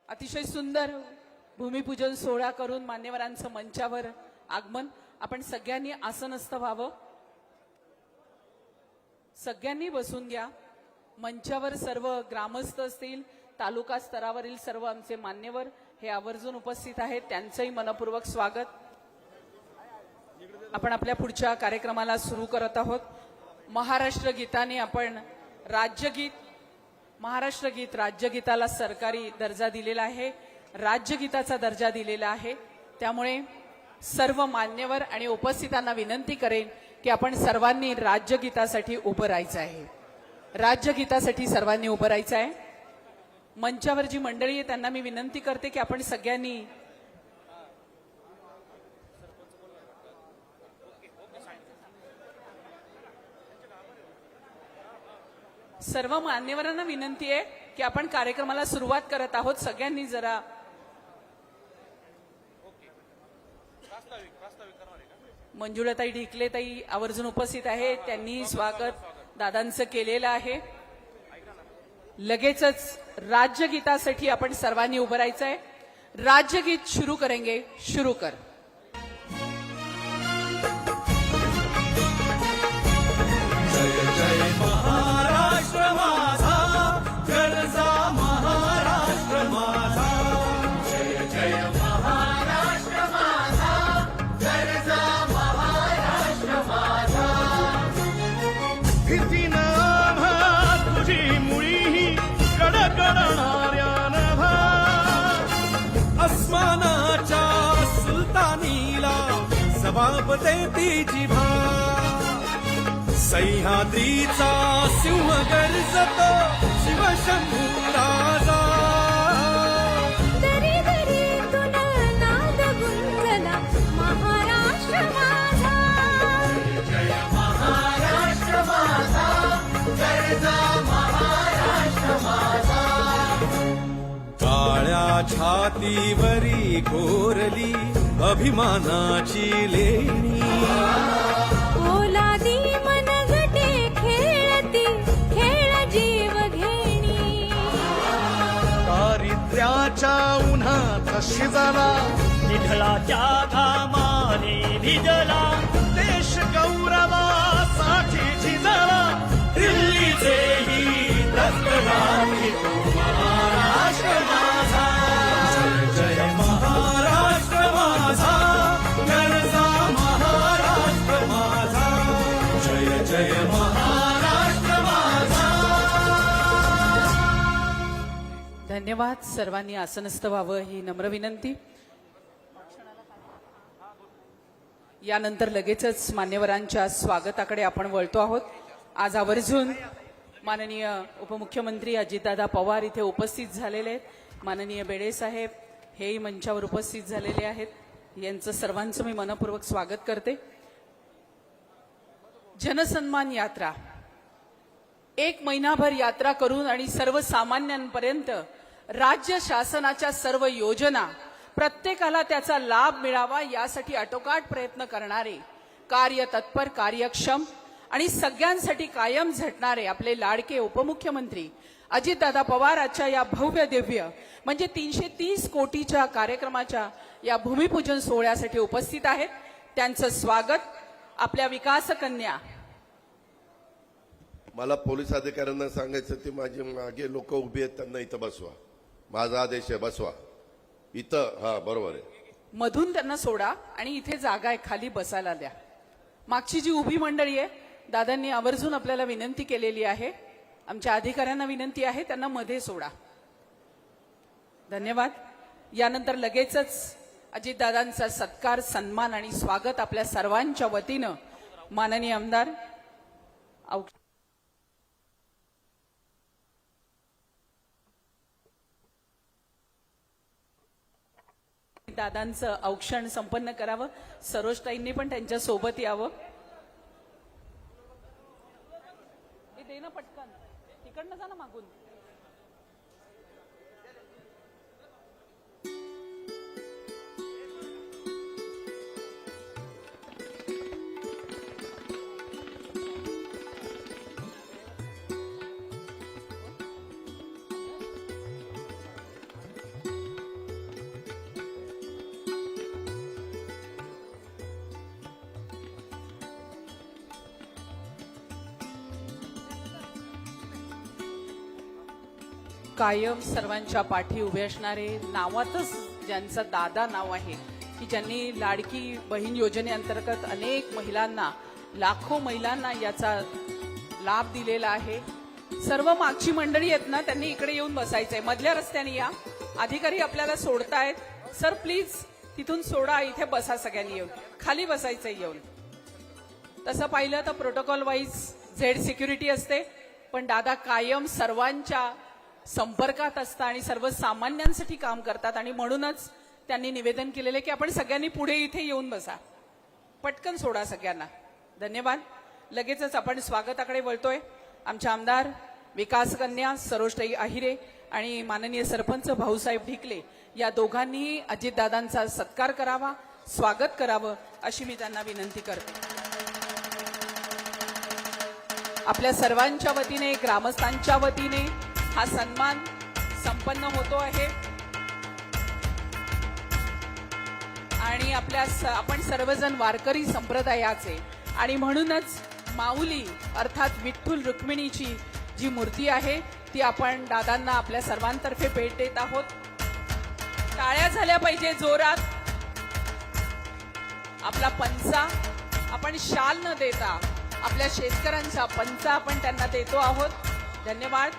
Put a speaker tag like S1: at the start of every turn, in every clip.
S1: अतिशय सुंदर भूमिपूजन सोहळा करून मान्यवरांचं मंचावर आगमन. आपण सगळ्यांनी आसनस्थ व्हावं. सगळ्यांनी बसून घ्या. मंचावर सर्व ग्रामस्थ असतील, तालुका स्तरावरील सर्व आमचे मान्यवर हे आवर्जून उपस्थित आहेत, त्यांचंही मनपूर्वक स्वागत. आपण आपल्या पुढच्या कार्यक्रमाला सुरू करत आहोत. महाराष्ट्र गीताने आपण राज्यगीत, महाराष्ट्र गीत राज्यगीताला सरकारी दर्जा दिलेला आहे, राज्यगीताचा दर्जा दिलेला आहे. त्यामुळे सर्व मान्यवर आणि उपस्थितांना विनंती करेन की आपण सर्वांनी राज्यगीतासाठी उभं राहायचं आहे. राज्यगीतासाठी सर्वांनी उभं राहायचं आहे. मंचावर जी मंडळी आहे त्यांना मी विनंती करते की आपण सगळ्यांनी सर्व मान्यवरांना विनंती आहे की आपण कार्यक्रमाला सुरुवात करत आहोत. सगळ्यांनी जरा मंजुळाताई ढिकलेताई आवर्जून उपस्थित आहेत, त्यांनी स्वागत दादांचं केलेलं आहे. लगेचच राज्यगीतासाठी आपण सर्वांनी उभं राहायचं आहे. राज्यगीत शुरू करेंगे. शुरू कर.
S2: जय जय महाराष्ट्र माझा, गरजा महाराष्ट्र माझा. जय जय महाराष्ट्र माझा, गरजा महाराष्ट्र माझा. भीती नाभा तुझी मुळी कडकडणाऱ्या नभा, अस्मानाच्या सुलतानीला जबाब देती जिभा. सह्याद्रीचा सिंह गर्जतो शिवशंभू राजा.
S3: दरी दरीतून नाद गुंजला महाराष्ट्र माझा.
S2: जय महाराष्ट्र माझा, गरजा महाराष्ट्र माझा. काळ्या छातीवरी कोरली अभिमानाची लेणी,
S3: ओलादी मनगटे खेळती खेळ जीव घेणी.
S2: दारिद्र्याच्या उन्हात शिजला,
S4: निढळाच्या घामाने भिजला,
S2: देश गौरवासाठी झिजला. दिल्लीचेही रक्तदाती तो महाराष्ट्र माझा. जय जय महाराष्ट्र माझा, गरजा महाराष्ट्र माझा. जय जय महाराष्ट्र माझा.
S1: धन्यवाद. सर्वांनी आसनस्थ व्हावं ही नम्र विनंती. यानंतर लगेचच मान्यवरांच्या स्वागताकडे आपण वळतो आहोत. आज आवर्जून माननीय उपमुख्यमंत्री अजितदादा पवार इथे उपस्थित झालेले आहेत. माननीय बेडे साहेब हेही मंचावर उपस्थित झालेले आहेत. यांचं सर्वांचं मी मनपूर्वक स्वागत करते. जनसन्मान यात्रा, एक महिनाभर यात्रा करून आणि सर्वसामान्यांपर्यंत राज्य शासनाच्या सर्व योजना प्रत्येकाला त्याचा लाभ मिळावा यासाठी आटोकाट प्रयत्न करणारे, कार्यतत्पर, कार्यक्षम आणि सगळ्यांसाठी कायम झटणारे आपले लाडके उपमुख्यमंत्री अजितदादा पवार आजच्या या भव्य दिव्य म्हणजे 330 कोटीच्या कार्यक्रमाच्या या भूमिपूजन सोहळ्यासाठी उपस्थित आहेत. त्यांचं स्वागत आपल्या विकासकन्या.
S5: मला पोलीस अधिकाऱ्यांना सांगायचं ते माझे मागे लोक उभी आहेत त्यांना इथं बसवा. माझा आदेश आहे, बसवा इथं. हा बरोबर आहे.
S1: मधून त्यांना सोडा आणि इथे जागा आहे खाली बसायला द्या. मागची जी उभी मंडळी आहे दादांनी आवर्जून आपल्याला विनंती केलेली आहे, आमच्या अधिकाऱ्यांना विनंती आहे त्यांना मध्ये सोडा. धन्यवाद. यानंतर लगेचच अजितदादांचा सत्कार, सन्मान आणि स्वागत आपल्या सर्वांच्या वतीनं माननीय आमदार दादांचं औक्षण संपन्न करावं. सरोजताईंनी पण त्यांच्या सोबत यावं. दे ना पटकन, तिकडनं जा ना मागून. कायम सर्वांच्या पाठी उभे असणारे, नावातच ज्यांचं दादा नाव आहे, की ज्यांनी लाडकी बहीण योजनेअंतर्गत अनेक महिलांना, लाखो महिलांना याचा लाभ दिलेला आहे. सर्व मागची मंडळी आहेत ना, त्यांनी इकडे येऊन बसायचंय. मधल्या रस्त्याने या. अधिकारी आपल्याला सोडतायत. सर प्लीज तिथून सोडा, इथे बसा सगळ्यांनी येऊन. खाली बसायचंय येऊन. तसं पाहिलं तर प्रोटोकॉल वाईज झेड सिक्युरिटी असते, पण दादा कायम सर्वांच्या संपर्कात असतात आणि सर्वसामान्यांसाठी काम करतात. आणि म्हणूनच त्यांनी निवेदन केलेले की आपण सगळ्यांनी पुढे इथे येऊन बसा. पटकन सोडा सगळ्यांना. धन्यवाद. लगेचच आपण स्वागताकडे वळतोय. आमचे आमदार विकास कन्या सरोजताई आहिरे आणि माननीय सरपंच भाऊसाहेब ढिकले या दोघांनीही अजितदादांचा सत्कार करावा, स्वागत करावं अशी मी त्यांना विनंती करते. आपल्या सर्वांच्या वतीने, ग्रामस्थांच्या वतीने हा सन्मान संपन्न होतो आहे. आणि आपण सर्वजण वारकरी संप्रदायाचे आणि म्हणूनच माऊली अर्थात विठ्ठल रुक्मिणीची जी मूर्ती आहे ती आपण दादांना आपल्या सर्वांतर्फे भेट देत आहोत. टाळ्या झाल्या पाहिजे जोरात. आपला पंचा आपण शाल न देता आपल्या शेतकऱ्यांचा पंचा आपण त्यांना देतो आहोत. धन्यवाद.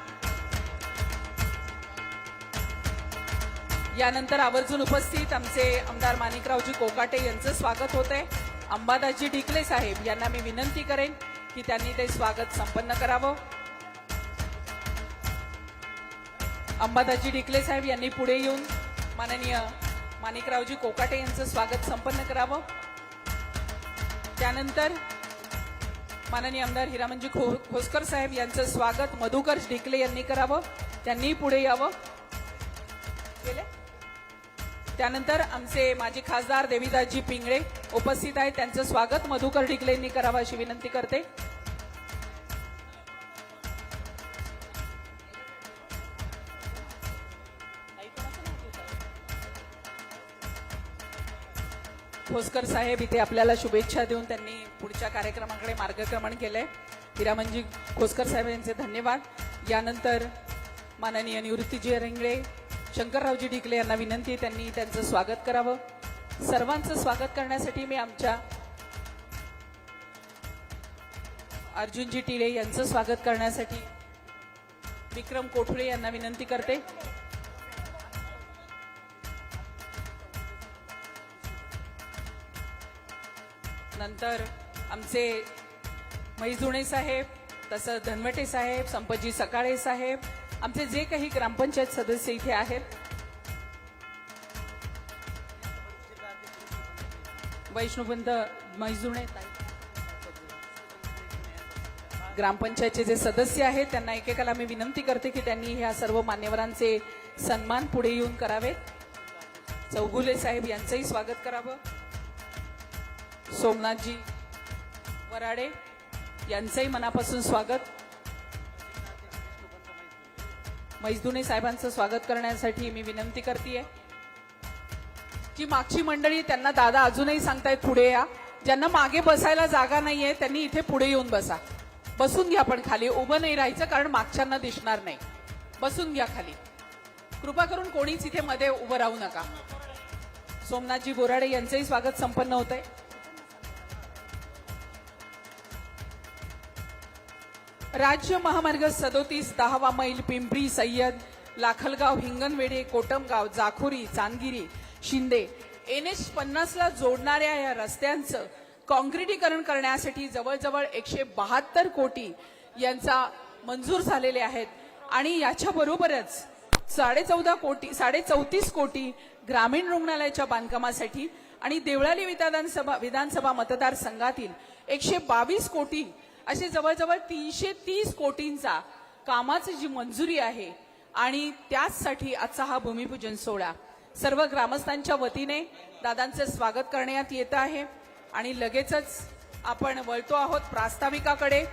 S1: यानंतर आवर्जून उपस्थित आमचे आमदार माणिकरावजी कोकाटे यांचं स्वागत होतंय. अंबादासजी ढिकले साहेब यांना मी विनंती करेन की त्यांनी ते स्वागत संपन्न करावं. अंबादासजी ढिकले साहेब यांनी पुढे येऊन माननीय माणिकरावजी कोकाटे यांचं स्वागत संपन्न करावं. त्यानंतर माननीय आमदार हिरामनजी खोसकर साहेब यांचं स्वागत मधुकर ढिकले यांनी करावं. त्यांनी पुढे यावं. त्यानंतर आमचे माजी खासदार देवीदासजी पिंगळे उपस्थित आहेत. त्यांचं स्वागत मधुकर ढिकले यांनी करावं अशी विनंती करते. खोसकर साहेब इथे आपल्याला शुभेच्छा देऊन त्यांनी पुढच्या कार्यक्रमाकडे मार्गक्रमण केलंय. हिरामनजी खोसकर साहेब यांचे धन्यवाद. यानंतर माननीय निवृत्तीजी रिंगळे, शंकररावजी ढिकले यांना विनंती आहे त्यांनी त्यांचं स्वागत करावं. सर्वांचं स्वागत करण्यासाठी मी आमच्या अर्जुनजी टिळे यांचं स्वागत करण्यासाठी विक्रम कोठुळे यांना विनंती करते. नंतर आमचे मैजुणे साहेब, तसंच धनवटे साहेब, संपतजी सकाळे साहेब, आमचे जे काही ग्रामपंचायत सदस्य इथे आहेत, वैष्णवपंत मैजुणे ग्रामपंचायतचे जे सदस्य आहेत त्यांना एकेकाला मी विनंती करते की त्यांनी ह्या सर्व मान्यवरांचे सन्मान पुढे येऊन करावेत. चौगुले साहेब यांचंही स्वागत करावं. सोमनाथजी वराडे यांचंही मनापासून स्वागत. मैजुणे साहेबांचं स्वागत करण्यासाठी मी विनंती करतेय. जी मागची मंडळी त्यांना दादा अजूनही सांगतायत पुढे या. ज्यांना मागे बसायला जागा नाहीये त्यांनी इथे पुढे येऊन बसा. बसून घ्या, पण खाली उभं नाही राहायचं कारण मागच्यांना दिसणार नाही. बसून घ्या खाली. कृपा करून कोणीच इथे मध्ये उभं राहू नका. सोमनाथजी बोराडे यांचंही स्वागत संपन्न होत आहे. राज्य महामार्ग 37 10वा मैल पिंपरी सय्यद, लाखलगाव, हिंगणवेढे, कोटमगाव, जाखोरी, चांदगिरी, शिंदे NH 50ला जोडणाऱ्या या रस्त्यांचं काँक्रिटीकरण करण्यासाठी जवळजवळ 172 कोटी यांचा मंजूर झालेले आहेत. आणि याच्याबरोबरच 34 कोटी ग्रामीण रुग्णालयाच्या बांधकामासाठी आणि देवळाली विधानसभा मतदारसंघातील 122 कोटी असे जवळजवळ 330 कोटींचा कामाची जी मंजुरी आहे. आणि त्याचसाठी आजचा हा भूमिपूजन सोहळा सर्व ग्रामस्थांच्या वतीने दादांचे स्वागत करण्यात येत आहे. आणि लगेचच आपण वळतो आहोत प्रास्ताविकाकडे.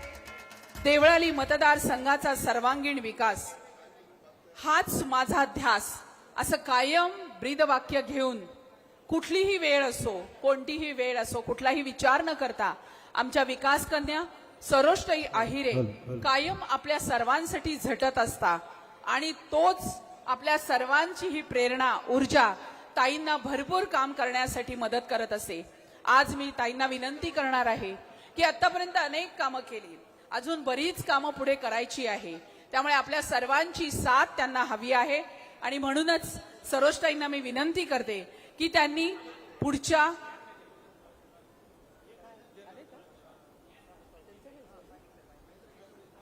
S1: देवळाली मतदारसंघाचा सर्वांगीण विकास हाच माझा ध्यास असं कायम ब्रीदवाक्य घेऊन कुठलीही वेळ असो, कोणतीही वेळ असो, कुठलाही विचार न करता आमच्या विकास कन्या सरोजताई आहिरे कायम आपल्या सर्वांसाठी झटत असता. आणि तोच आपल्या सर्वांची ही प्रेरणा ऊर्जा ताईंना भरपूर काम करण्यासाठी मदत करत असते. आज मी ताईंना विनंती करणार आहे की आतापर्यंत अनेक कामं केली, अजून बरीच कामं पुढे करायची आहे. त्यामुळे आपल्या सर्वांची साथ त्यांना हवी आहे आणि म्हणूनच सरोजताईंना मी विनंती करते की त्यांनी पुढच्या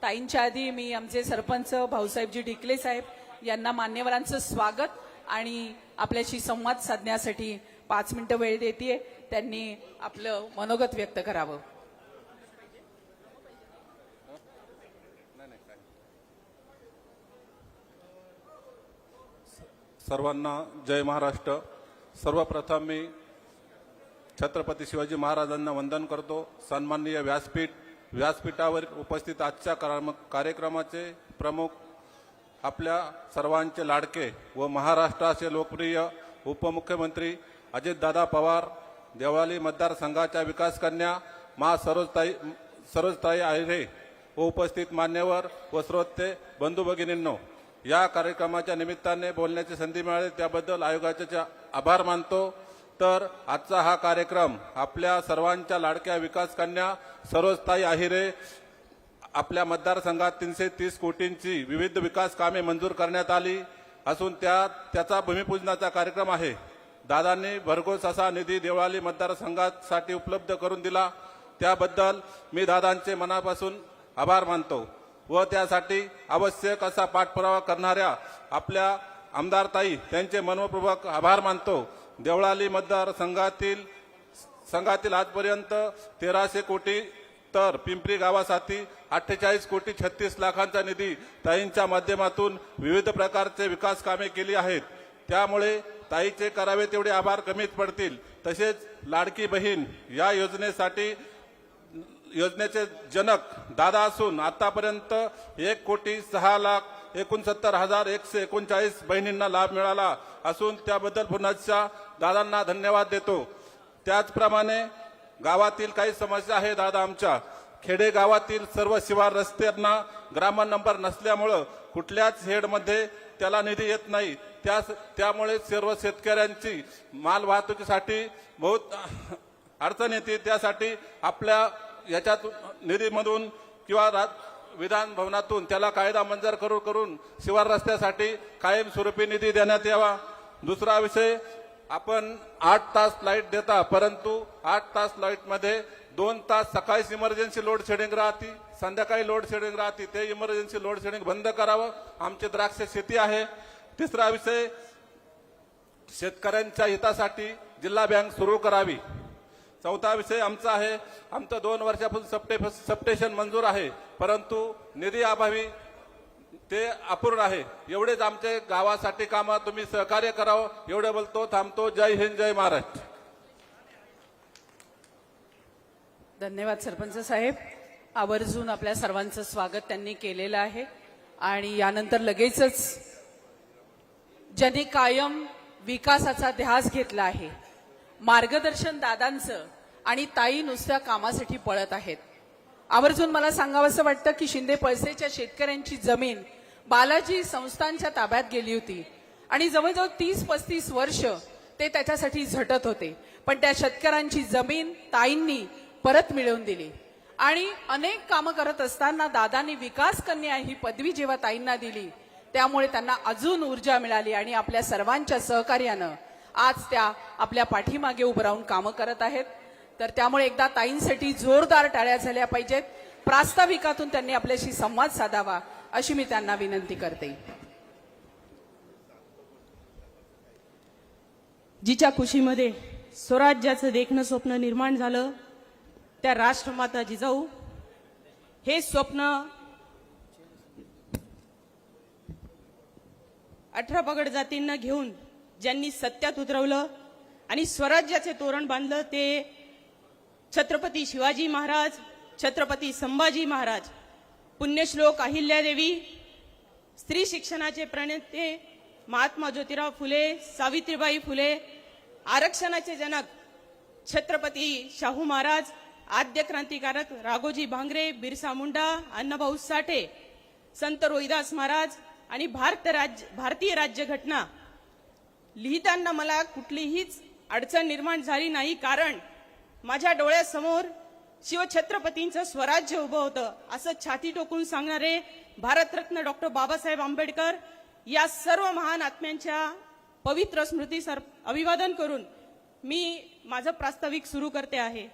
S1: ताईंच्या आधी मी आमचे सरपंच भाऊसाहेबजी डिकले साहेब यांना मान्यवरांचं स्वागत आणि आपल्याशी संवाद साधण्यासाठी 5 मिनिटं वेळ देते. त्यांनी आपलं मनोगत व्यक्त करावं.
S6: सर्वांना जय महाराष्ट्र. सर्वप्रथम मी छत्रपती शिवाजी महाराजांना वंदन करतो. सन्माननीय व्यासपीठावर उपस्थित आजच्या कार्यक्रमाचे प्रमुख आपल्या सर्वांचे लाडके व महाराष्ट्राचे लोकप्रिय उपमुख्यमंत्री अजितदादा पवार, देवळाली मतदारसंघाच्या विकास कन्या मा सरोजताई आहिरे व उपस्थित मान्यवर व श्रोते बंधू भगिनींनो, या कार्यक्रमाच्या निमित्ताने बोलण्याची संधी मिळाली त्याबद्दल आयोगाचे आभार मानतो. तर आजचा हा कार्यक्रम आपल्या सर्वांच्या लाडक्या विकास कन्या सरोजताई आहिरे आपल्या मतदारसंघात 330 कोटींची विविध विकास कामे मंजूर करण्यात आली असून त्याचा भूमिपूजनाचा कार्यक्रम आहे. दादांनी भरघोस असा निधी देवळाली मतदारसंघासाठी उपलब्ध करून दिला, त्याबद्दल मी दादांचे मनापासून आभार मानतो व त्यासाठी आवश्यक असा पाठपुरावा करणाऱ्या आपल्या आमदारताई त्यांचे मनपूर्वक आभार मानतो. देवळाली मतदारसंघातील आजपर्यंत 1300 कोटी तर पिंपरी गावासाठी 48 कोटी 36 लाखांचा निधी ताईंच्या माध्यमातून विविध प्रकारचे विकास कामे केली आहेत. त्यामुळे ताईचे करावे तेवढे आभार कमीच पडतील. तसेच लाडकी बहीण या योजनेचे जनक दादा असून आतापर्यंत 1,06,69,139 बहिणींना लाभ मिळाला असून त्याबद्दल पुन्हा दादांना धन्यवाद देतो. त्याचप्रमाणे गावातील काही समस्या आहे दादा आमच्या खेडे गावातील सर्व शिवार रस्त्यांना ग्राम नंबर नसल्यामुळं कुठल्याच हेडमध्ये त्याला निधी येत नाही. त्यामुळे सर्व शेतकऱ्यांची माल वाहतुकीसाठी बहुत अडचण येते. त्यासाठी आपल्या याच्यात निधीमधून किंवा विधान भवनातून त्याला कायदा मंजूर करून शिवार रस्त्यासाठी कायमस्वरूपी निधी देण्यात यावा. दुसरा विषय, आपण 8 तास लाईट देता परंतु 8 तास लाईट मध्ये 2 तास सकाळी इमर्जन्सी लोड शेडिंग राहते, संध्याकाळी लोड शेडिंग राहते. ते इमर्जन्सी लोड शेडिंग बंद करावं. आमची द्राक्ष शेती आहे. तिसरा विषय, शेतकऱ्यांच्या हितासाठी जिल्हा बँक सुरू करावी. चौथा विषय आमचा आहे, आमचं 2 वर्षापासून सबस्टेशन मंजूर आहे परंतु निधी अभावी ते अपूर्ण आहे. एवढेच आमचे गावासाठी कामं तुम्ही सहकार्य करावं एवढे बोलतो. थांबतो. जय हिंद, जय महाराष्ट्र.
S1: धन्यवाद सरपंच साहेब. आवर्जून आपल्या सर्वांचं स्वागत त्यांनी केलेलं आहे आणि यानंतर लगेचच ज्यांनी कायम विकासाचा ध्यास घेतला आहे, मार्गदर्शन दादांचं आणि ताई नुसत्या कामासाठी पळत आहेत. आवर्जून मला सांगावंसं वाटतं की शिंदे पळसेच्या शेतकऱ्यांची जमीन बालाजी संस्थांच्या ताब्यात गेली होती आणि जवळजवळ 30-35 वर्ष ते त्याच्यासाठी झटत होते, पण त्या शेतकऱ्यांची जमीन ताईंनी परत मिळवून दिली आणि अनेक कामं करत असताना दादांनी विकास कन्या ही पदवी जेव्हा ताईंना दिली त्यामुळे त्यांना अजून ऊर्जा मिळाली आणि आपल्या सर्वांच्या सहकार्यानं आज त्या आपल्या पाठीमागे उभं राहून कामं करत आहेत. तर त्यामुळे एकदा ताईंसाठी जोरदार टाळ्या झाल्या पाहिजेत. प्रास्ताविकातून त्यांनी आपल्याशी संवाद साधावा अशी मी त्यांना विनंती करते.
S7: जिच्या कुशीमध्ये स्वराज्याचं देखणं स्वप्न निर्माण झालं त्या राष्ट्रमाता जिजाऊ हे स्वप्न 18 पगड जातींना घेऊन ज्यांनी सत्यात उतरवलं आणि स्वराज्याचे तोरण बांधलं ते छत्रपती शिवाजी महाराज, छत्रपती संभाजी महाराज, पुण्यश्लोक अहिल्यादेवी, स्त्री शिक्षणाचे प्रणेते महात्मा ज्योतिराव फुले, सावित्रीबाई फुले, आरक्षणाचे जनक छत्रपती शाहू महाराज, आद्य क्रांतिकारक राघोजी भांगरे, बिरसा मुंडा, अण्णाभाऊ साठे, संत रोहिदास महाराज आणि भारतीय राज्यघटना लिहिताना मला कुठलीहीच अडचण निर्माण झाली नाही, कारण माझ्या डोळ्यासमोर शिवछत्रपतींचं स्वराज्य उभं होतं असं छाती टोकून सांगणारे भारतरत्न डॉक्टर बाबासाहेब आंबेडकर या सर्व महान आत्म्यांच्या पवित्र स्मृतीस अभिवादन करून मी माझं प्रास्ताविक सुरू करते आहे.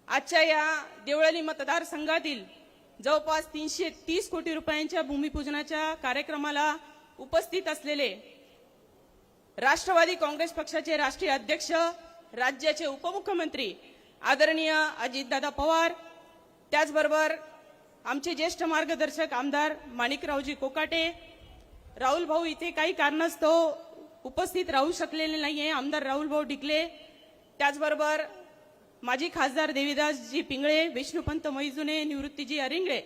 S7: आजच्या या देवळाली मतदारसंघातील जवळपास 330 कोटी रुपयांच्या भूमिपूजनाच्या कार्यक्रमाला उपस्थित असलेले राष्ट्रवादी काँग्रेस पक्षाचे राष्ट्रीय अध्यक्ष, राज्याचे उपमुख्यमंत्री आदरणीय अजितदादा पवार, त्याचबरोबर आमचे ज्येष्ठ मार्गदर्शक आमदार माणिकरावजी कोकाटे, राहुल भाऊ इथे काही कारणास्तव उपस्थित राहू शकलेले नाहीये, आमदार राहुल भाऊ डिकले, त्याचबरोबर माजी खासदार देवीदासजी पिंगळे, विष्णुपंत मैजुने, निवृत्तीजी अरिंगळे,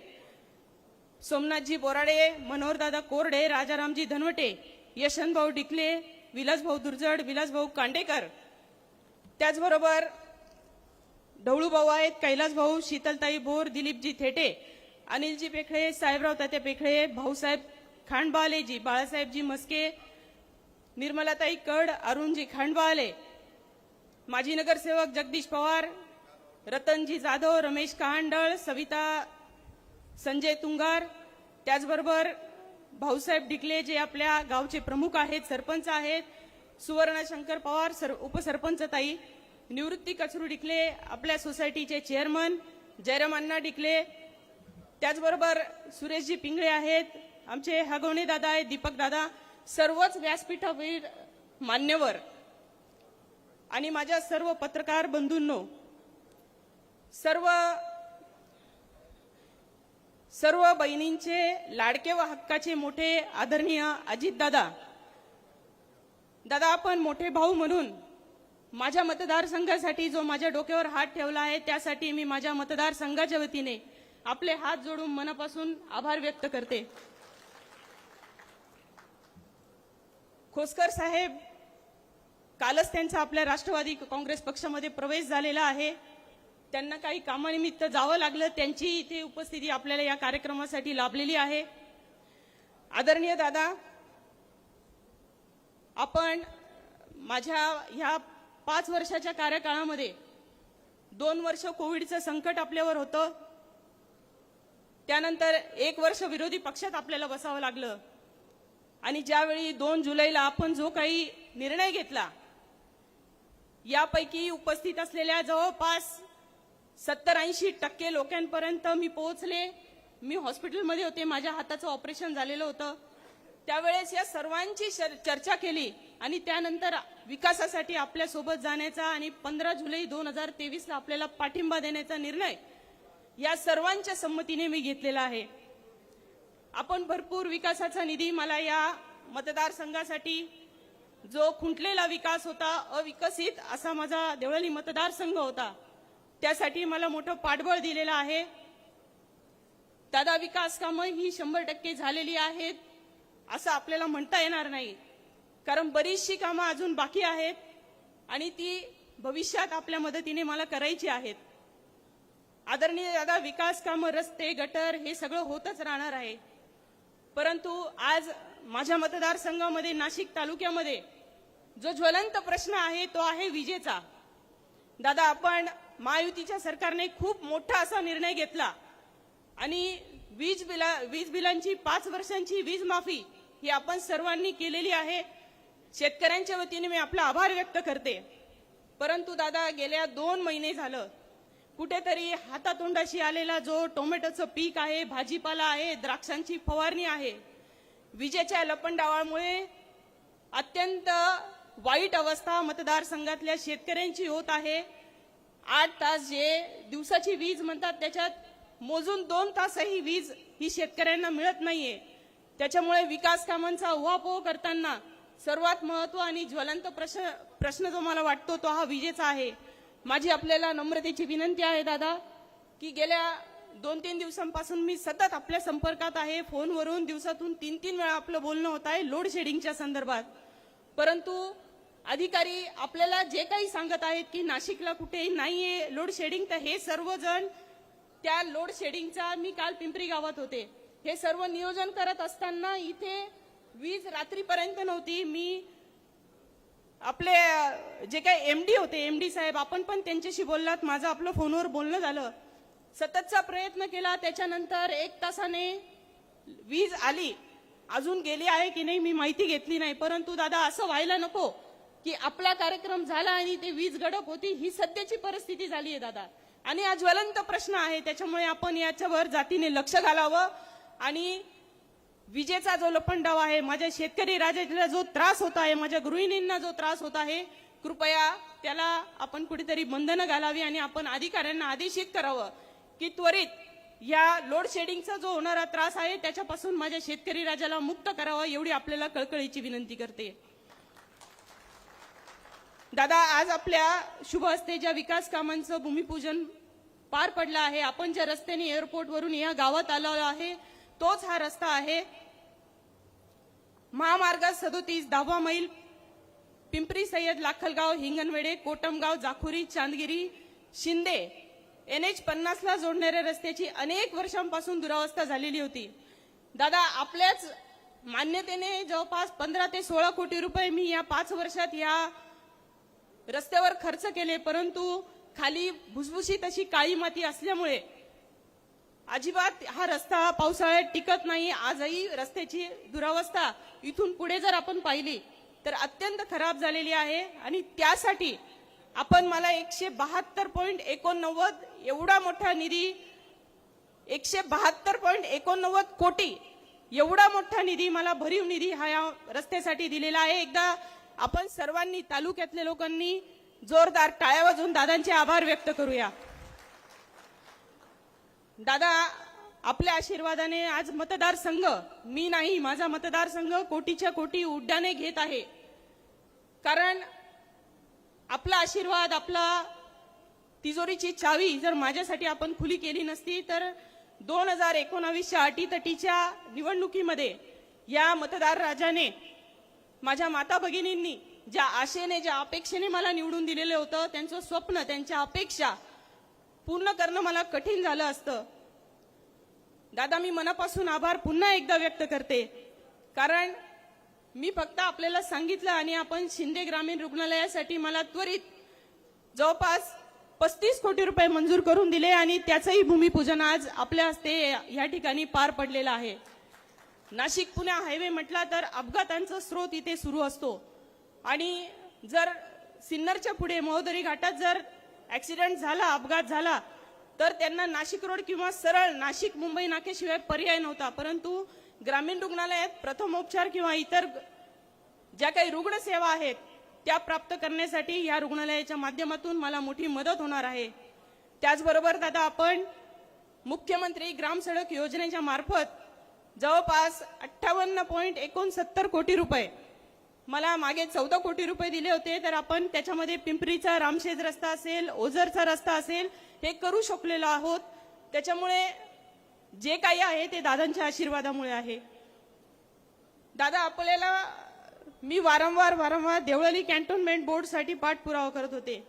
S7: सोमनाथजी बोराडे, मनोहरदादा कोरडे, राजारामजी धनवटे, यशवंतभाऊ डिकले, विलासभाऊ दुर्जड, विलासभाऊ कांडेकर, त्याचबरोबर ढवळूभाऊ आहेत, कैलासभाऊ, शीतलताई बोर, दिलीपजी थेटे, अनिलजी पेखळे, साहेबराव तात्या पेखळे, भाऊसाहेब खांडबालेजी, बाळासाहेबजी मस्के, निर्मलाताई कड, अरुणजी खांडबाले, माजी नगरसेवक जगदीश पवार, रतनजी जाधव, रमेश कहांडळ, सविता संजय तुंगार, त्याचबरोबर भाऊसाहेब डिकले जे आपल्या गावचे प्रमुख आहेत, सरपंच आहेत, सुवर्णा शंकर पवार उपसरपंच ताई, निवृत्ती कचरू डिकले आपल्या सोसायटीचे चेअरमन, जयराम अण्णा डिकले, त्याचबरोबर सुरेशजी पिंगळे आहेत, आमचे हगवणे दादा आहेत, दीपक दादा, सर्वच व्यासपीठावरील मान्यवर आणि माझ्या सर्व पत्रकार बंधूंनो, सर्व बहिणींचे लाडके व हक्काचे मोठे आदरणीय अजितदादा, दादा आपण मोठे भाऊ म्हणून माझ्या मतदारसंघासाठी जो माझ्या डोक्यावर हात ठेवला आहे त्यासाठी मी माझ्या मतदारसंघाच्या वतीने आपले हात जोडून मनापासून आभार व्यक्त करते. खोसकर साहेब कालच त्यांचा आपल्या राष्ट्रवादी काँग्रेस पक्षामध्ये प्रवेश झालेला आहे. त्यांना काही कामानिमित्त जावं लागलं, त्यांची इथे उपस्थिती आपल्याला या कार्यक्रमासाठी लाभलेली आहे. आदरणीय दादा, आपण माझ्या ह्या 5 वर्षाच्या कार्यकाळामध्ये 2 वर्ष कोविडचं संकट आपल्यावर होतं, त्यानंतर 1 वर्ष विरोधी पक्षात आपल्याला बसावं लागलं आणि ज्यावेळी 2 जुलैला आपण जो काही निर्णय घेतला, यापैकी उपस्थित असलेल्या जवळपास 70-80% लोकांपर्यंत मी पोहोचले. मी हॉस्पिटलमध्ये होते, माझ्या हाताचं ऑपरेशन झालेलं होतं. त्यावेळेस या सर्वांची चर्चा केली आणि त्यानंतर विकासासाठी आपल्या सोबत जाण्याचा आणि 15 जुलै 2023ला आपल्याला पाठिंबा देण्याचा निर्णय या सर्वांच्या संमतीने मी घेतलेला आहे. आपण भरपूर विकासाचा निधी, मला या मतदारसंघासाठी जो खुंटलेला विकास होता, अविकसित असा माझा देवळाली मतदारसंघ होता, त्यासाठी मला मोठं पाठबळ दिलेलं आहे. दादा, विकास कामं ही 100% झालेली आहेत असं आपल्याला म्हणता येणार नाही, कारण बरीचशी कामं अजून बाकी आहेत आणि ती भविष्यात आपल्या मदतीने मला करायची आहेत. आदरणीय दादा, विकास कामं, रस्ते, गटर हे सगळं होतच राहणार आहे. परंतु आज माझ्या मतदारसंघामध्ये, नाशिक तालुक्यामध्ये जो ज्वलंत प्रश्न आहे तो आहे विजेचा. दादा, आपण महायुतीच्या सरकारने खूप मोठा असा निर्णय घेतला आणि वीज बिलांची 5 वर्षांची वीज माफी ही आपण सर्वांनी केलेली आहे. शेतकऱ्यांच्या वतीने मी आपला आभार व्यक्त करते. परंतु दादा, गेल्या 2 महिने झालं कुठेतरी हातातोंडाशी आलेला जो टोमॅटोचं पीक आहे, भाजीपाला आहे, द्राक्षांची फवारणी आहे, विजेच्या लपंडावामुळे अत्यंत वाईट अवस्था मतदारसंघातल्या शेतकऱ्यांची होत आहे. 8 तास जे दिवसाची वीज म्हणतात त्याच्यात मोजून 2 तासही वीज ही शेतकऱ्यांना मिळत नाहीये. त्याच्यामुळे विकास कामांचा उहापोह करताना सर्वात महत्व आणि ज्वलंत प्रश्न जो मला वाटतो तो हा विजेचा आहे. माझी आपल्याला नम्रतेची विनंती आहे दादा, की गेल्या 2-3 दिवसांपासून मी सतत आपल्या संपर्कात आहे. फोनवरून दिवसातून 3-3 वेळा आपलं बोलणं होत आहे लोड शेडिंगच्या संदर्भात. परंतु अधिकारी आपल्याला जे काही सांगत आहेत की नाशिकला कुठेही नाहीये लोड शेडिंग, तर हे सर्वजण त्या लोड शेडिंगचा, मी काल पिंपरी गावात होते, हे सर्व नियोजन करत असताना इथे वीज रात्रीपर्यंत नव्हती. मी आपले जे काही एमडी होते, एमडी साहेब, आपण पण त्यांच्याशी बोललात, माझं आपलं फोनवर बोलणं झालं. सततचा प्रयत्न केला, त्याच्यानंतर 1 तासाने वीज आली. अजून गेली आहे की नाही मी माहिती घेतली नाही, परंतु दादा असं व्हायला नको की आपला कार्यक्रम झाला आणि ते वीज गडप होती. ही सध्याची परिस्थिती झाली आहे दादा, आणि हा ज्वलंत प्रश्न आहे. त्याच्यामुळे आपण याच्यावर जातीने लक्ष घालावं आणि विजेचा जो लपंडाव आहे, माझ्या शेतकरी राजाला जो त्रास होत आहे, माझ्या गृहिणींना जो त्रास होत आहे, कृपया त्याला आपण कुठेतरी बंधनं घालावी आणि आपण अधिकाऱ्यांना आदेशित करावं की त्वरित या लोड शेडिंगचा जो होणारा त्रास आहे त्याच्यापासून माझ्या शेतकरी राजाला मुक्त करावं, एवढी आपल्याला कळकळीची विनंती करते. दादा, आज आपल्या शुभ हस्ते ज्या विकास कामांचं भूमिपूजन पार पडलं आहे, आपण ज्या रस्त्याने एअरपोर्ट वरून या गावात आलो आहे तोच हा रस्ता आहे. महामार्ग 37 10 मैल पिंपरी सय्यद, लाखलगाव, हिंगणवेडे, कोटमगाव, जाखुरी, चांदगिरी, शिंदे NH 50 ला जोडणाऱ्या रस्त्याची अनेक वर्षांपासून दुरावस्था झालेली होती. दादा, आपल्याच मान्यतेने जवळपास 15 ते 16 कोटी रुपये मी या 5 वर्षात या रस्त्यावर खर्च केले, परंतु खाली भुसभुशीत अशी काळी माती असल्यामुळे अजिबात हा रस्ता पावसाळ्यात टिकत नाही. आजही रस्त्याची दुरावस्था इथून पुढे जर आपण पाहिली तर अत्यंत खराब झालेली आहे, आणि त्यासाठी आपण मला 172.89 एवढा मोठा निधी, 172.89 कोटी एवढा मोठा निधी, मला भरीव निधी हा या रस्त्यासाठी दिलेला आहे. एकदा आपण सर्वांनी, तालुक्यातल्या लोकांनी जोरदार टाळ्या वाजवून दादांचे आभार व्यक्त करूया. दादा, आपल्या आशीर्वादाने आज मतदारसंघ, मी नाही, माझा मतदारसंघ कोटीच्या कोटी उड्डाणे घेत आहे. कारण आपला आशीर्वाद, आपला तिजोरीची चावी जर माझ्यासाठी आपण खुली केली नसती तर 2019च्या अटीतटीच्या निवडणुकीमध्ये या मतदार राजाने, माझ्या माता भगिनींनी ज्या आशेने, ज्या अपेक्षेने मला निवडून दिलेलं होतं, त्यांचं स्वप्न, त्यांच्या अपेक्षा पूर्ण करणं मला कठीण झालं असतं. दादा, मी मनापासून आभार पुन्हा एकदा व्यक्त करते, कारण मी फक्त आपल्याला सांगितलं आणि आपण शिंदे ग्रामीण रुग्णालयासाठी मला त्वरित जवळपास 35 कोटी रुपये मंजूर करून दिले, आणि त्याचंही भूमिपूजन आज आपल्या हस्ते या ठिकाणी पार पडलेलं आहे. नाशिक पुणे हायवे म्हटला तर अपघातांचा स्रोत इथे सुरू असतो, आणि जर सिन्नरच्या पुढे महोदरी घाटात जर ऍक्सिडेंट झाला, अपघात झाला, तर त्यांना नाशिक रोड किंवा सरळ नाशिक मुंबई नाक्याशिवाय पर्याय नव्हता. परंतु ग्रामीण रुग्णालयात प्रथमोपचार किंवा इतर ज्या काही रुग्णसेवा आहेत त्या प्राप्त करण्यासाठी या रुग्णालयाच्या माध्यमातून मला मोठी मदत होणार आहे. त्याचबरोबर दादा, आपण मुख्यमंत्री ग्राम सडक योजनेच्या मार्फत जवळपास 58.69 कोटी रुपये, मला मागे 14 कोटी रुपये दिले होते, तर आपण त्याच्यामध्ये पिंपरीचा रामशेज रस्ता असेल, ओझरचा रस्ता असेल, हे करू शकलेलो आहोत. त्याच्यामुळे जे काही आहे ते दादांच्या आशीर्वादामुळे आहे. दादा, आपल्याला मी वारंवार देवळाली कॅन्टोन्मेंट बोर्डसाठी पाठपुरावा करत होते,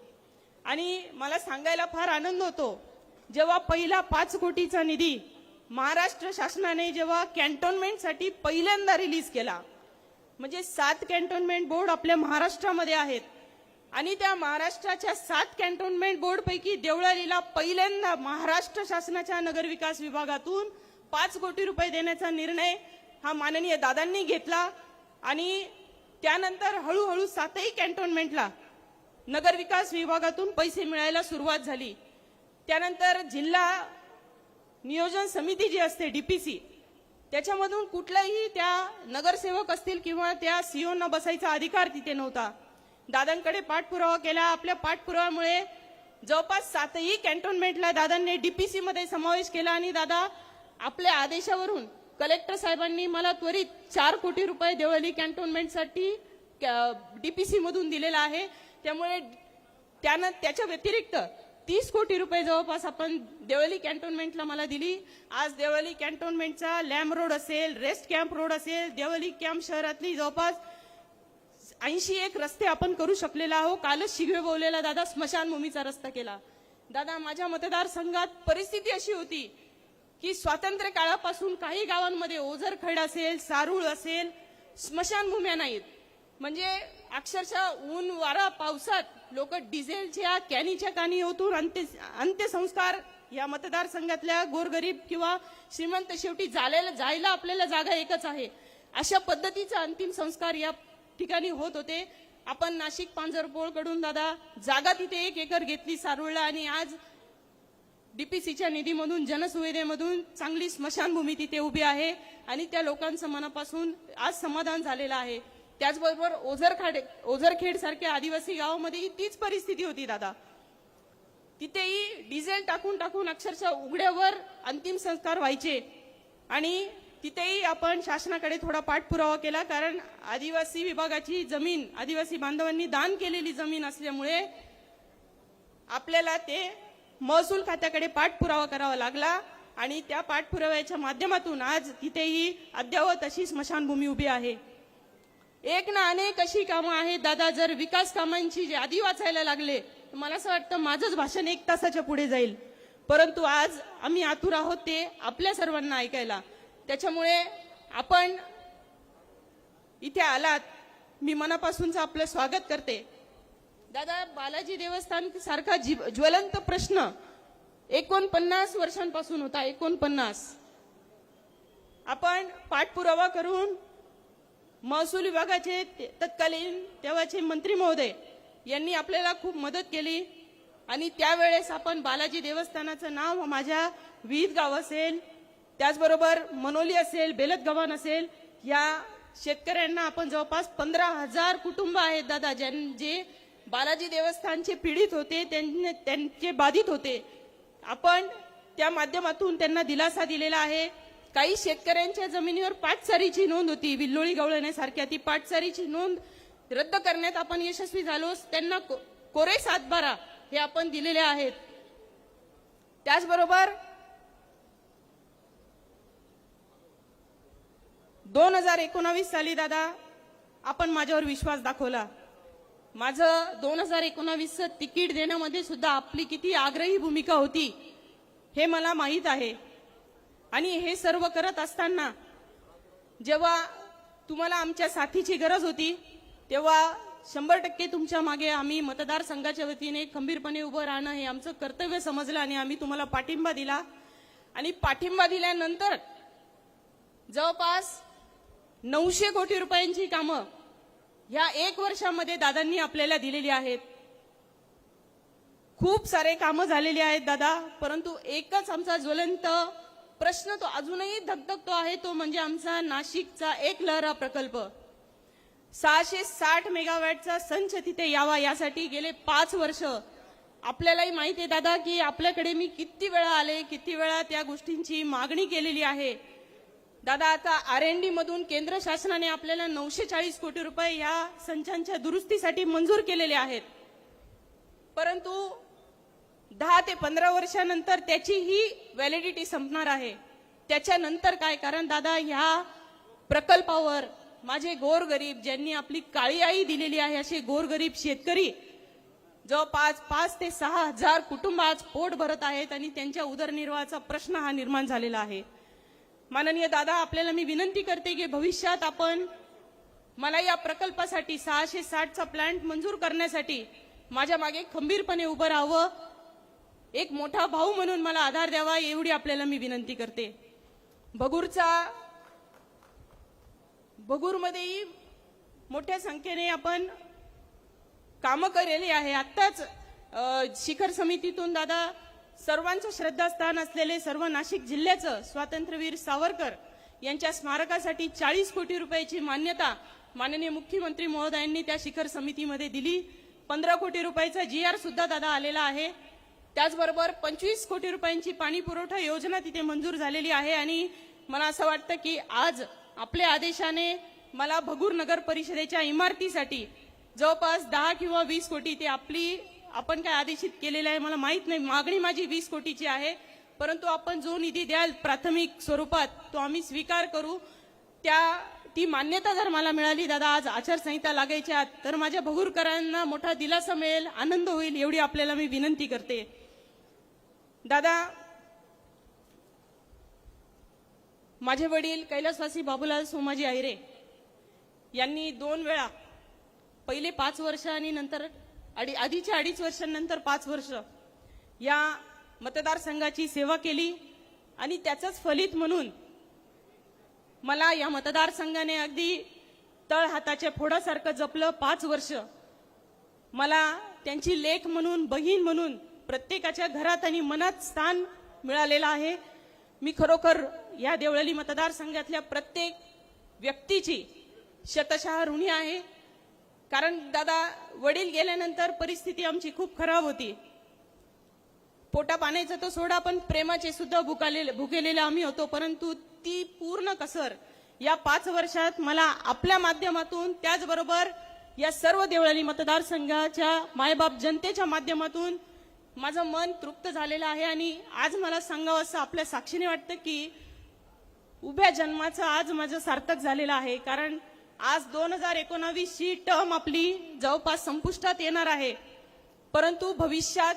S7: आणि मला सांगायला फार आनंद होतो, जेव्हा पहिला 5 कोटीचा निधी महाराष्ट्र शासनाने जेव्हा कॅन्टोन्मेंटसाठी पहिल्यांदा रिलीज केला, म्हणजे 7 कॅन्टोन्मेंट बोर्ड आपल्या महाराष्ट्रामध्ये आहेत, आणि त्या महाराष्ट्राच्या 7 कॅन्टोन्मेंट बोर्ड पैकी देवळालीला पहिल्यांदा महाराष्ट्र शासनाच्या नगरविकास विभागातून 5 कोटी रुपये देण्याचा निर्णय हा माननीय दादांनी घेतला, आणि त्यानंतर हळूहळू 7ही कॅन्टोन्मेंटला नगरविकास विभागातून पैसे मिळायला सुरुवात झाली. त्यानंतर जिल्हा नियोजन समिती जी असते DPC, त्याच्यामधून कुठलाही त्या नगरसेवक असतील किंवा त्या सीओना बसायचा अधिकार तिथे नव्हता. दादांकडे पाठपुरावा केला. आपल्या पाठपुराव्यामुळे जवळपास 7ही कॅन्टोन्मेंटला दादांनी DPC मध्ये समावेश केला, आणि दादा, आपल्या आदेशावरून कलेक्टर साहेबांनी मला त्वरित 4 कोटी रुपये देवळाली कॅन्टोन्मेंटसाठी DPC मधून दिलेला आहे. त्यामुळे त्याच्या व्यतिरिक्त 30 कोटी रुपये जवळपास आपण देवळाली कॅन्टोन्मेंटला मला दिली. आज देवळाली कॅन्टोन्मेंटचा लॅम्प रोड असेल, रेस्ट कॅम्प रोड असेल, देवळाली कॅम्प शहरातली जवळपास 81 रस्ते आपण करू शकलेला आहोत. कालच शिगवे बोललेला दादा स्मशानभूमीचा रस्ता केला. दादा, माझ्या मतदारसंघात परिस्थिती अशी होती की स्वातंत्र्य काळापासून काही गावांमध्ये ओझरखड असेल, सारूळ असेल, स्मशानभूम्या नाहीत. म्हणजे अक्षरशः ऊन वारा पावसात लोक डिझेलच्या कॅनीच्या कानी ओतून अंत्यसंस्कार या मतदारसंघातल्या गोरगरीब किंवा श्रीमंत, शेवटी जायला आपल्याला जागा एकच आहे, अशा पद्धतीचा अंतिम संस्कार या ठिकाणी होत होते. आपण नाशिक पांजरपोळ कडून दादा जागा तिथे 1 एकर घेतली सारूळला, आणि आज डीपीसीच्या निधीमधून, जनसुविधेमधून चांगली स्मशानभूमी तिथे उभी आहे आणि त्या लोकांचं मनापासून आज समाधान झालेलं आहे. त्याचबरोबर ओझरखेड सारख्या आदिवासी गावामध्येही तीच परिस्थिती होती दादा. तिथेही डिझेल टाकून टाकून अक्षरशः उघड्यावर अंतिम संस्कार व्हायचे, आणि तिथेही आपण शासनाकडे थोडा पाठपुरावा केला, कारण आदिवासी विभागाची जमीन आदिवासी बांधवांनी दान केलेली जमीन असल्यामुळे आपल्याला ते महसूल खात्याकडे पाठपुरावा करावा लागला, आणि त्या पाठपुराव्याच्या माध्यमातून आज तिथेही अद्यावत अशी स्मशानभूमी उभी आहे. एक ना अनेक अशी कामं आहेत दादा. जर विकास कामांची यादी वाचायला लागले तर मला असं वाटतं माझंच भाषण 1 तासाच्या पुढे जाईल, परंतु आज आम्ही आतुर आहोत ते आपल्या सर्वांना ऐकायला. त्याच्यामुळे आपण इथे आलात, मी मनापासूनच आपलं स्वागत करते. दादा, बालाजी देवस्थान सारखा ज्वलंत प्रश्न 49 वर्षांपासून होता. 49 आपण पाठपुरावा करून महसूल विभागाचे तत्कालीन तेव्हाचे मंत्री महोदय यांनी आपल्याला खूप मदत केली, आणि त्यावेळेस आपण बालाजी देवस्थानाचं नाव माझ्या विहित गाव असेल, त्याचबरोबर मनोली असेल, बेलतगव्हाण असेल, या शेतकऱ्यांना आपण जवळपास 15,000 कुटुंब आहेत दादा जे बालाजी देवस्थानचे पीडित होते, त्यांचे बाधित होते. आपण त्या माध्यमातून त्यांना दिलासा दिलेला आहे. काही शेतकऱ्यांच्या जमिनीवर पाटसारीची नोंद होती, विल्लोळी गवळण्यासारख्या, ती पाटसारीची नोंद रद्द करण्यात आपण यशस्वी झालो. त्यांना कोरे 7/12 हे आपण दिलेले आहेत. त्याचबरोबर 2019 साली दादा आपण माझ्यावर विश्वास दाखवला. माझं 2019चं तिकीट देण्यामध्ये सुद्धा आपली किती आग्रही भूमिका होती हे मला माहीत आहे. आणि हे सर्व करत असताना जेव्हा तुम्हाला आमच्या साथीची गरज होती तेव्हा 100% तुमच्या मागे आम्ही मतदारसंघाच्या वतीने खंबीरपणे उभं राहणं हे आमचं कर्तव्य समजलं, आणि आम्ही तुम्हाला पाठिंबा दिला. आणि पाठिंबा दिल्यानंतर जवळपास 900 कोटी रुपयांची कामं ह्या 1 वर्षामध्ये दादांनी आपल्याला दिलेली आहेत. खूप सारे कामं झालेली आहेत दादा, परंतु एकच आमचा ज्वलंत प्रश्न तो अजूनही धगधगतो आहे, तो म्हणजे आमचा नाशिकचा एकलहरा प्रकल्प. 660 मेगावॅटचा संच तिथे यावा यासाठी गेले 5 वर्ष आपल्यालाही माहिती आहे दादा की आपल्याकडे मी किती वेळा आले, किती वेळा त्या गोष्टींची मागणी केलेली आहे. दादा, आता R&D मधून केंद्र शासनाने आपल्याला 940 कोटी रुपये या संचांच्या दुरुस्तीसाठी मंजूर केलेले आहेत, परंतु 10 ते 15 वर्षानंतर त्याची ही व्हॅलिडिटी संपणार आहे. त्याच्यानंतर काय? कारण दादा, ह्या प्रकल्पावर माझे गोरगरीब, ज्यांनी आपली काळी आई दिलेली आहे, असे गोरगरीब शेतकरी जवळपास 5 ते 6 हजार कुटुंब आज पोट भरत आहेत, आणि त्यांच्या उदरनिर्वाहाचा प्रश्न हा निर्माण झालेला आहे. माननीय दादा, आपल्याला मी विनंती करते की भविष्यात आपण मला या प्रकल्पासाठी 660चा प्लांट मंजूर करण्यासाठी माझ्या मागे खंबीरपणे उभं राहावं, एक मोठा भाऊ म्हणून मला आधार द्यावा, एवढी आपल्याला मी विनंती करते. भगूरमध्येही मोठ्या संख्येने आपण कामं केलेली आहे. आत्ताच शिखर समितीतून दादा सर्वांचं श्रद्धास्थान असलेले सर्व नाशिक जिल्ह्याचं स्वातंत्र्यवीर सावरकर यांच्या स्मारकासाठी 40 कोटी रुपयाची मान्यता माननीय मुख्यमंत्री महोदयांनी त्या शिखर समितीमध्ये दिली. 15 कोटी रुपयाचा GR सुद्धा दादा आलेला आहे. त्याचबरोबर 25 कोटी रुपयांची पाणी पुरवठा योजना तिथे मंजूर झालेली आहे. आणि मला असं वाटतं की आज आपल्या आदेशाने मला भगूर नगर परिषदेच्या इमारतीसाठी जवळपास 10 किंवा 20 कोटी ते आपण काय आदेशित केलेलं आहे मला माहित नाही, मागणी माझी 20 कोटीची आहे, परंतु आपण जो निधी द्याल प्राथमिक स्वरूपात तो आम्ही स्वीकार करू. ती मान्यता जर मला मिळाली दादा, आज आचारसंहिता लागायच्या आत, तर माझ्या भगूरकरांना मोठा दिलासा मिळेल, आनंद होईल, एवढी आपल्याला मी विनंती करते. दादा, माझे वडील कैलासवासी बाबूलाल सोमाजी आहिरे यांनी 2 वेळा, पहिले 5 वर्ष आणि नंतर आधीच्या 2.5 वर्षांनंतर 5 वर्ष या मतदारसंघाची सेवा केली आणि त्याचंच फलित म्हणून मला या मतदारसंघाने अगदी तळ हाताच्या फोडासारखं जपलं. 5 वर्ष मला त्यांची लेक म्हणून, बहीण म्हणून प्रत्येकाच्या घरात आणि मनात स्थान मिळालेलं आहे. मी खरोखर या देवळाली मतदारसंघातल्या प्रत्येक व्यक्तीची शतशः ऋणी आहे. कारण दादा वडील गेल्यानंतर परिस्थिती आमची खूप खराब होती. पोटा पाण्याचं तो सोडा, पण प्रेमाचे सुद्धा भुकेलेले आम्ही होतो. परंतु ती पूर्ण कसर या 5 वर्षात मला आपल्या माध्यमातून, त्याचबरोबर या सर्व देवळाली मतदारसंघाच्या मायबाप जनतेच्या माध्यमातून माझं मन तृप्त झालेलं आहे. आणि आज मला सांगावं असं आपल्या साक्षीने वाटतं की उभ्या जन्माचं आज माझं सार्थक झालेलं आहे. कारण आज 2019 ची टर्म आपली जवळपास संपुष्टात येणार आहे. परंतु भविष्यात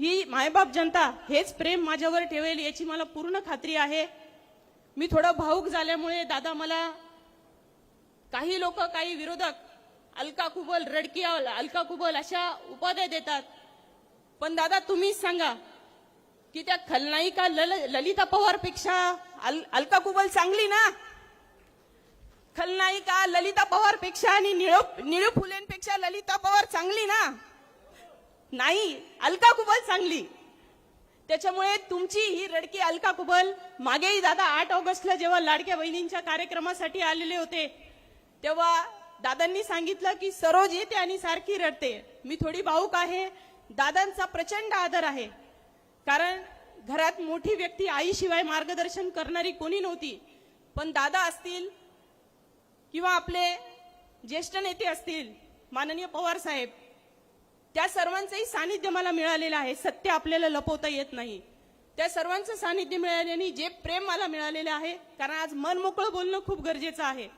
S7: ही मायबाप जनता हेच प्रेम माझ्यावर ठेवेल याची मला पूर्ण खात्री आहे. मी थोडं भावुक झाल्यामुळे दादा मला काही लोक, काही विरोधक अलका कुबल, रडकी अलका कुबल अशा उपाध्या देतात. पण दादा तुम्हीच सांगा की त्या खलनायिका ललिता पवार पेक्षा अलका कुबल चांगली ना? खलनायिका ललिता पवार पेक्षा आणि निळू फुलेंपेक्षा ललिता पवार चांगली ना? नाही, अलका कुबल चांगली. त्याच्यामुळे तुमची ही रडकी अलका कुबल, मागेही दादा 8 ऑगस्टला जेव्हा लाडक्या बहिणींच्या कार्यक्रमासाठी आलेले होते तेव्हा दादांनी सांगितलं की सरोज येते आणि सारखी रडते. मी थोडी भावुक आहे. दादांचा प्रचंड आदर आहे. कारण घरात मोठी व्यक्ती आईशिवाय मार्गदर्शन करणारी कोणी नव्हती. पण दादा असतील किंवा आपले ज्येष्ठ नेते असतील, माननीय पवार साहेब, त्या सर्वांचंही सानिध्य मला मिळालेलं आहे. सत्य आपल्याला लपवता येत नाही. त्या सर्वांचं सानिध्य मिळाल्याने जे प्रेम मला मिळालेलं आहे, कारण आज मन मोकळं बोलणं खूप गरजेचं आहे,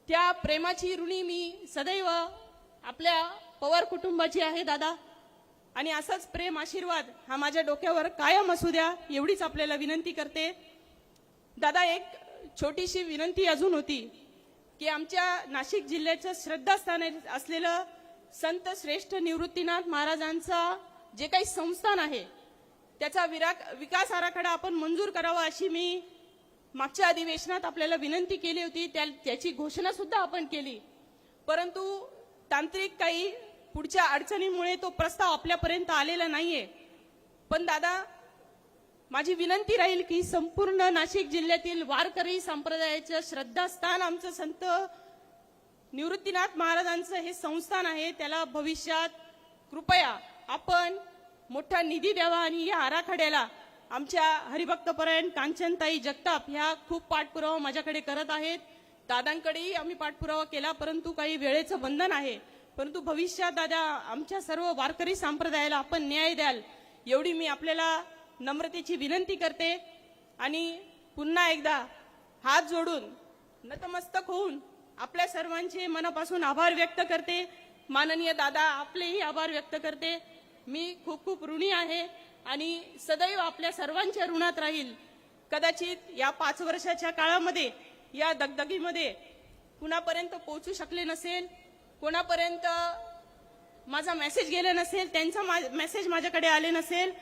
S7: त्या प्रेमाची ऋणी मी सदैव आपल्या पवार कुटुंबाची आहे दादा. आणि असाच प्रेम आशीर्वाद हा माझ्या डोक्यावर कायम असू द्या एवढीच आपल्याला विनंती करते. दादा एक छोटीशी विनंती अजून होती की आमच्या नाशिक जिल्ह्याचं श्रद्धास्थान असलेलं संत श्रेष्ठ निवृत्तीनाथ महाराजांचा जे काही संस्थान आहे त्याचा विकास आराखडा आपण मंजूर करावा अशी मी मागच्या अधिवेशनात आपल्याला विनंती केली होती. त्याची घोषणा सुद्धा आपण केली. परंतु तांत्रिक काही पुढच्या अडचणीमुळे तो प्रस्ताव आपल्यापर्यंत आलेला नाहीये. पण दादा माझी विनंती राहील की संपूर्ण नाशिक जिल्ह्यातील वारकरी संप्रदायाचं श्रद्धास्थान आमचं संत निवृत्तीनाथ महाराजांचं हे संस्थान आहे, त्याला भविष्यात कृपया आपण मोठा निधी द्यावा. आणि या आराखड्याला आमच्या हरिभक्तपरायण कांचनताई जगताप ह्या खूप पाठपुरावा माझ्याकडे करत आहेत. दादांकडेही आम्ही पाठपुरावा केला, परंतु काही वेळेचं बंधन आहे. परंतु भविष्यात दादा आमच्या सर्व वारकरी संप्रदायाला आपण न्याय द्याल एवढी मी आपल्याला नम्रतेची विनंती करते. आणि पुन्हा एकदा हात जोडून नतमस्तक होऊन आपल्या सर्वांचे मनापासून आभार व्यक्त करते. माननीय दादा आपलेही आभार व्यक्त करते. मी खूप खूप ऋणी आहे आणि सदैव आपल्या सर्वांच्या ऋणात राहील. कदाचित या 5 वर्षाच्या काळामध्ये या दगदगीमध्ये कुणापर्यंत पोहोचू शकले नसेल, कोणापर्यंत माझा मेसेज गेला नसेल, त्यांचा मेसेज माझ्याकडे आले नसेल,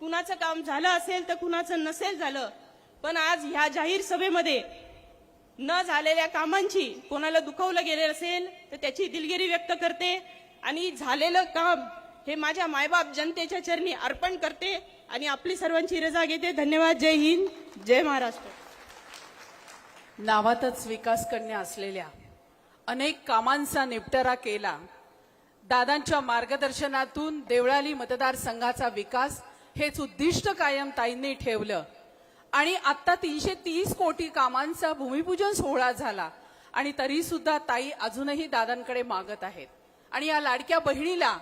S7: कुणाचं काम झालं असेल तर कुणाचं नसेल झालं. पण आज ह्या जाहीर सभेमध्ये न झालेल्या कामांची कोणाला दुखवलं गेले असेल तर त्याची दिलगिरी व्यक्त करते. आणि झालेलं काम हे माझ्या मायबाप जनतेच्या चरणी अर्पण करते आणि आपली सर्वांची रजा घेते. धन्यवाद. जय हिंद, जय महाराष्ट्र.
S1: नावातच विकास कन्या असलेल्या अनेक कामांचा निपटारा केला. दादांच्या मार्गदर्शनातून देवळाली मतदारसंघाचा विकास हेच उद्दिष्ट कायम ताईंनी ठेवलं. आणि आता 330 कोटी कामांचा भूमिपूजन सोहळा झाला आणि तरी सुद्धा ताई अजूनही दादांकडे मागत आहेत. आणि या लाडक्या बहिणीला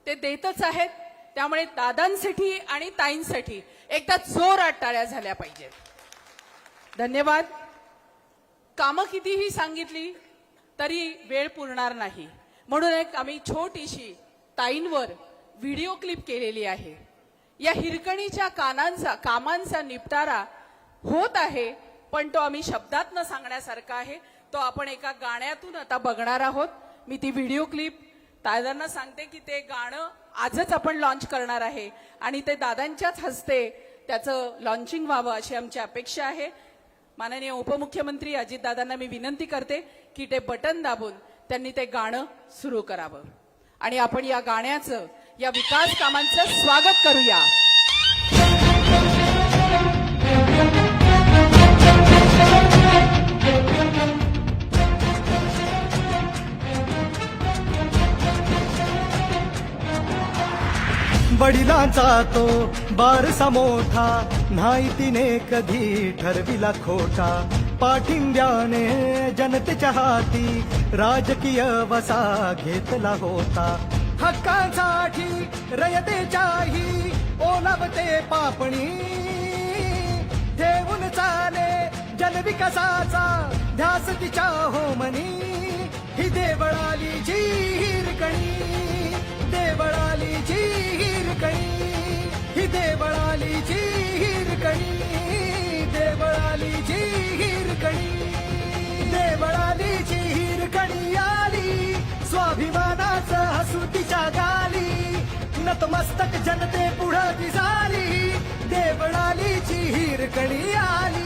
S1: ते देतच आहेत. त्यामुळे दादांसाठी आणि ताईंसाठी एकदा जोरात टाळ्या झाल्या पाहिजेत. धन्यवाद. कामं कितीही सांगितली तरी वेळ पुरणार नाही, म्हणून एक आम्ही छोटीशी ताईंवर व्हिडिओ क्लिप केलेली आहे. या हिरकणीच्या कामांचा निपटारा होत आहे, पण तो आम्ही शब्दात न सांगण्यासारखा आहे. तो आपण एका गाण्यातून आता बघणार आहोत. मी ती व्हिडिओ क्लिप दादांना सांगते की ते गाणं आजच आपण लॉन्च करणार आहे आणि ते दादांच्याच हस्ते त्याचं लॉन्चिंग व्हावं अशी आमची अपेक्षा आहे. माननीय उपमुख्यमंत्री अजितदादांना मी विनंती करते की ते बटन दाबून त्यांनी ते गाणं सुरू करावं आणि आपण या गाण्याचं, या विकास कामांचं स्वागत करूया.
S2: वडिलांचा तो बारसा मोठा नाही तिने कधी ठरविला खोटा पाठिंब्याने जनतेच्या हाती राजकीय वसा घेतला होता हक्कांसाठी रयतेच्याही ओलावते पापणी ठेवून चाले जनविकासाचा ध्यास तिच्या होमनी ही देवळाली जी हिरकणी देवळाली जी हिरकणी ही देवळाली जी हिरकणी देवळाली जी हिरकणी देवळाली जी हिरकणी आली स्वाभिमानाचं हसू तिच्या गाली नतमस्तक जनते पुढं ती झाली देवळाली जी हिरकणी आली.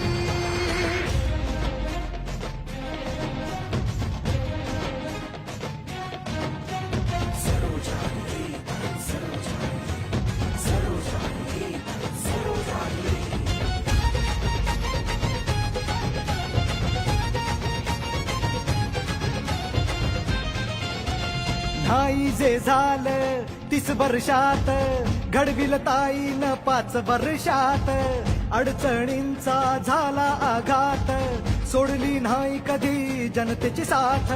S2: नाही जे झालं 30 वर्षात घडविल ताईन 5 वर्षात अडचणींचा झाला आघात सोडली नाही कधी जनतेची साथ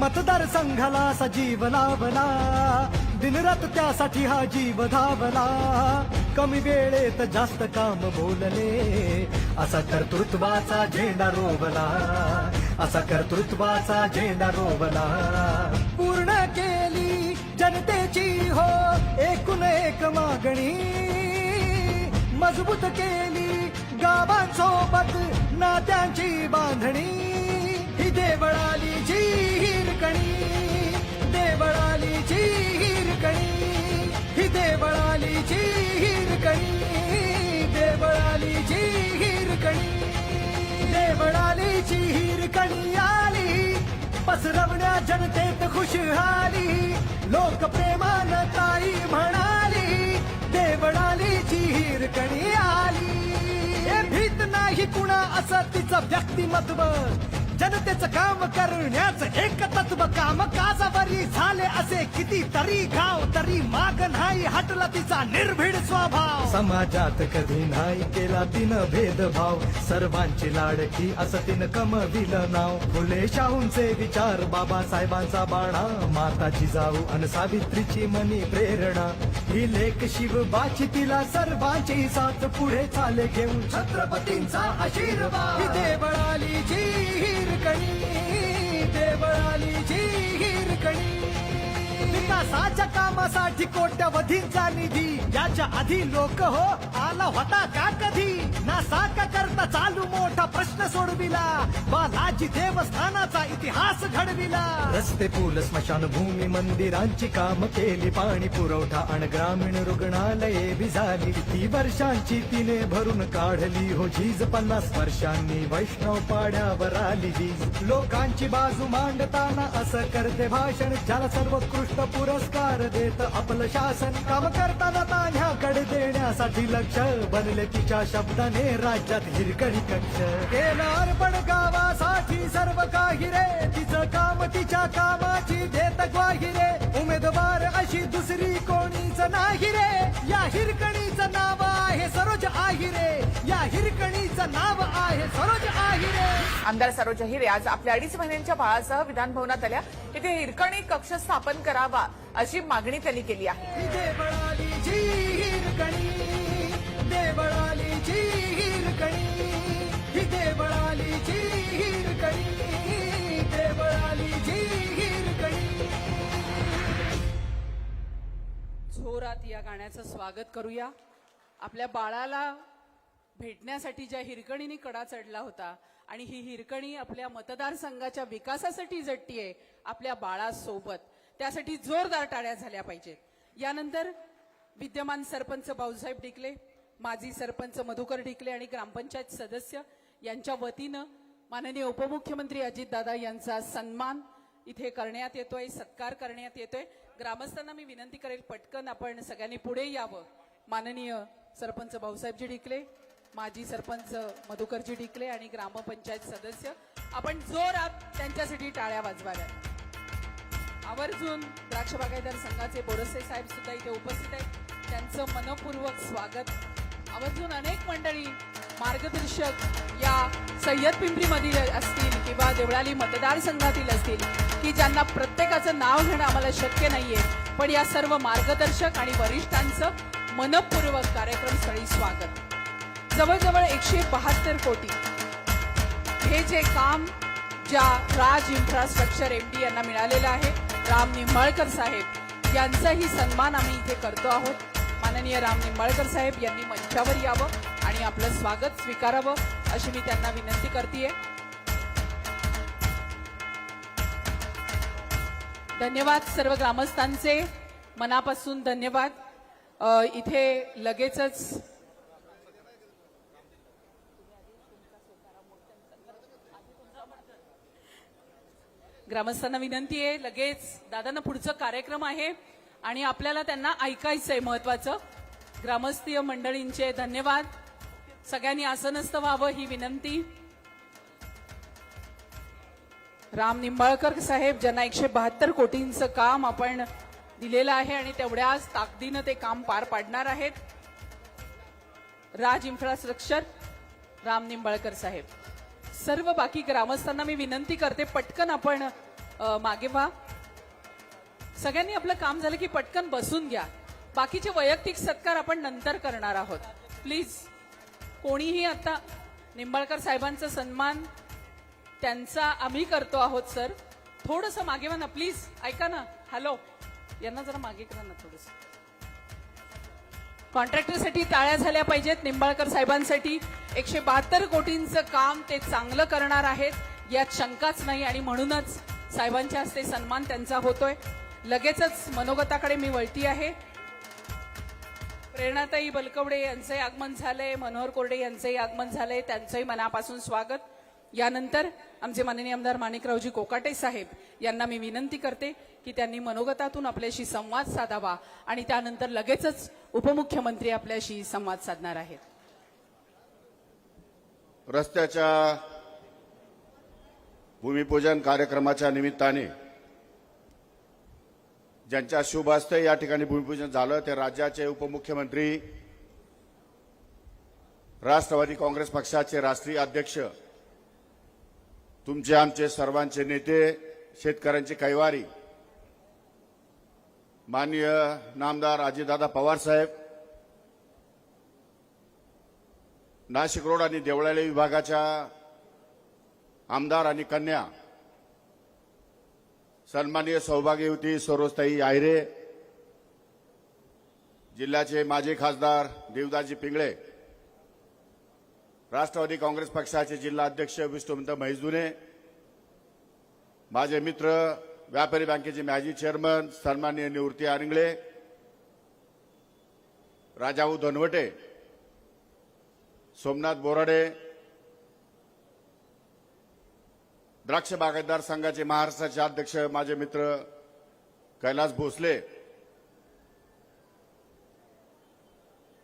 S2: मतदारसंघाला सजीव लावला दिनरात त्यासाठी हा जीव धावला कमी वेळेत जास्त काम बोलले असा कर्तृत्वाचा झेंडा रोवला असा कर्तृत्वाचा झेंडा रोवला पूर्ण केली जनतेची हो एकूण एक मागणी मजबूत केली गावांसोबत नात्यांची बांधणी ही देवळाली जी हिरकणी देवळाली जी हिरकणी ही देवळाली जी हिरकणी देवळाली जी हिरकणी देवळाली जी हिरकणी आली पसरवण्या जनतेत खुशहाली लोकप्रेमान ताई म्हणाली देवळालीची हिरकणी आली. हे भीत नाही कुणा असं तिचं व्यक्तिमत्व जनतेचं काम करण्याचं एक तत्व काम काजावरी झाले असे किती तरी गाव तरी माग नाही हटला तिचा निर्भीड स्वभाव समाजात कधी नाही केला तिनं भेदभाव सर्वांची लाडकी असं तिनं कमविलं नाव फुले शाहूंचे विचार बाबासाहेबांचा बाणा माताची जाऊ अन सावित्रीची मनी प्रेरणा ही लेख शिवबाची तिला सर्वांची साथ पुढे चाले घेऊन छत्रपतींचा आशीर्वाद ही देवळाली जी हिरकणी देवळाली जी हिरकणी विकासाच्या कामासाठी कोट्यवधींचा निधी याच्या आधी लोक हो आला होता का कधी ना साका करता चालू मोठा प्रश्न सोडविला बालाजी देवस्थानाचा इतिहास घडविला रस्ते पूल स्मशानभूमी मंदिरांची काम केली पाणी पुरवठा आणि ग्रामीण रुग्णालये बी झाली किती वर्षांची तिने भरून काढली हो झीज 50 वर्षांनी वैष्णव पाड्यावर आली वीज लोकांची बाजू मांडताना असं करते भाषण ज्याला सर्वोत्कृष्ट पुरस्कार देत आपलं शासन काम करताना तान्ह्याकडे देण्यासाठी लक्ष बनले तिच्या शब्दाने राज्यात हिरकणी कक्ष केलं अर्पण गावासाठी सर्व काही रे तिचं काम तिच्या कामाची देत ग्वाही रे उमेदवार अशी दुसरी कोणीच नाही रे या हिरकणीचं नाव आहे सरोज आहिरे या हिरकणीचं नाव आहे सरोज आहिरे.
S8: आमदार सरोज आहिरे आज आपल्या 2.5 महिन्यांच्या बाळासह विधान भवनात आल्या तिथे हिरकणी कक्ष स्थापन करावा अशी मागणी त्यांनी केली आहे.
S2: देवळाली जी हिरकणी देवळाली जी हिरकणी ही देवळाली जी हिरकणी देवळाली जी हिरकणी.
S1: जोरात या गाण्याचं स्वागत करूया. आपल्या बाळाला भेटण्यासाठी ज्या हिरकणीने कडा चढला होता आणि ही हिरकणी आपल्या मतदारसंघाच्या विकासासाठी झटतीये आपल्या बाळासोबत, त्यासाठी जोरदार टाळ्या झाल्या पाहिजेत। यानंतर विद्यमान सरपंच भाऊसाहेब डिकले, माजी सरपंच मधुकर डिकले आणि ग्रामपंचायत सदस्य यांच्या वतीनं माननीय उपमुख्यमंत्री अजितदादा यांचा सन्मान इथे करण्यात येतोय, सत्कार करण्यात येतोय। ग्रामस्थांना मी विनंती करेल, पटकन आपण सगळ्यांनी पुढे यावं। माननीय सरपंच भाऊसाहेबजी डिकले, माजी सरपंच मधुकरजी डिकले आणि ग्रामपंचायत सदस्य, आपण जोरात त्यांच्यासाठी टाळ्या वाजवाव्यात। आवर्जून द्राक्ष बागायतदार संघाचे बोरसे साहेब सुद्धा इथे उपस्थित आहेत, त्यांचं मनपूर्वक स्वागत। आवर्जून अनेक मंडळी मार्गदर्शक या सय्यद पिंपरीमधील असतील किंवा देवळाली मतदारसंघातील असतील की ज्यांना प्रत्येकाचं नाव घेणं आम्हाला शक्य नाहीये, पण या सर्व मार्गदर्शक आणि वरिष्ठांचं मनपूर्वक कार्यक्रमस्थळी स्वागत। जवळजवळ 172 कोटी हे जे काम ज्या राज इन्फ्रास्ट्रक्चर MD यांना मिळालेलं आहे, राम निंबाळकर साहेब यांचाही सन्मान आम्ही इथे करतो आहोत। माननीय राम निंबाळकर साहेब यांनी मंचावर यावं आणि आपलं स्वागत स्वीकारावं अशी मी त्यांना विनंती करतेय। धन्यवाद सर्व ग्रामस्थांचे, मनापासून धन्यवाद। इथे लगेचच ग्रामस्थांना विनंती आहे, लगेच दादांना पुढचं कार्यक्रम आहे आणि आपल्याला त्यांना ऐकायचंय महत्वाचं। ग्रामस्थीय मंडळींचे धन्यवाद, सगळ्यांनी आसनस्थ व्हावं ही विनंती। राम निंबाळकर साहेब ज्यांना 172 कोटींचं काम आपण दिलेलं आहे आणि तेवढ्याच ताकदीनं ते काम पार पाडणार आहेत। राज इन्फ्रास्ट्रक्चर राम निंबाळकर साहेब। सर्व बाकी ग्रामस्थांना मी विनंती करते, पटकन आपण मागे व्हा। सगळ्यांनी आपलं काम झालं की पटकन बसून घ्या, बाकीचे वैयक्तिक सत्कार आपण नंतर करणार आहोत। प्लीज कोणीही आता निंबाळकर साहेबांचा सन्मान त्यांचा आम्ही करतो आहोत सर, थोडंसं मागे व्हा ना प्लीज। ऐका ना, हॅलो, यांना जरा मागे करा ना थोडंसं। कॉन्ट्रॅक्टरसाठी टाळ्या झाल्या पाहिजेत, निंबाळकर साहेबांसाठी 172 कोटींचं काम ते चांगलं करणार आहेत यात शंकाच नाही आणि म्हणूनच साहेबांच्या हस्ते सन्मान त्यांचा होतोय। लगेचच मनोगताकडे मी वळती आहे। प्रेरणाताई बलकवडे यांचंही आगमन झालंय, मनोहर कोरडे यांचंही आगमन झालंय, त्यांचंही मनापासून स्वागत। यानंतर आमचे माननीय आमदार माणिकरावजी कोकाटे साहेब यांना मी विनंती करते की त्यांनी मनोगतातून आपल्याशी संवाद साधावा आणि त्यानंतर लगेचच उपमुख्यमंत्री आपल्याशी संवाद साधणार आहेत।
S9: रस्त्याच्या भूमिपूजन कार्यक्रमाच्या निमित्ताने ज्यांच्या शुभ हस्ते या ठिकाणी भूमिपूजन झालं ते राज्याचे उपमुख्यमंत्री, राष्ट्रवादी काँग्रेस पक्षाचे राष्ट्रीय अध्यक्ष, तुमचे आमचे सर्वांचे नेते, शेतकऱ्यांचे कैवारी, माननीय नामदार अजितदादा पवार साहेब, नाशिक रोड आणि देवळाली विभागाच्या आमदार आणि कन्या, सन्माननीय सौभाग्यवती सरोजताई आहिरे, जिल्ह्याचे माजी खासदार देवदासजी पिंगळे, राष्ट्रवादी काँग्रेस पक्षाचे जिल्हा अध्यक्ष विष्णुमंत म्हैसदुने, माझे मित्र व्यापारी बँकेचे माजी चेअरमन सन्माननीय निवृत्ती आरिंगळे, राजाभाऊ धनवटे, सोमनाथ बोराडे, द्राक्ष बागायतदार संघाचे महाराष्ट्राचे अध्यक्ष माझे मित्र कैलास भोसले,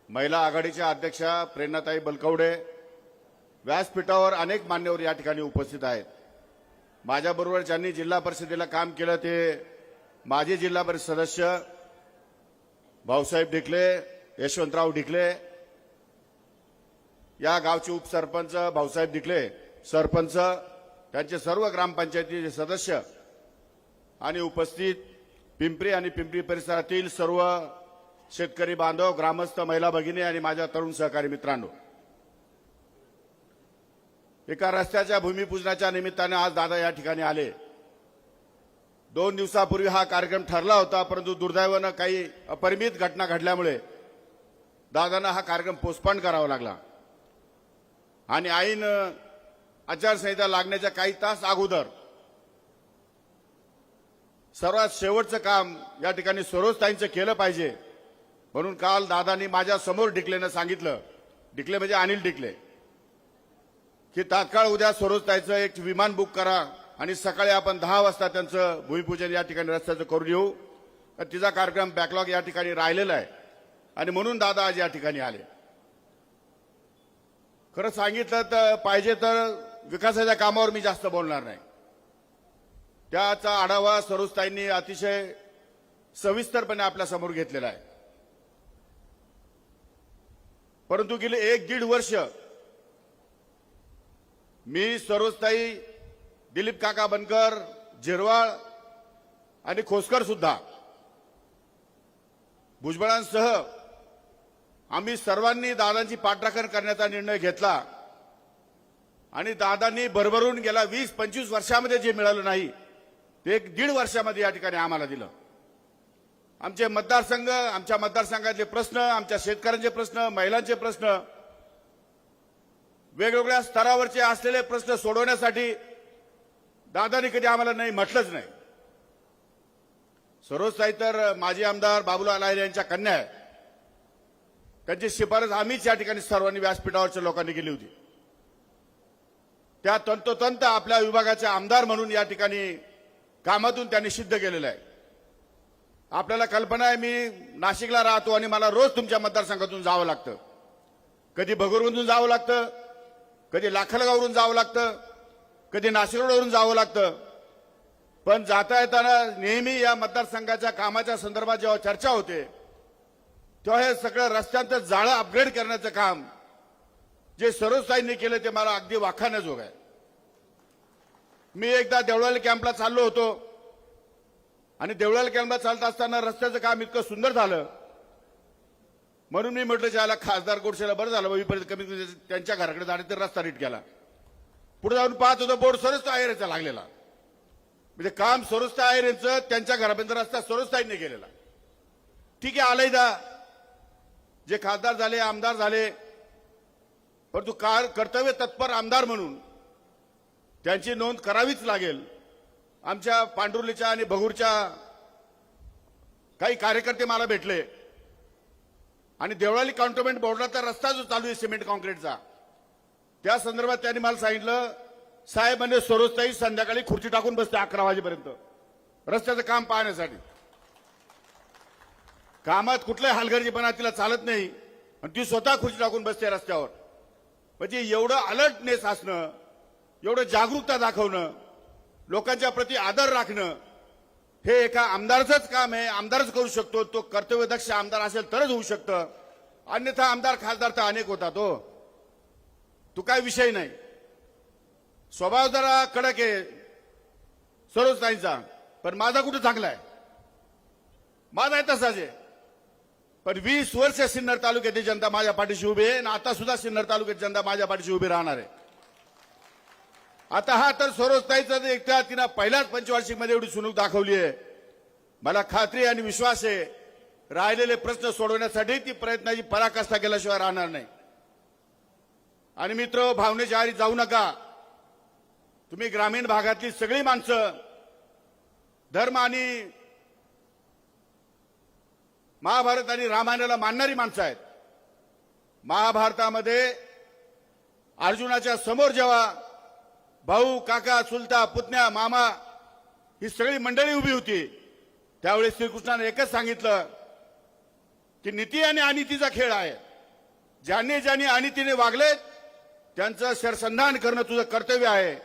S9: महिला आघाडीच्या अध्यक्षा प्रेरणाताई बलकवडे, व्यासपीठावर अनेक मान्यवर या ठिकाणी उपस्थित आहेत। माझ्याबरोबर ज्यांनी जिल्हा परिषदेला काम केलं ते माजी जिल्हा परिषद सदस्य भाऊसाहेब डिकले, यशवंतराव डिकले, या गावचे उपसरपंच भाऊसाहेब डिकले, सरपंच, त्यांचे सर्व ग्रामपंचायतीचे सदस्य आणि उपस्थित पिंपरी आणि पिंपरी परिसरातील सर्व शेतकरी बांधव, ग्रामस्थ, महिला भगिनी आणि माझ्या तरुण सहकारी मित्रांनो, एका रस्त्याच्या भूमिपूजनाच्या निमित्ताने आज दादा या ठिकाणी आले। 2 दिवसापूर्वी हा कार्यक्रम ठरला होता, परंतु दुर्दैवानं काही अपरिमित घटना घडल्यामुळे दादांना हा कार्यक्रम पोस्टपोन करावा लागला आणि ऐन आचारसंहिता लागण्याच्या काही तास अगोदर सर्वात शेवटचं काम या ठिकाणी सरोजताईंचं केलं पाहिजे म्हणून काल दादांनी माझ्या समोर डिकलेनं सांगितलं, डिकले म्हणजे अनिल डिकले, की तात्काळ उद्या सरोजताईचं एक विमान बुक करा आणि सकाळी आपण 10 वाजता त्यांचं भूमिपूजन या ठिकाणी रस्त्याचं करून येऊ. तर तिचा कार्यक्रम बॅकलॉग या ठिकाणी राहिलेला आहे आणि म्हणून दादा आज या ठिकाणी आले. खरं सांगितलं तर पाहिजे तर विकासाच्या कामावर मी जास्त बोलणार नाही. त्याचा आढावा सरोजताईंनी अतिशय सविस्तरपणे आपल्या समोर घेतलेला आहे. परंतु गेले 1-1.5 वर्ष मी सरोजताई, दिलीप काका बनकर, झिरवाळ आणि खोसकर सुद्धा भुजबळांसह आम्ही सर्वांनी दादांची पाठराखण करण्याचा निर्णय घेतला आणि दादांनी भरभरून गेल्या 20-25 वर्षामध्ये जे मिळालं नाही ते 1.5 वर्षामध्ये या ठिकाणी आम्हाला दिलं. आमचे मतदारसंघ, आमच्या मतदारसंघातले प्रश्न, आमच्या शेतकऱ्यांचे प्रश्न, महिलांचे प्रश्न, वेगवेगळ्या स्तरावरचे असलेले प्रश्न सोडवण्यासाठी दादांनी कधी आम्हाला नाही म्हटलंच नाही. सरोजताई तर माजी आमदार बाबूलाल आहेर यांच्या कन्या आहे. त्यांची शिफारस आम्हीच या ठिकाणी सर्वांनी व्यासपीठावरच्या लोकांनी केली होती. त्या तंतोतंत आपल्या विभागाचे आमदार म्हणून या ठिकाणी कामातून त्यांनी सिद्ध केलेलं आहे. आपल्याला कल्पना आहे, मी नाशिकला राहतो आणि मला रोज तुमच्या मतदारसंघातून जावं लागतं. कधी भगूरमधून जावं लागतं, कधी लाखलगावरून जावं लागतं, कधी नाशिक रोडवरून जावं लागतं. पण जाता येताना नेहमी या मतदारसंघाच्या कामाच्या संदर्भात जेव्हा चर्चा होते तेव्हा हे सगळं रस्त्यांचं जाळं अपग्रेड करण्याचं काम जे सरोजताईंनी केलं ते मला अगदी वाखाणण्याजोग आहे. मी एकदा देवळाली कॅम्पला चाललो होतो आणि देवळाली कॅम्पला चालत असताना रस्त्याचं काम इतकं सुंदर झालं म्हणून मी म्हटलं ज्याला खासदार गोडसेला बरं झालं बाबीपर्यंत कमीत कमी त्यांच्या घराकडे जाणे तर रस्ता नीट केला. पुढे जाऊन पाहत होतो बोर्ड सरोजताई आहेरचा लागलेला. म्हणजे काम सरोजताई आहेर यांचं त्यांच्या घरापर्यंत रस्ता सरोजताईंनी केलेला. ठीक आहे, आलंयदा जे खासदार झाले, आमदार झाले, परंतु कर्तव्य तत्पर आमदार म्हणून त्यांची नोंद करावीच लागेल. आमच्या पांडुर्लीच्या आणि भगूरच्या काही कार्यकर्ते मला भेटले आणि देवळाली कॅन्टोन्मेंट बोर्डाचा रस्ता जो चालू आहे सिमेंट कॉन्क्रीटचा, त्या संदर्भात त्यांनी मला सांगितलं, साहेब म्हणजे सरोजताई संध्याकाळी खुर्ची टाकून बसते 11 वाजेपर्यंत रस्त्याचं काम पाहण्यासाठी. कामात कुठलाही हलगर्जीपणा तिला चालत नाही आणि ती स्वतः खुर्ची टाकून बसते रस्त्यावर. म्हणजे एवढं अलर्टनेस असणं, एवढं जागरूकता दाखवणं, लोकांच्या प्रती आदर राखणं हे एका आमदाराचंच काम आहे. आमदारच करू शकतो. तो कर्तव्यदक्ष आमदार असेल तरच होऊ शकतं. अन्यथा आमदार खासदार तर अनेक होतात. तो काय विषय नाही. स्वभाव जरा कडक आहे सरोजताईंचा, पण माझा कुठं चांगला आहे, माझा आहे तसाच आहे. पण 20 वर्ष सिन्नर तालुक्याची जनता माझ्या पाठीशी उभी आहे आणि आता सुद्धा सिन्नर तालुक्याची जनता माझ्या पाठीशी उभी राहणार आहे. आता हा तर सरोजताईचा एकटा तिनं पहिल्याच पंचवार्षिकमध्ये एवढी सुनूक दाखवली आहे. मला खात्री आणि विश्वास आहे राहिलेले प्रश्न सोडवण्यासाठी ती प्रयत्नाची पराकाष्ठा केल्याशिवाय राहणार नाही. आणि मित्र, भावनेच्या आहारी जाऊ नका. तुम्ही ग्रामीण भागातली सगळी माणसं धर्म आणि महाभारत आणि रामायणाला मानणारी माणसं आहेत. महाभारतामध्ये अर्जुनाच्या समोर जेव्हा भाऊ, काका, चुलता, पुतण्या, मामा ही सगळी मंडळी उभी होती त्यावेळी श्रीकृष्णाने एकच सांगितलं की नीती आणि अनितीचा खेळ आहे. ज्यांनी ज्यांनी अनितीने वागले त्यांचं शरसंधान करणं तुझं कर्तव्य आहे.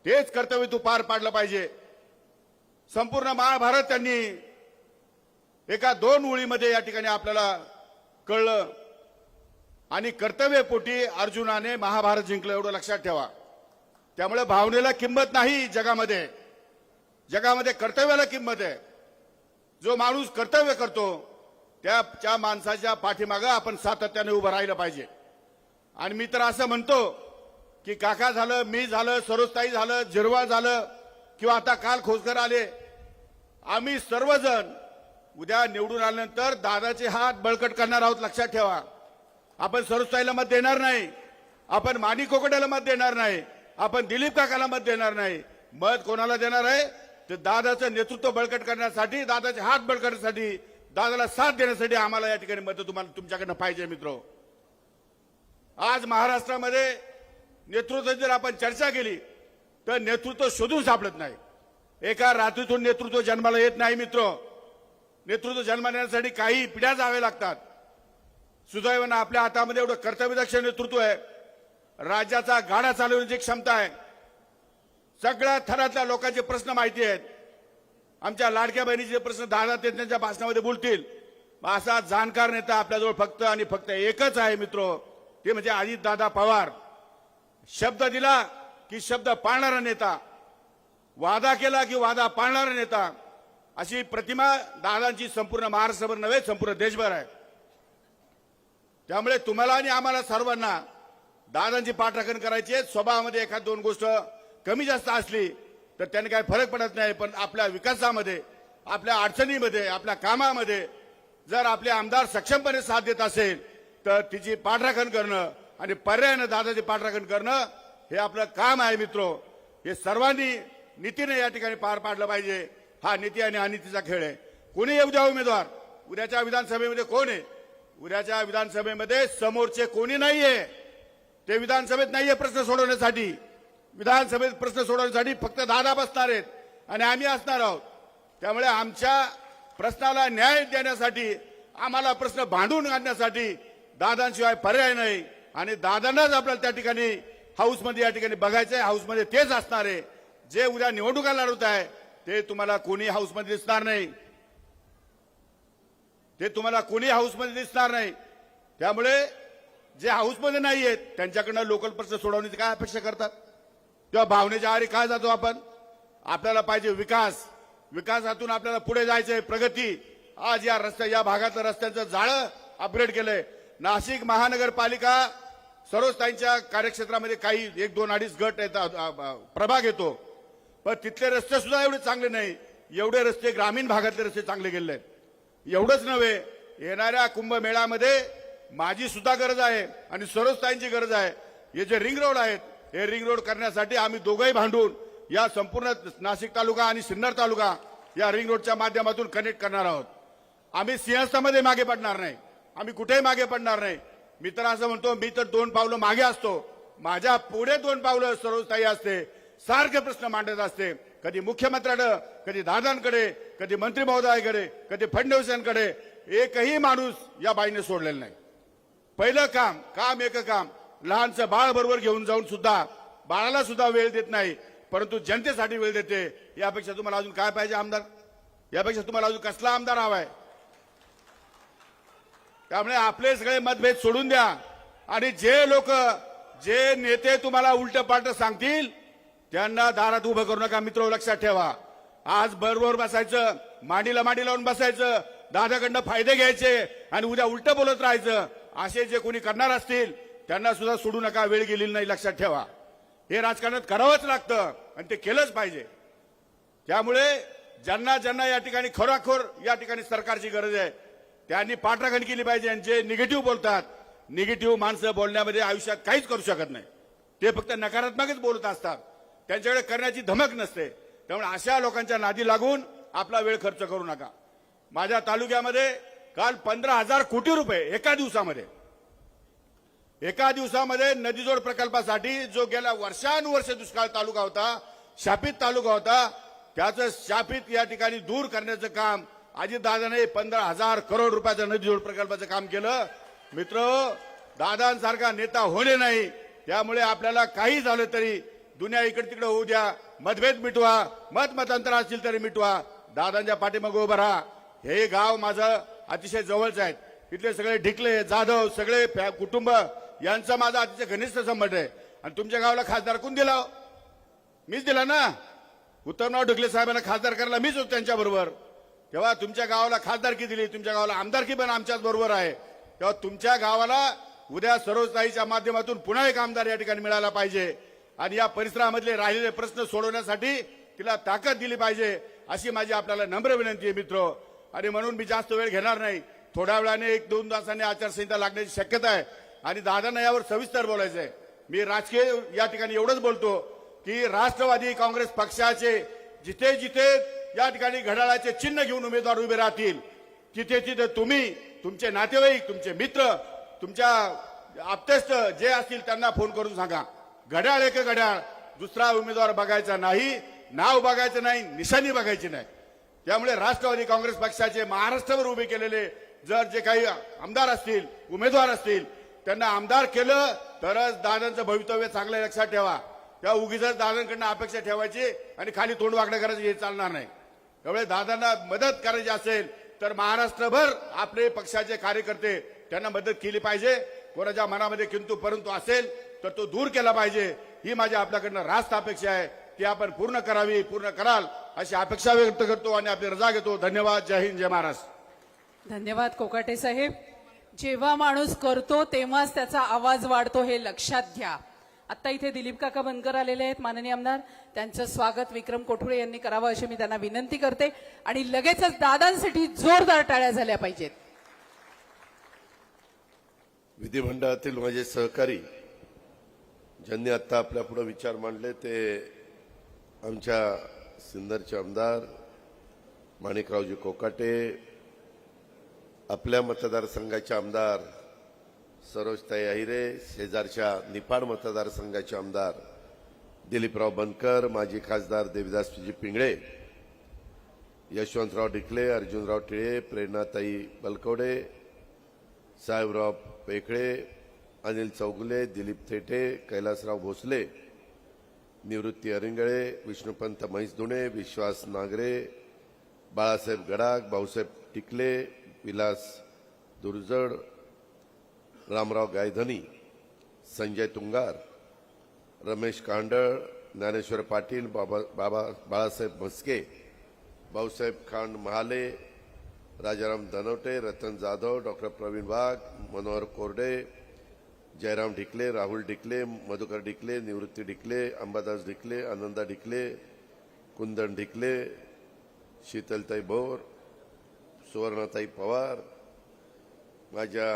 S9: तेच कर्तव्य तू पार पाडलं पाहिजे. संपूर्ण महाभारत त्यांनी एका 2 ओळीमध्ये या ठिकाणी आपल्याला कळलं आणि कर्तव्यपोटी अर्जुनाने महाभारत जिंकलं एवढं लक्षात ठेवा. त्यामुळे भावनेला किंमत नाही जगामध्ये. जगामध्ये कर्तव्याला किंमत आहे. जो माणूस कर्तव्य करतो त्या माणसाच्या पाठीमागं आपण सातत्याने उभं राहिलं पाहिजे. आणि मी तर असं म्हणतो की काका झालं, मी झालं, सरोजताई झालं, झिरवाळ झालं किंवा आता काल खोसकर आले, आम्ही सर्वजण उद्या निवडून आल्यानंतर दादाचे हात बळकट करणार आहोत, लक्षात ठेवा. आपण सरोजताईला मत देणार नाही, आपण माणिक कोकटेला मत देणार नाही, आपण दिलीप काकाला मत देणार नाही. मत कोणाला देणार आहे? तर दादाचं नेतृत्व बळकट करण्यासाठी, दादाचे हात बळकट करण्यासाठी, दादाला साथ देण्यासाठी आम्हाला या ठिकाणी मत तुम्हाला तुमच्याकडनं पाहिजे मित्र. आज महाराष्ट्रामध्ये नेतृत्व जर आपण चर्चा केली तर नेतृत्व शोधून सापडत नाही. एका रात्रीतून नेतृत्व जन्माला येत नाही मित्र. नेतृत्व जन्माला येण्यासाठी काही पिढ्या जावे लागतात. सुदैवानं आपल्या हातामध्ये एवढं कर्तव्यदक्ष नेतृत्व आहे. राज्याचा गाडा चालवण्याची क्षमता आहे. सगळ्या थरातल्या लोकांचे प्रश्न माहिती आहेत. आमच्या लाडक्या बहिणीचे प्रश्न दादा ते त्यांच्या भाषणामध्ये बोलतील. असा जाणकार नेता आपल्याजवळ फक्त आणि फक्त एकच आहे मित्र, ते म्हणजे अजितदादा पवार. शब्द दिला की शब्द पाळणारा नेता, वादा केला की वादा पाळणारा नेता, अशी प्रतिमा दादांची संपूर्ण महाराष्ट्रभर नव्हे संपूर्ण देशभर आहे. त्यामुळे तुम्हाला आणि आम्हाला सर्वांना दादांची पाठराखण करायची आहे. स्वभावामध्ये एखाद दोन गोष्ट कमी जास्त असली तर त्याने काही फरक पडत नाही, पण आपल्या विकासामध्ये, आपल्या अडचणीमध्ये, आपल्या कामामध्ये जर आपले आमदार सक्षमपणे साथ देत असेल तर तिची पाठराखण करणं आणि पर्यायानं दादाची पाठराखण करणं हे आपलं काम आहे मित्र. हे सर्वांनी नीतीने या ठिकाणी पार पाडलं पाहिजे. हा नीती आणि अनितीचा खेळ आहे. कोणी येऊ द्या उमेदवार, उद्याच्या विधानसभेमध्ये कोण आहे? उद्याच्या विधानसभेमध्ये समोरचे कोणी नाहीये. ते विधानसभेत नाहीये प्रश्न सोडवण्यासाठी. विधानसभेत प्रश्न सोडवण्यासाठी फक्त दादा बसणार आहेत आणि आम्ही असणार आहोत. त्यामुळे आमच्या प्रश्नाला न्याय देण्यासाठी, आम्हाला प्रश्न भांडून काढण्यासाठी दादांशिवाय पर्याय नाही. आणि दादांनाच आपल्याला त्या ठिकाणी हाऊसमध्ये या ठिकाणी बघायचं आहे. हाऊसमध्ये तेच असणार आहे. जे उद्या निवडणुका लढवत आहे ते तुम्हाला कोणी हाऊसमध्ये दिसणार नाही. ते तुम्हाला कोणी हाऊसमध्ये दिसणार नाही. त्यामुळे जे हाऊसमध्ये नाही आहेत त्यांच्याकडनं लोकल प्रश्न सोडवण्याची काय अपेक्षा करतात? किंवा भावनेच्या आहारी काय जातो आपण? आपल्याला पाहिजे विकास. विकासातून आपल्याला पुढे जायचंय, प्रगती. आज या भागातलं रस्त्यांचं जाळं अपग्रेड केलंय. नाशिक महानगरपालिका सरोजताईंच्या कार्यक्षेत्रामध्ये काही 1, 2, 2.5 गट येतात, प्रभाग येतो, पण तिथले रस्ते सुद्धा एवढे चांगले नाही. एवढे रस्ते ग्रामीण भागातले रस्ते चांगले गेले आहेत. एवढंच नव्हे, येणाऱ्या कुंभमेळ्यामध्ये माझी सुद्धा गरज आहे आणि सरोजताईंची गरज आहे. हे जे रिंग रोड आहेत, हे रिंग रोड करण्यासाठी आम्ही दोघंही भांडून या संपूर्ण नाशिक तालुका आणि सिन्नर तालुका या रिंग रोडच्या माध्यमातून कनेक्ट करणार आहोत. आम्ही सिंहस्थामध्ये मागे पडणार नाही, आम्ही कुठेही मागे पडणार नाही. मी तर असं म्हणतो, मी तर 2 पावलं मागे असतो, माझ्या पुढे 2 पावलं सरोजताई असते. सारखे प्रश्न मांडत असते, कधी मुख्यमंत्र्याकडे, कधी दादांकडे, कधी मंत्री महोदयाकडे, कधी फडणवीसांकडे. एकही माणूस या बाईने सोडलेला नाही. पहिलं काम एक काम, लहानचं बाळ बरोबर घेऊन जाऊन सुद्धा बाळाला सुद्धा वेळ देत नाही, परंतु जनतेसाठी वेळ देते. यापेक्षा तुम्हाला अजून काय पाहिजे आमदार? यापेक्षा तुम्हाला अजून कसला आमदार हवाय? त्यामुळे आपले सगळे मतभेद सोडून द्या आणि जे नेते तुम्हाला उलट पालट सांगतील त्यांना दारात उभं करू नका मित्र. लक्षात ठेवा, आज बरोबर बसायचं, मांडीला मांडी लावून बसायचं, दादाकडनं फायदे घ्यायचे आणि उद्या उलट बोलत राहायचं. असे जे कोणी करणार असतील त्यांना सुद्धा सोडू नका. वेळ गेलेली नाही, लक्षात ठेवा. हे राजकारणात करावंच लागतं आणि ते केलंच पाहिजे. त्यामुळे ज्यांना या ठिकाणी खरोखर या ठिकाणी सरकारची गरज आहे त्यांनी पाठराखण केली पाहिजे. आणि जे निगेटिव्ह बोलतात, निगेटिव्ह माणसं बोलण्यामध्ये आयुष्यात काहीच करू शकत नाही. ते फक्त नकारात्मकच बोलत असतात, त्यांच्याकडे करण्याची धमक नसते. त्यामुळे अशा लोकांच्या नादी लागून आपला वेळ खर्च करू नका. माझ्या तालुक्यामध्ये काल 15,000 कोटी रुपये एका दिवसामध्ये नदीजोड प्रकल्पासाठी, जो गेल्या वर्षानुवर्ष दुष्काळ तालुका होता, शापित तालुका होता, त्याचं शापित या ठिकाणी दूर करण्याचं काम अजितदादाने 15,000 करोड रुपयाचं नदीजोड प्रकल्पाचं काम केलं. मित्र, दादांसारखा नेता होणे नाही. त्यामुळे आपल्याला काही झालं तरी दुनिया इकडे तिकडे होऊ द्या, मतभेद मिटवा, मतांतर असतील तरी मिटवा, दादांच्या पाठीमागे उभं राहा. हे गाव माझं अतिशय जवळच आहे. इथले सगळे ढिकले, जाधव, सगळे कुटुंब यांचा माझा अतिशय घनिष्ठ संबंध आहे. आणि तुमच्या गावाला खासदार कोण दिला? मीच दिला ना. उत्तमराव ढिकले साहेबांना खासदार करायला मीच होतो त्यांच्याबरोबर. तेव्हा तुमच्या गावाला खासदारकी दिली, तुमच्या गावाला आमदारकी पण आमच्याच बरोबर आहे. तेव्हा तुमच्या गावाला उद्या सरोजताईच्या माध्यमातून पुन्हा एक आमदार या ठिकाणी मिळाला पाहिजे आणि या परिसरामधले राहिलेले प्रश्न सोडवण्यासाठी तिला ताकद दिली पाहिजे, अशी माझी आपल्याला नम्र विनंती आहे. मित्र, आणि म्हणून मी जास्त वेळ घेणार नाही. थोड्या वेळाने 1-2 तासांनी आचारसंहिता लागण्याची शक्यता आहे आणि दादांना यावर सविस्तर बोलायचं आहे. मी राजकीय या ठिकाणी एवढंच बोलतो की राष्ट्रवादी काँग्रेस पक्षाचे जिथे जिथे या ठिकाणी घड्याळाचे चिन्ह घेऊन उमेदवार उभे राहतील तिथे तिथे तुम्ही, तुमचे नातेवाईक, तुमचे मित्र, तुमच्या आप्तेष्ट जे असतील त्यांना फोन करून सांगा, घड्याळ एक घड्याळ, दुसरा उमेदवार बघायचा नाही, नाव बघायचं नाही, निशाणी बघायची नाही. त्यामुळे राष्ट्रवादी काँग्रेस पक्षाचे महाराष्ट्रावर उभे केलेले जर जे काही आमदार असतील, उमेदवार असतील, त्यांना आमदार केलं तरच दादांचं भवितव्य चांगलं लक्षात ठेवा. त्या उगीच दादांकडनं अपेक्षा ठेवायची आणि खाली तोंड वाकडं करायचं हे चालणार नाही. त्यामुळे दादांना मदत करायची असेल तर महाराष्ट्रभर आपले पक्षाचे कार्यकर्ते त्यांना मदत केली पाहिजे. कोणाच्या मनामध्ये किंतु परंतु असेल तर तो दूर केला पाहिजे. ही माझी आपल्याकडनं रास्त अपेक्षा आहे. ती आपण पूर्ण करावी, पूर्ण कराल अशी अपेक्षा व्यक्त करतो आणि आपली रजा घेतो. धन्यवाद. जय हिंद, जय महाराष्ट्र.
S1: धन्यवाद कोकाटे साहेब. जेव्हा माणूस करतो तेव्हाच त्याचा आवाज वाढतो हे लक्षात घ्या. आता इथे दिलीप काका बनकर आलेले आहेत, माननीय आमदार. त्यांचं स्वागत विक्रम कोठुळे यांनी करावं अशी मी त्यांना विनंती करते आणि लगेचच दादांसाठी जोरदार टाळ्या झाल्या पाहिजेत.
S5: विधिमंडळातील माझे सहकारी ज्यांनी आता आपल्या पुढे विचार मांडले ते आमच्या सिन्नरचे आमदार माणिकरावजी कोकाटे, आपल्या मतदारसंघाचे आमदार सरोजताई अहिरे, शेजारच्या निफाड मतदारसंघाचे आमदार दिलीपराव बनकर, माजी खासदार देविदासजी पिंगळे, यशवंतराव डिकले, अर्जुनराव टिळे, प्रेरणाताई बलकवडे, साहेबराव पेखळे, अनिल चौगुले, दिलीप थेटे, कैलासराव भोसले, निवृत्ती अरिंगळे, विष्णुपंत म्हैसधुणे, विश्वास नागरे, बाळासाहेब गडाख, भाऊसाहेब टिकले, विलास दुर्जड, रामराव गायधनी, संजय तुंगार, रमेश कांडळ, ज्ञानेश्वर पाटील, बाळासाहेब म्हस्के, भाऊसाहेब खांड महाले, राजाराम धनवटे, रतन जाधव, डॉक्टर प्रवीण वाघ, मनोहर कोरडे, जयराम ढिकले, राहुल ढिकले, मधुकर ढिकले, निवृत्ती ढिकले, अंबादास ढिकले, आनंदा ढिकले, कुंदन ढिकले, शीतलताई भोर, सुवर्णाताई पवार, माझ्या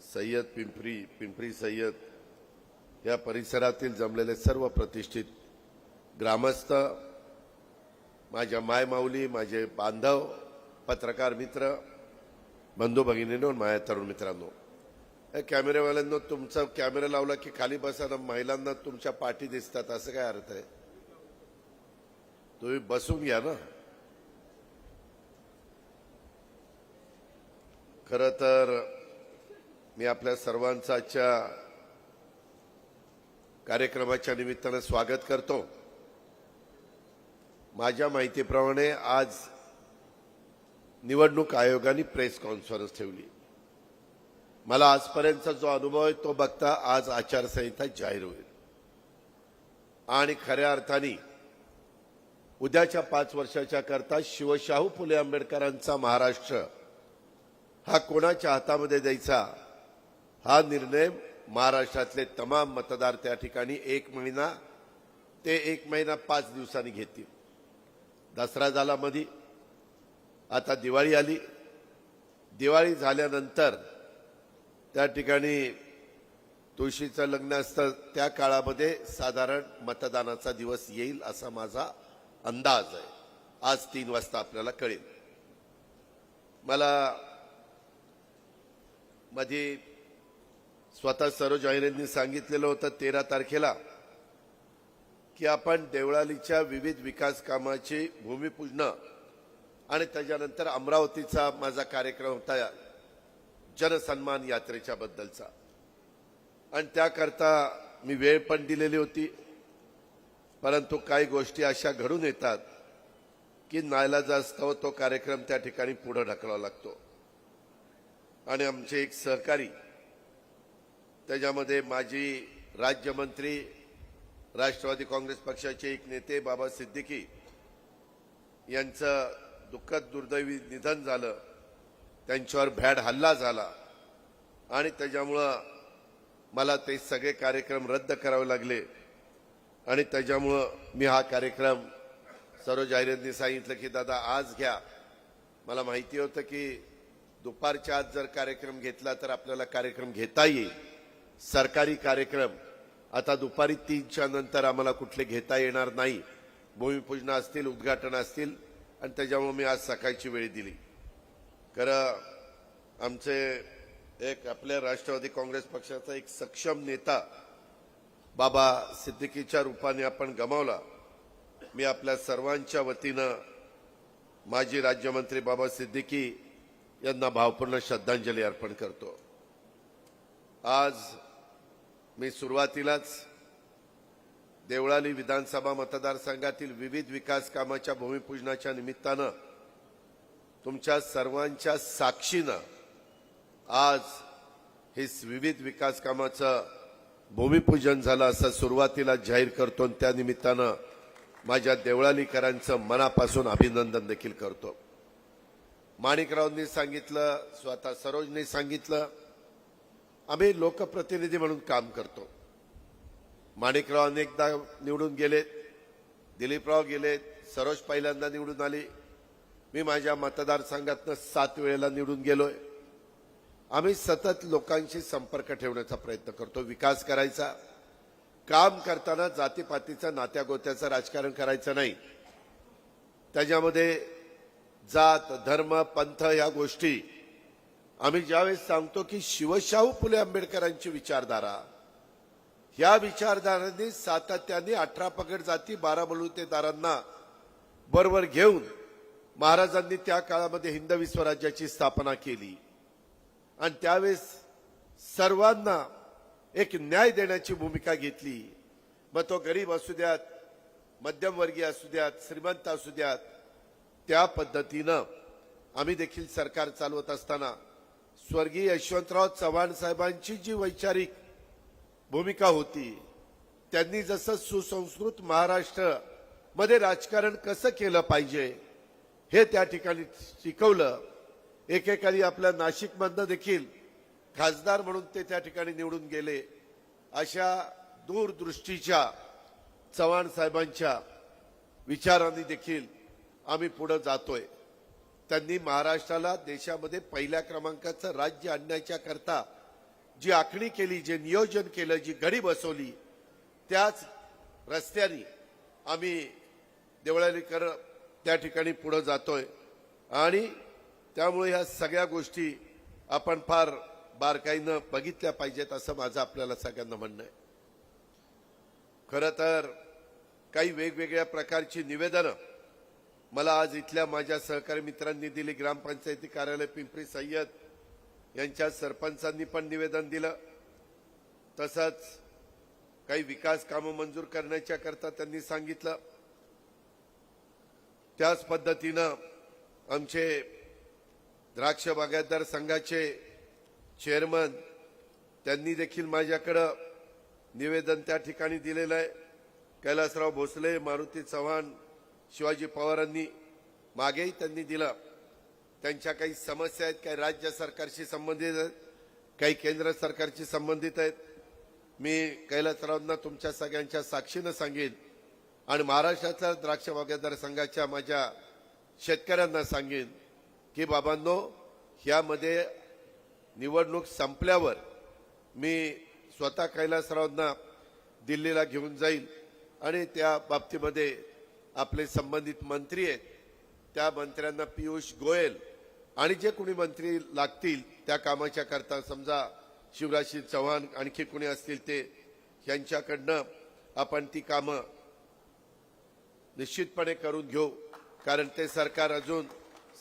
S5: सय्यद पिंपरी सय्यद या परिसरातील जमलेले सर्व प्रतिष्ठित ग्रामस्थ, माझ्या मायमाऊली, माझे बांधव, पत्रकार मित्र, बंधू भगिनींनो, माझ्या तरुण मित्रांनो, कॅमेरेवाल्यांनो, तुमचा कॅमेरा लावला की खाली बसा, महिलांना तुमच्या पाठी दिसतात असं काय अर्थ आहे? तुम्ही बसून घ्या ना. खरं तर मी आपल्या सर्वांचं आजच्या कार्यक्रमाच्या निमित्तानं स्वागत करतो. माझ्या माहितीप्रमाणे आज निवडणूक आयोगाने प्रेस कॉन्फरन्स ठेवली. मला आजपर्यंतचा जो अनुभव आहे तो बघता आज आचारसंहिता जाहीर होईल आणि खऱ्या अर्थाने उद्याच्या 5 वर्षाच्या करता शिवशाहू फुले आंबेडकरांचा महाराष्ट्र हा कोणाच्या हातामध्ये द्यायचा हा निर्णय महाराष्ट्रातले तमाम मतदार त्या ठिकाणी 1 महिना ते 1 महिना 5 दिवसांनी घेतील. दसरा झाला मध्ये, आता दिवाळी आली. दिवाळी झाल्यानंतर त्या ठिकाणी तुळशीचं लग्न असतं, त्या काळामध्ये साधारण मतदानाचा दिवस येईल असा माझा अंदाज आहे. आज 3 वाजता आपल्याला कळेल. मला मध्ये स्वतः सरोज अहिरेंनी सांगितलेलं होतं 13 तारखेला की आपण देवळालीच्या विविध विकास कामाची भूमिपूजन आणि त्याच्यानंतर अमरावतीचा माझा कार्यक्रम होता जनसन्मान यात्रेच्या बद्दलचा, आणि त्याकरता मी वेळ पण दिलेली होती. परंतु काही गोष्टी अशा घडून येतात की नाईलाजास्तव तो कार्यक्रम त्या ठिकाणी पुढे ढकलावा लागतो. आणि आमचे एक सहकारी, त्याच्यामध्ये माजी राज्यमंत्री, राष्ट्रवादी काँग्रेस पक्षाचे एक नेते बाबा सिद्दीकी यांचं दुःखद दुर्दैवी निधन झालं. त्यांच्यावर भ्याड हल्ला झाला आणि त्याच्यामुळं मला ते सगळे कार्यक्रम रद्द करावे लागले. आणि त्याच्यामुळं मी हा कार्यक्रम सरोज अहिरेंनी सांगितलं की दादा आज घ्या. मला माहिती होतं की दुपारच्या आत जर कार्यक्रम घेतला तर आपल्याला कार्यक्रम घेता येईल. सरकारी कार्यक्रम आता दुपारी 3च्या नंतर आम्हाला कुठले घेता येणार नाही. भूमिपूजन असतील, उद्घाटन असतील, आणि त्याच्यामुळे मी आज सकाळची वेळ दिली. खरं आमचे एक आपल्या राष्ट्रवादी काँग्रेस पक्षाचा एक सक्षम नेता बाबा सिद्दीकीच्या रूपाने आपण गमावला. मी आपल्या सर्वांच्या वतीनं माजी राज्यमंत्री बाबा सिद्दीकी यांना भावपूर्ण श्रद्धांजली अर्पण करतो. आज मी सुरुवातीलाच देवळाली विधानसभा मतदारसंघातील विविध विकास कामाच्या भूमिपूजनाच्या निमित्तानं तुमच्या सर्वांच्या साक्षीनं आज हे विविध विकास कामाचं भूमिपूजन झालं असं सुरुवातीला जाहीर करतो. आणि त्या निमित्तानं माझ्या देवळालीकरांचं मनापासून अभिनंदन देखील करतो. माणिकरावांनी सांगितलं, स्वतः सरोजने सांगितलं, आम्ही लोकप्रतिनिधी म्हणून काम करतो. माणिकराव अनेकदा निवडून गेलेत, दिलीपराव गेलेत, सरोज पहिल्यांदा निवडून आली. मी माझ्या मतदारसंघातनं 7 वेळेला निवडून गेलोय. आम्ही सतत लोकांशी संपर्क ठेवण्याचा प्रयत्न करतो. विकास करायचा, काम करताना जातीपातीचं नात्यागोत्याचं राजकारण करायचं नाही. त्याच्यामध्ये जात, धर्म, पंथ या गोष्टी आम्ही ज्यावेळेस सांगतो की शिवशाहू फुले आंबेडकरांची विचारधारा, या विचारधारांनी सातत्याने 18 पगड जाती 12 बलुतेदारांना बरोबर घेऊन महाराजांनी त्या काळामध्ये हिंदवी स्वराज्याची स्थापना केली. आणि त्यावेळेस सर्वांना एक न्याय देण्याची भूमिका घेतली. मग तो गरीब असू द्यात, मध्यमवर्गीय असू द्यात, श्रीमंत असू द्यात, त्या पद्धतीनं आम्ही देखील सरकार चालवत असताना स्वर्गीय यशवंतराव चव्हाण साहेबांची जी वैचारिक भूमिका होती, त्यांनी जसं सुसंस्कृत महाराष्ट्र मध्ये राजकारण कसं केलं पाहिजे हे त्या ठिकाणी शिकवलं. एकेकाळी आपल्या नाशिकमधनं देखील खासदार म्हणून ते त्या ठिकाणी निवडून गेले. अशा दूरदृष्टीच्या चव्हाण साहेबांच्या विचारांनी देखील आम्ही पुढे जातोय. त्यांनी महाराष्ट्राला देशामध्ये पहिल्या क्रमांकाचं राज्य आणण्याच्या करता जी आखणी केली, जे नियोजन केलं, जी गडी बसवली, त्याच रस्त्याने आम्ही देवळालीकर त्या ठिकाणी पुढे जातोय. आणि त्यामुळे ह्या सगळ्या गोष्टी आपण फार बारकाईनं बघितल्या पाहिजेत असं माझं आपल्याला सगळ्यांना म्हणणं आहे. खरं तर काही वेगवेगळ्या प्रकारची निवेदनं मला आज इथल्या माझ्या सहकारी मित्रांनी दिली. ग्रामपंचायती कार्यालय पिंपरी सय्यद यांच्या सरपंचांनी पण निवेदन दिलं. तसंच काही विकास कामं मंजूर करण्याच्या करता त्यांनी सांगितलं. त्याच पद्धतीनं आमचे द्राक्ष बागायतदार संघाचे चेअरमन त्यांनी देखील माझ्याकडं निवेदन त्या ठिकाणी दिलेलं आहे. कैलासराव भोसले, मारुती चव्हाण, शिवाजी पवारांनी मागेही त्यांनी दिलं. त्यांच्या काही समस्या आहेत, काही राज्य सरकारशी संबंधित आहेत, काही केंद्र सरकारशी संबंधित आहेत. मी कैलासरावांना तुमच्या सगळ्यांच्या साक्षीनं सांगेन आणि महाराष्ट्रातल्या द्राक्ष बागायतदार संघाच्या माझ्या शेतकऱ्यांना सांगेन की बाबांनो, ह्यामध्ये निवडणूक संपल्यावर मी स्वतः कैलासरावांना दिल्लीला घेऊन जाईल आणि त्या बाबतीमध्ये आपले संबंधित मंत्री आहेत त्या मंत्र्यांना, पियुष गोयल आणि जे कोणी मंत्री लागतील त्या कामाच्या करता, समजा शिवराज सिंग चौहान आणखी कोणी असतील ते, यांच्याकडनं आपण ती कामं निश्चितपणे करून घेऊ. कारण ते सरकार अजून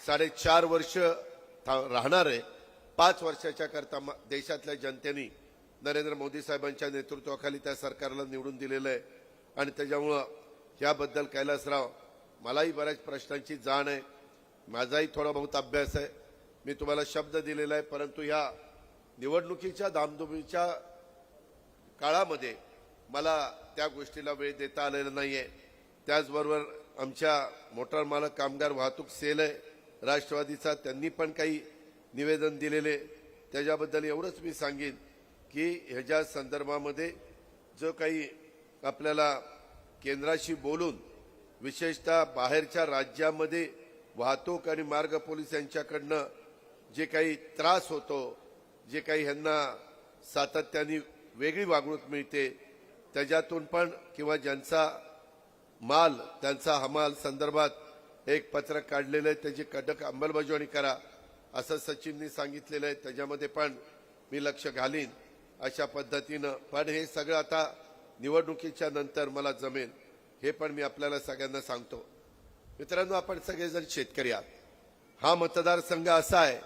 S5: 4.5 वर्ष राहणार आहे. 5 वर्षाच्या करता देशातल्या जनतेने नरेंद्र मोदी साहेबांच्या नेतृत्वाखाली त्या सरकारला निवडून दिलेलं आहे. आणि त्याच्यामुळं याबद्दल कैलासराव, मलाही बऱ्याच प्रश्नांची जाण आहे, माझाही थोडा बहुत अभ्यास आहे. मी तुम्हाला शब्द दिलेला आहे, परंतु ह्या निवडणुकीच्या धामधुमीच्या काळामध्ये मला त्या गोष्टीला वेळ देता आलेला नाहीये. त्याचबरोबर आमच्या मोटार मालक कामगार वाहतूक सेल आहे राष्ट्रवादीचा, त्यांनी पण काही निवेदन दिलेले. त्याच्याबद्दल एवढंच मी सांगेन की ह्याच्या संदर्भामध्ये जो काही आपल्याला केंद्राशी बोलून, विशेषतः बाहेरच्या राज्यामध्ये वाहतूक आणि मार्ग पोलीस यांच्याकडनं जे काही त्रास होतो, जे काही ह्यांना सातत्याने वेगळी वागणूक मिळते, त्याच्यातून पण किंवा ज्यांचा माल त्यांचा हमाल संदर्भात एक पत्रक काढलेलं आहे, त्याची कडक अंमलबजावणी करा असं सचिननी सांगितलेलं आहे. त्याच्यामध्ये पण मी लक्ष घालीन अशा पद्धतीनं. पण हे सगळं आता निवडणुकीच्या नंतर मला जमेल, हे पण मी आपल्याला सगळ्यांना सांगतो. मित्रांनो, आपण सगळेजण शेतकरी आहात. हा मतदारसंघ असा आहे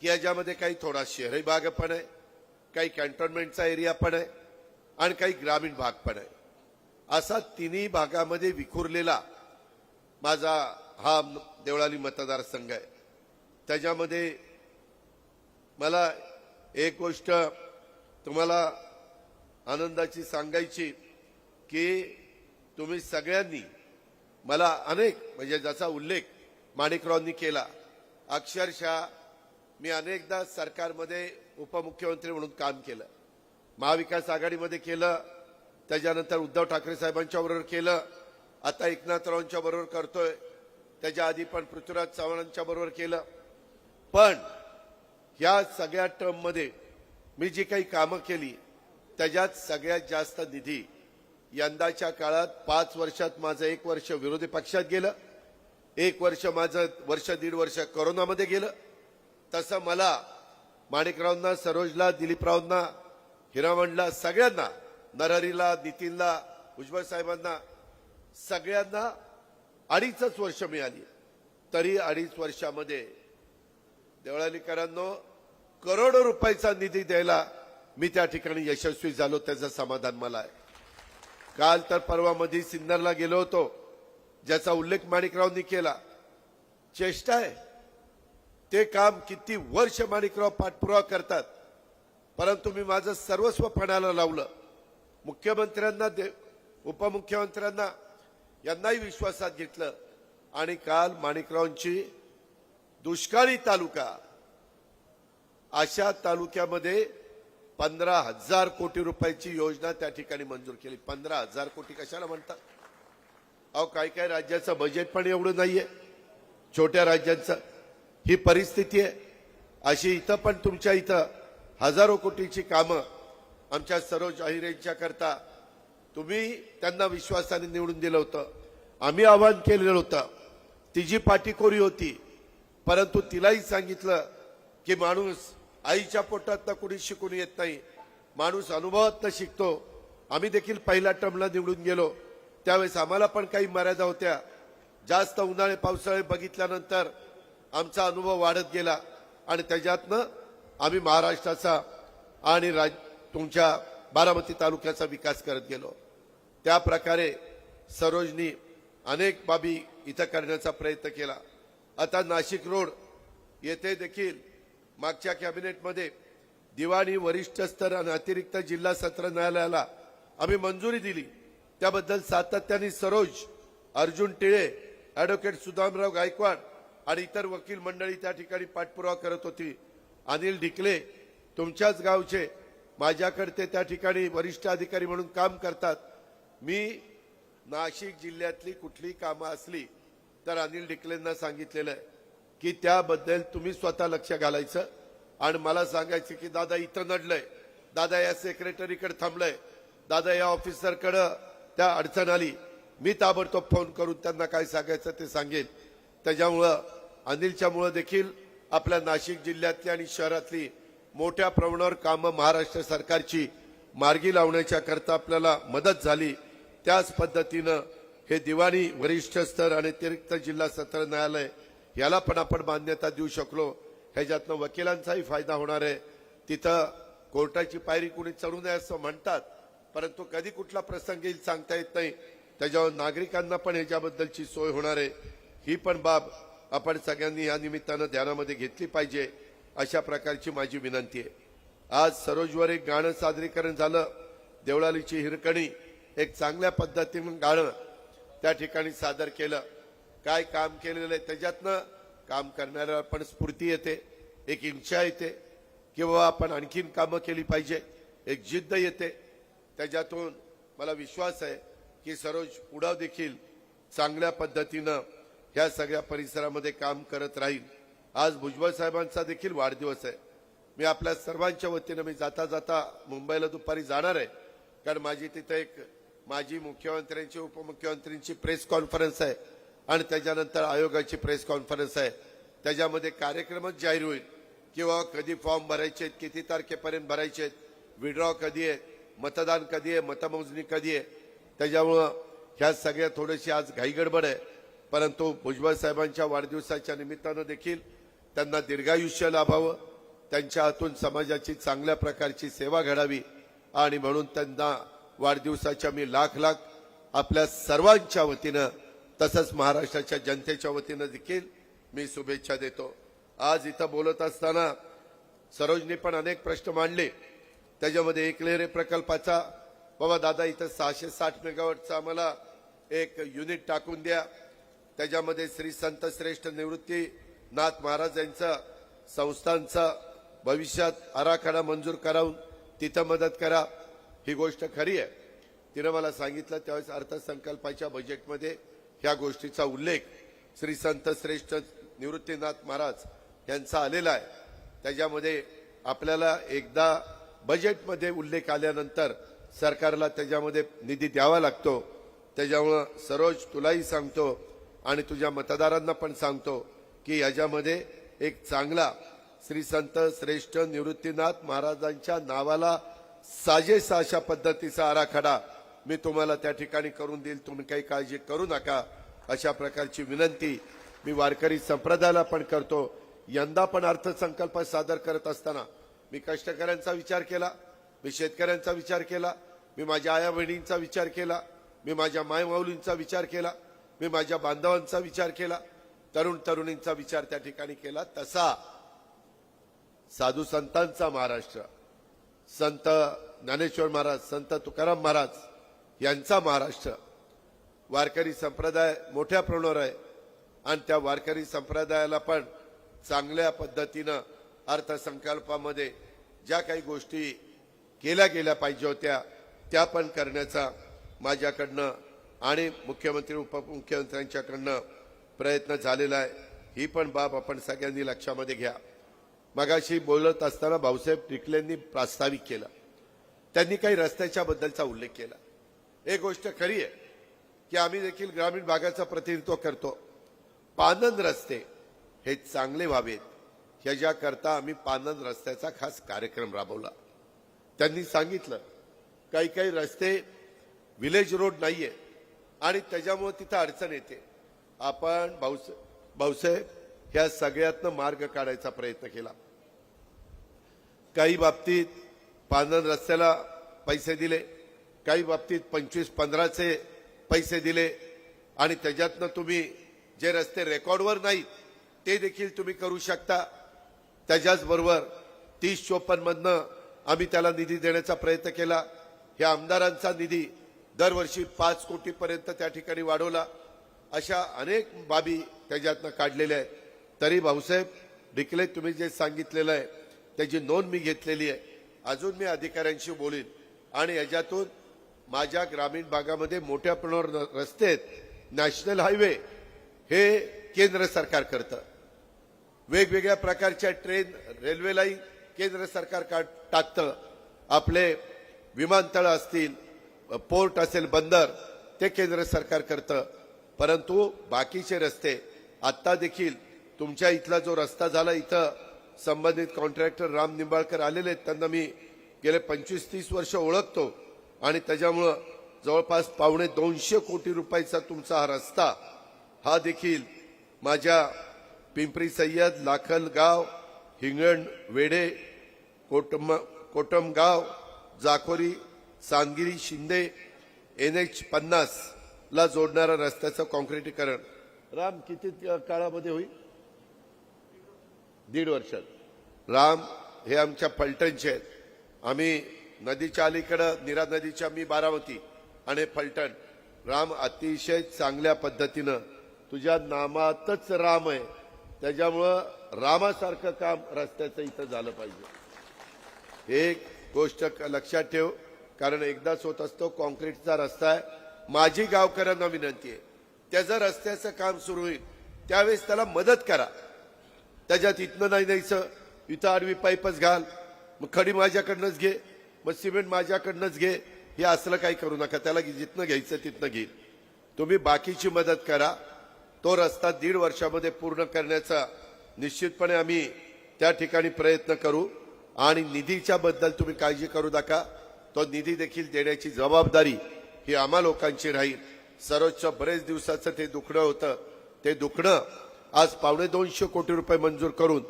S5: की याच्यामध्ये काही थोडा शहरी भाग पण आहे, काही कॅन्टोन्मेंटचा एरिया पण आहे आणि काही ग्रामीण भाग पण आहे. असा तिन्ही भागामध्ये विखुरलेला माझा हा देवळाली मतदारसंघ आहे. त्याच्यामध्ये मला एक गोष्ट तुम्हाला आनंदाची सांगायची की तुम्ही सगळ्यांनी मला अनेक, म्हणजे ज्याचा उल्लेख माणिकरावांनी केला, अक्षरशः मी अनेकदा सरकारमध्ये उपमुख्यमंत्री म्हणून काम केलं, महाविकास आघाडीमध्ये केलं, त्याच्यानंतर उद्धव ठाकरे साहेबांच्या बरोबर केलं, आता एकनाथरावांच्या बरोबर करतोय, त्याच्या आधी पण पृथ्वीराज चव्हाणांच्या बरोबर केलं. पण या सगळ्या टर्ममध्ये मी जी काही कामं केली त्याच्यात सगळ्यात जास्त निधी यंदाच्या काळात 5 वर्षात माझं 1 वर्ष विरोधी पक्षात गेलं, 1 वर्ष माझं दीड वर्ष कोरोनामध्ये गेलं. तसं मला माणिकरावांना, सरोजला, दिलीपरावांना, हिरामणला, सगळ्यांना, नरहरीला, नितीनला, भुजबळ साहेबांना, सगळ्यांना 2.5 वर्ष मिळाली. तरी 2.5 वर्षामध्ये देवळालीकरांनो करोडो रुपयाचा निधी द्यायला मी त्या ठिकाणी यशस्वी झालो, त्याचं समाधान मला आहे. काल तर परवामध्ये सिन्नरला गेलो होतो, ज्याचा उल्लेख माणिकरावांनी केला. चेष्टा आहे, ते काम किती वर्ष माणिकराव पाठपुरावा करतात, परंतु मी माझं सर्वस्व पणाला लावलं. मुख्यमंत्र्यांना, उपमुख्यमंत्र्यांना यांनाही विश्वासात घेतलं आणि काल माणिकरावांची दुष्काळी तालुका अशा तालुक्यामध्ये 15,000 कोटी रुपयाची योजना त्या ठिकाणी मंजूर केली. 15,000 कोटी कशाला म्हणतात? अहो, काही काही राज्याचं बजेट पण एवढं नाहीये, छोट्या राज्यांचं. ही परिस्थिती आहे. अशी इथं पण तुमच्या इथं हजारो कोटीची कामं आमच्या सरोज अहिरेंच्या करता तुम्ही त्यांना विश्वासाने निवडून दिलं होतं. आम्ही आवाहन केलेलं होतं, तिची पाठीकोरी होती, परंतु तिलाही सांगितलं की माणूस आईच्या पोटात कुणी शिकून येत नाही, माणूस अनुभवातनं शिकतो. आम्ही देखील पहिल्या टर्मला निवडून गेलो, त्यावेळेस आम्हाला पण काही मर्यादा होत्या. जास्त उन्हाळे पावसाळे बघितल्यानंतर आमचा अनुभव वाढत गेला आणि त्याच्यातनं आम्ही महाराष्ट्राचा आणि तुमच्या बारामती तालुक्याचा विकास करत गेलो. त्या प्रकारे सरोजनी अनेक बाबी इथं करण्याचा प्रयत्न केला. आता नाशिक रोड येथे देखील मागच्या कॅबिनेटमध्ये दिवाणी, वरिष्ठ स्तर आणि अतिरिक्त जिल्हा सत्र न्यायालयाला आम्ही मंजुरी दिली. त्याबद्दल सातत्याने सरोज, अर्जुन टिळे, ॲडव्होकेट सुदामराव गायकवाड आणि इतर वकील मंडळी त्या ठिकाणी पाठपुरावा करत होती. अनिल ढिकले तुमच्याच गावचे, माझ्याकडे ते त्या ठिकाणी वरिष्ठ अधिकारी म्हणून काम करतात. मी नाशिक जिल्ह्यातली कुठली कामं असली तर अनिल ढिकलेंना सांगितलेलं आहे की त्याबद्दल तुम्ही स्वतः लक्ष घालायचं आणि मला सांगायचं की दादा इथं नडलंय, दादा या सेक्रेटरीकडे थांबलंय, दादा या ऑफिसरकडे त्या अडचण आली. मी ताबडतोब फोन करून त्यांना काय सांगायचं ते सांगेन. त्याच्यामुळं अनिलच्यामुळं देखील आपल्या नाशिक जिल्ह्यातली आणि शहरातली मोठ्या प्रमाणावर कामं महाराष्ट्र सरकारची मार्गी लावण्याच्या करता आपल्याला मदत झाली. त्याच पद्धतीनं हे दिवाणी, वरिष्ठ स्तर आणि अतिरिक्त जिल्हा सत्र न्यायालय याला पण आपण मान्यता देऊ शकलो. ह्याच्यातनं वकिलांचाही फायदा होणार आहे. तिथं कोर्टाची पायरी कुणी चढू नये असं म्हणतात, परंतु कधी कुठला प्रसंग येईल सांगता येत नाही. त्याच्यावर नागरिकांना पण ह्याच्याबद्दलची सोय होणार आहे. ही पण बाब आपण सगळ्यांनी या निमित्तानं ध्यानामध्ये घेतली पाहिजे, अशा प्रकारची माझी विनंती आहे. आज सरोजवर एक गाणं सादरीकरण झालं, देवळालीची हिरकणी. एक चांगल्या पद्धतीने गाणं त्या ठिकाणी सादर केलं. काय काम केलेलं आहे त्याच्यातनं काम करणाऱ्याला पण स्फूर्ती येते, एक इच्छा येते किंवा आपण आणखीन कामं केली पाहिजे, एक जिद्द येते. त्याच्यातून मला विश्वास आहे की सरोज पुढं देखील चांगल्या पद्धतीनं ह्या सगळ्या परिसरामध्ये काम करत राहील. आज भुजबळ साहेबांचा देखील वाढदिवस आहे. मी आपल्या सर्वांच्या वतीनं मी जाता जाता मुंबईला दुपारी जाणार आहे, कारण माझी तिथे एक माजी मुख्यमंत्र्यांची उपमुख्यमंत्र्यांची प्रेस कॉन्फरन्स आहे आणि त्याच्यानंतर आयोगाची प्रेस कॉन्फरन्स आहे. त्याच्यामध्ये कार्यक्रमच जाहीर होईल किंवा कधी फॉर्म भरायचे आहेत, किती तारखेपर्यंत भरायचे आहेत, विड्रॉ कधी आहे, मतदान कधी आहे, मतमोजणी कधी आहे. त्याच्यामुळं ह्या सगळ्या थोडीशी आज घाईगडबड आहे. परंतु भुजबळ साहेबांच्या वाढदिवसाच्या निमित्तानं देखील त्यांना दीर्घायुष्य लाभावं, त्यांच्या हातून समाजाची चांगल्या प्रकारची सेवा घडावी आणि म्हणून त्यांना वाढदिवसाच्या मी लाख लाख आपल्या सर्वांच्या वतीनं तसंच महाराष्ट्राच्या जनतेच्या वतीनं देखील मी शुभेच्छा देतो. आज इथं बोलत असताना सरोजनी पण अनेक प्रश्न मांडले. त्याच्यामध्ये एकलेरे प्रकल्पाचा बाबा दादा इथं 660 मेगावॉटचा आम्हाला एक युनिट टाकून द्या, त्याच्यामध्ये श्री संत श्रेष्ठ निवृत्तीनाथ महाराज यांचा संस्थांचा भविष्यात आराखडा मंजूर करावून तिथं मदत करा. ही गोष्ट खरी आहे. तिनं मला सांगितलं त्यावेळेस अर्थसंकल्पाच्या बजेटमध्ये ह्या गोष्टीचा उल्लेख श्री संत श्रेष्ठ निवृत्तीनाथ महाराज यांचा आलेला आहे. त्याच्यामध्ये आपल्याला एकदा बजेटमध्ये उल्लेख आल्यानंतर सरकारला त्याच्यामध्ये निधी द्यावा लागतो. त्याच्यामुळं सरोज तुलाही सांगतो आणि तुझ्या मतदारांना पण सांगतो की याच्यामध्ये एक चांगला श्री संत श्रेष्ठ निवृत्तीनाथ महाराजांच्या नावाला साजेसा अशा पद्धतीचा आराखडा मी तुम्हाला त्या ठिकाणी करून देईल. तुम्ही काही काळजी करू नका अशा प्रकारची विनंती मी वारकरी संप्रदायाला पण करतो. यंदा पण अर्थसंकल्प सादर करत असताना मी कष्टकऱ्यांचा विचार केला, मी शेतकऱ्यांचा विचार केला, मी माझ्या आया बहिणींचा विचार केला, मी माझ्या मायमाऊलींचा विचार केला, मी माझ्या बांधवांचा विचार केला, तरुण तरुणींचा विचार त्या ठिकाणी केला. तसा साधू संतांचा महाराष्ट्र, संत ज्ञानेश्वर महाराज, संत तुकाराम महाराज यांचा महाराष्ट्र, वारकरी संप्रदाय मोठ्या प्रमाणावर आहे आणि त्या वारकरी संप्रदायाला पण चांगल्या पद्धतीनं अर्थसंकल्पामध्ये ज्या काही गोष्टी केल्या गेल्या पाहिजे होत्या त्या पण करण्याचा माझ्याकडनं आणि मुख्यमंत्री उपमुख्यमंत्र्यांच्याकडनं प्रयत्न झालेला आहे. ही पण बाब आपण सगळ्यांनी लक्षामध्ये घ्या. मगाशी बोलत असताना भाऊसाहेब टिकलेंनी प्रास्ताविक केलं, त्यांनी काही रस्त्याच्या बद्दलचा उल्लेख केला. एक गोष्ट खरी आहे की आम्ही देखील ग्रामीण भागाचं प्रतिनिधित्व करतो. पानंद रस्ते हे चांगले व्हावेत ह्याच्याकरता आम्ही पानंद रस्त्याचा खास कार्यक्रम राबवला. त्यांनी सांगितलं काही काही रस्ते विलेज रोड नाहीये आणि त्याच्यामुळे तिथं अडचण येते. आपण भाऊसाहेब ह्या सगळ्यातनं मार्ग काढायचा प्रयत्न केला. काही बाबतीत पानंद रस्त्याला पैसे दिले, काही बाबतीत 25-15चे पैसे दिले आणि त्याच्यातनं तुम्ही जे रस्ते रेकॉर्डवर नाहीत ते देखील तुम्ही करू शकता. त्याच्याचबरोबर 30-54 मधनं आम्ही त्याला निधी देण्याचा प्रयत्न केला. ह्या आमदारांचा निधी दरवर्षी 5 कोटीपर्यंत त्या ठिकाणी वाढवला. अशा अनेक बाबी त्याच्यातनं काढलेल्या आहेत. तरी भाऊसाहेब डिकले तुम्ही जे सांगितलेलं आहे त्याची नोंद मी घेतलेली आहे. अजून मी अधिकाऱ्यांशी बोलीन आणि याच्यातून माझ्या ग्रामीण भागामध्ये मोठ्या प्रमाणावर रस्ते आहेत. नॅशनल हायवे हे केंद्र सरकार करतं. वेगवेगळ्या प्रकारच्या ट्रेन रेल्वेलाही केंद्र सरकार टाकतं. आपले विमानतळ असतील, पोर्ट असेल, बंदर ते केंद्र सरकार करतं. परंतु बाकीचे रस्ते आता देखील तुमच्या इथला जो रस्ता झाला, इथं संबंधित कॉन्ट्रॅक्टर राम निंबाळकर आलेले आहेत. त्यांना मी गेले 25-30 वर्ष ओळखतो आणि त्याच्यामुळं जवळपास 250 कोटी रुपयाचा तुमचा हा रस्ता हा देखील माझ्या पिंपरी सय्यद, लाखलगाव, हिंगण, वेढे, कोटमगाव, जाकोरी, सांगगिरी, शिंदे, NH-50 ला जोडणारा रस्त्याचं कॉन्क्रिटीकरण राम किती काळामध्ये होईल? 1.5 वर्षात. राम हे आमच्या फलटणचे आहेत. आम्ही नदीच्या अलीकडं नीरा नदीच्या मी बारामती आणि फलटण. राम अतिशय चांगल्या पद्धतीनं तुझ्या नामातच राम आहे, त्याच्यामुळं रामासारखं काम रस्त्याचं इथं झालं पाहिजे. एक गोष्ट लक्षात ठेव, कारण एकदाच होत असतो. कॉन्क्रीटचा रस्ता आहे. माझी गावकऱ्यांना विनंती आहे, त्याचं रस्त्याचं काम सुरू होईल त्यावेळेस त्याला मदत करा. त्याच्यात इथनं नाही न्यायचं, इथं आडवी पाईपच घाल, मग खडी माझ्याकडनंच घे, मग सिमेंट माझ्याकडनंच घे, हे असलं काही करू नका. त्याला जिथनं घ्यायचं तिथनं घेईल. तुम्ही बाकीची मदत करा. तो रस्ता 1.5 वर्षामध्ये पूर्ण करण्याचा निश्चितपणे आम्ही त्या ठिकाणी प्रयत्न करू. आणि निधीच्या बद्दल तुम्ही काळजी करू नका. तो निधी देखील देण्याची जबाबदारी ही आम्हा लोकांची राहील. सर्वोच्च बरेच दिवसाचं ते दुखणं होतं, ते दुखणं आज 250 कोटी रुपये मंजूर करून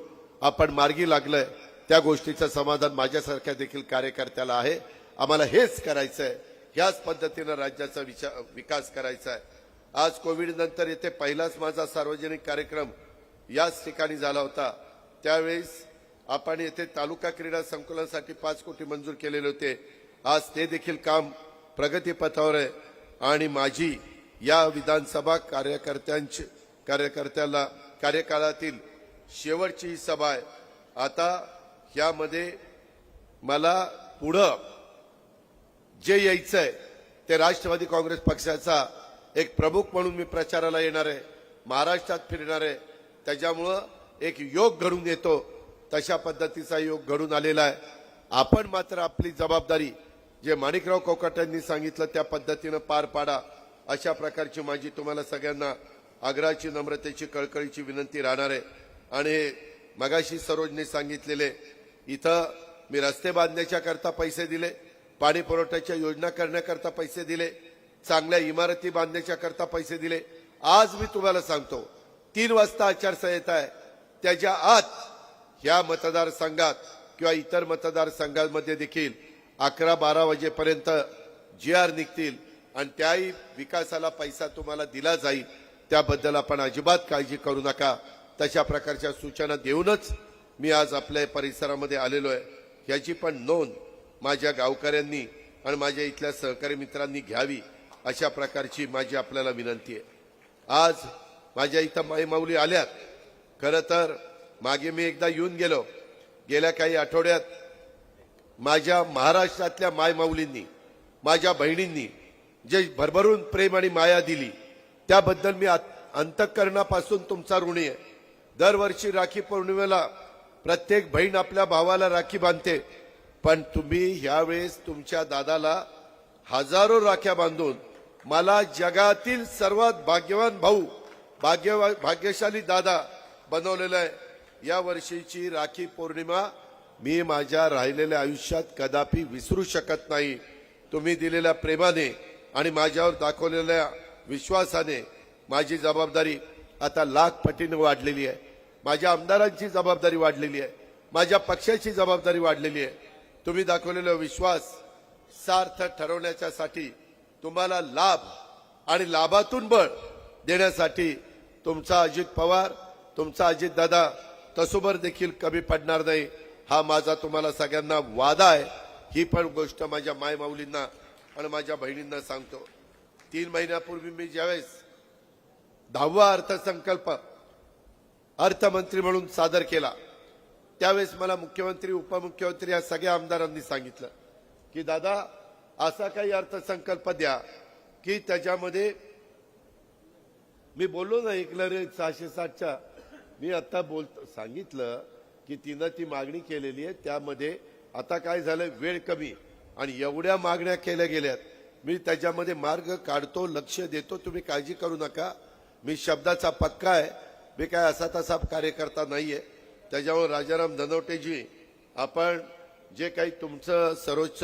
S5: आपण मार्गी लागलोय. त्या गोष्टीचं समाधान माझ्यासारख्या देखील कार्यकर्त्याला आहे. आम्हाला हेच करायचंय, ह्याच पद्धतीनं राज्याचा विकास करायचा आहे. आज कोविड नंतर येथे पहिलाच माझा सार्वजनिक कार्यक्रम याच ठिकाणी झाला होता. त्यावेळेस आपण येथे तालुका क्रीडा संकुलासाठी 5 कोटी मंजूर केलेले होते. आज ते देखील काम प्रगतीपथावर आहे. आणि माझी या विधानसभा कार्यकर्त्याला कार्यकाळातील शेवटची ही सभा आहे. आता यामध्ये मला पुढं जे यायचंय ते राष्ट्रवादी काँग्रेस पक्षाचा एक प्रमुख म्हणून मी प्रचाराला येणार आहे, महाराष्ट्रात फिरणार आहे. त्याच्यामुळं एक योग घडून येतो, तशा पद्धतीचा योग घडून आलेला आहे. आपण मात्र आपली जबाबदारी जे माणिकराव कोकाटेंनी सांगितलं त्या पद्धतीनं पार पाडा. अशा प्रकारची माझी तुम्हाला सगळ्यांना आग्रहाची, नम्रतेची, कळकळीची विनंती राहणार आहे. आणि हे मगाशी सरोजने सांगितलेले, इथं मी रस्ते बांधण्याच्या करता पैसे दिले, पाणी पुरवठ्याच्या योजना करण्याकरता पैसे दिले, चांगल्या इमारती बांधण्याच्या करता पैसे दिले. आज मी तुम्हाला सांगतो 3 वाजता आचारसंहिता आहे, त्याच्या आत या मतदारसंघात किंवा इतर मतदारसंघांमध्ये देखील 11-12 वाजेपर्यंत GR निघतील आणि त्याही विकासाला पैसा तुम्हाला दिला जाईल. त्याबद्दल आपण अजिबात काळजी करू नका. तशा प्रकारच्या सूचना देऊनच मी आज आपल्या परिसरामध्ये आलेलो आहे. याची पण नोंद माझ्या गावकऱ्यांनी आणि माझ्या इथल्या सहकारी मित्रांनी घ्यावी, अशा प्रकारची माझी आपल्याला विनंती आहे. आज माझ्या इथं माईमाऊली आल्यात. खरं तर मागे मी एकदा येऊन गेलो, गेल्या काही आठवड्यात माझ्या महाराष्ट्रातल्या मायमाऊलींनी, माझ्या बहिणींनी जे भरभरून प्रेम आणि माया दिली त्याबद्दल मी अंतःकरणापासून तुमचा ऋणी आहे. दरवर्षी राखी पौर्णिमेला प्रत्येक बहीण आपल्या भावाला राखी बांधते, पण तुम्ही यावेळेस तुमच्या दादाला हजारो राख्या बांधून मला जगातील सर्वात भाग्यवान भाऊ, भाग्यशाली दादा बनवलेला आहे. या वर्षीची राखी पौर्णिमा मी माझ्या राहिलेल्या आयुष्यात कदापि विसरू शकत नाही. तुम्ही दिलेल्या प्रेमाने आणि माझ्यावर दाखवलेल्या विश्वासाने माझी जबाबदारी आता 1,00,000 पटीने वाढलेली आहे. माझ्या आमदारांची जबाबदारी वाढलेली आहे, माझ्या पक्षाची जबाबदारी वाढलेली आहे. तुम्ही दाखवलेला विश्वास सार्थ ठरवण्यासाठी, तुम्हाला लाभ आणि लाभातून बळ देण्यासाठी तुमचा अजित पवार, तुमचा अजित दादा तसोबर देखील कमी पडणार नाही, हा माझा तुम्हाला सगळ्यांना वादा आहे. ही पण गोष्ट माझ्या मायमाऊलींना आणि माझ्या बहिणींना सांगतो. 3 महिन्यापूर्वी मी ज्यावेळेस 10वा अर्थसंकल्प अर्थमंत्री म्हणून सादर केला, त्यावेळेस मला मुख्यमंत्री, उपमुख्यमंत्री या सगळ्या आमदारांनी सांगितलं की दादा असा काही अर्थसंकल्प द्या की त्याच्यामध्ये, मी बोललो ना एकलरे 660च्या, मी आता सांगितलं की तिनं ती मागणी केलेली आहे. त्यामध्ये आता काय झालं, वेळ कमी आणि एवढ्या मागण्या केल्या गेल्यात. मी त्याच्यामध्ये मार्ग काढतो, लक्ष देतो, तुम्ही काळजी करू नका. मी शब्दाचा पक्का आहे, मी काय असा तसा कार्यकर्ता नाहीये. त्याच्यामुळे राजाराम धनवटेजी, आपण जे काही तुमचं सर्वोच्च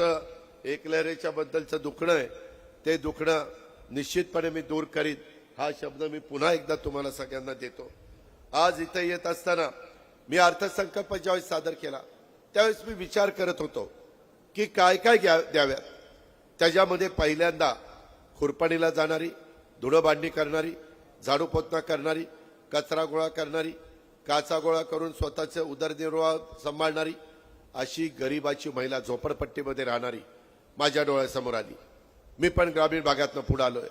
S5: एकलहरेच्या बद्दलचं दुखणं आहे ते दुखणं निश्चितपणे मी दूर करीन, हा शब्द मी पुन्हा एकदा तुम्हाला सगळ्यांना देतो. आज इथे येत असताना मी अर्थसंकल्प ज्यावेळेस सादर केला त्यावेळेस मी विचार करत होतो की काय काय द्याव्यात. त्याच्यामध्ये पहिल्यांदा खुरपणीला जाणारी, धुळबांधणी करणारी, झाडू पोतना करणारी, कचरा गोळा करणारी, काचा गोळा करून स्वतःचे उदरनिर्वाह सांभाळणारी अशी गरिबाची महिला झोपडपट्टीमध्ये राहणारी माझ्या डोळ्यासमोर आली. मी पण ग्रामीण भागातनं पुढे आलोय.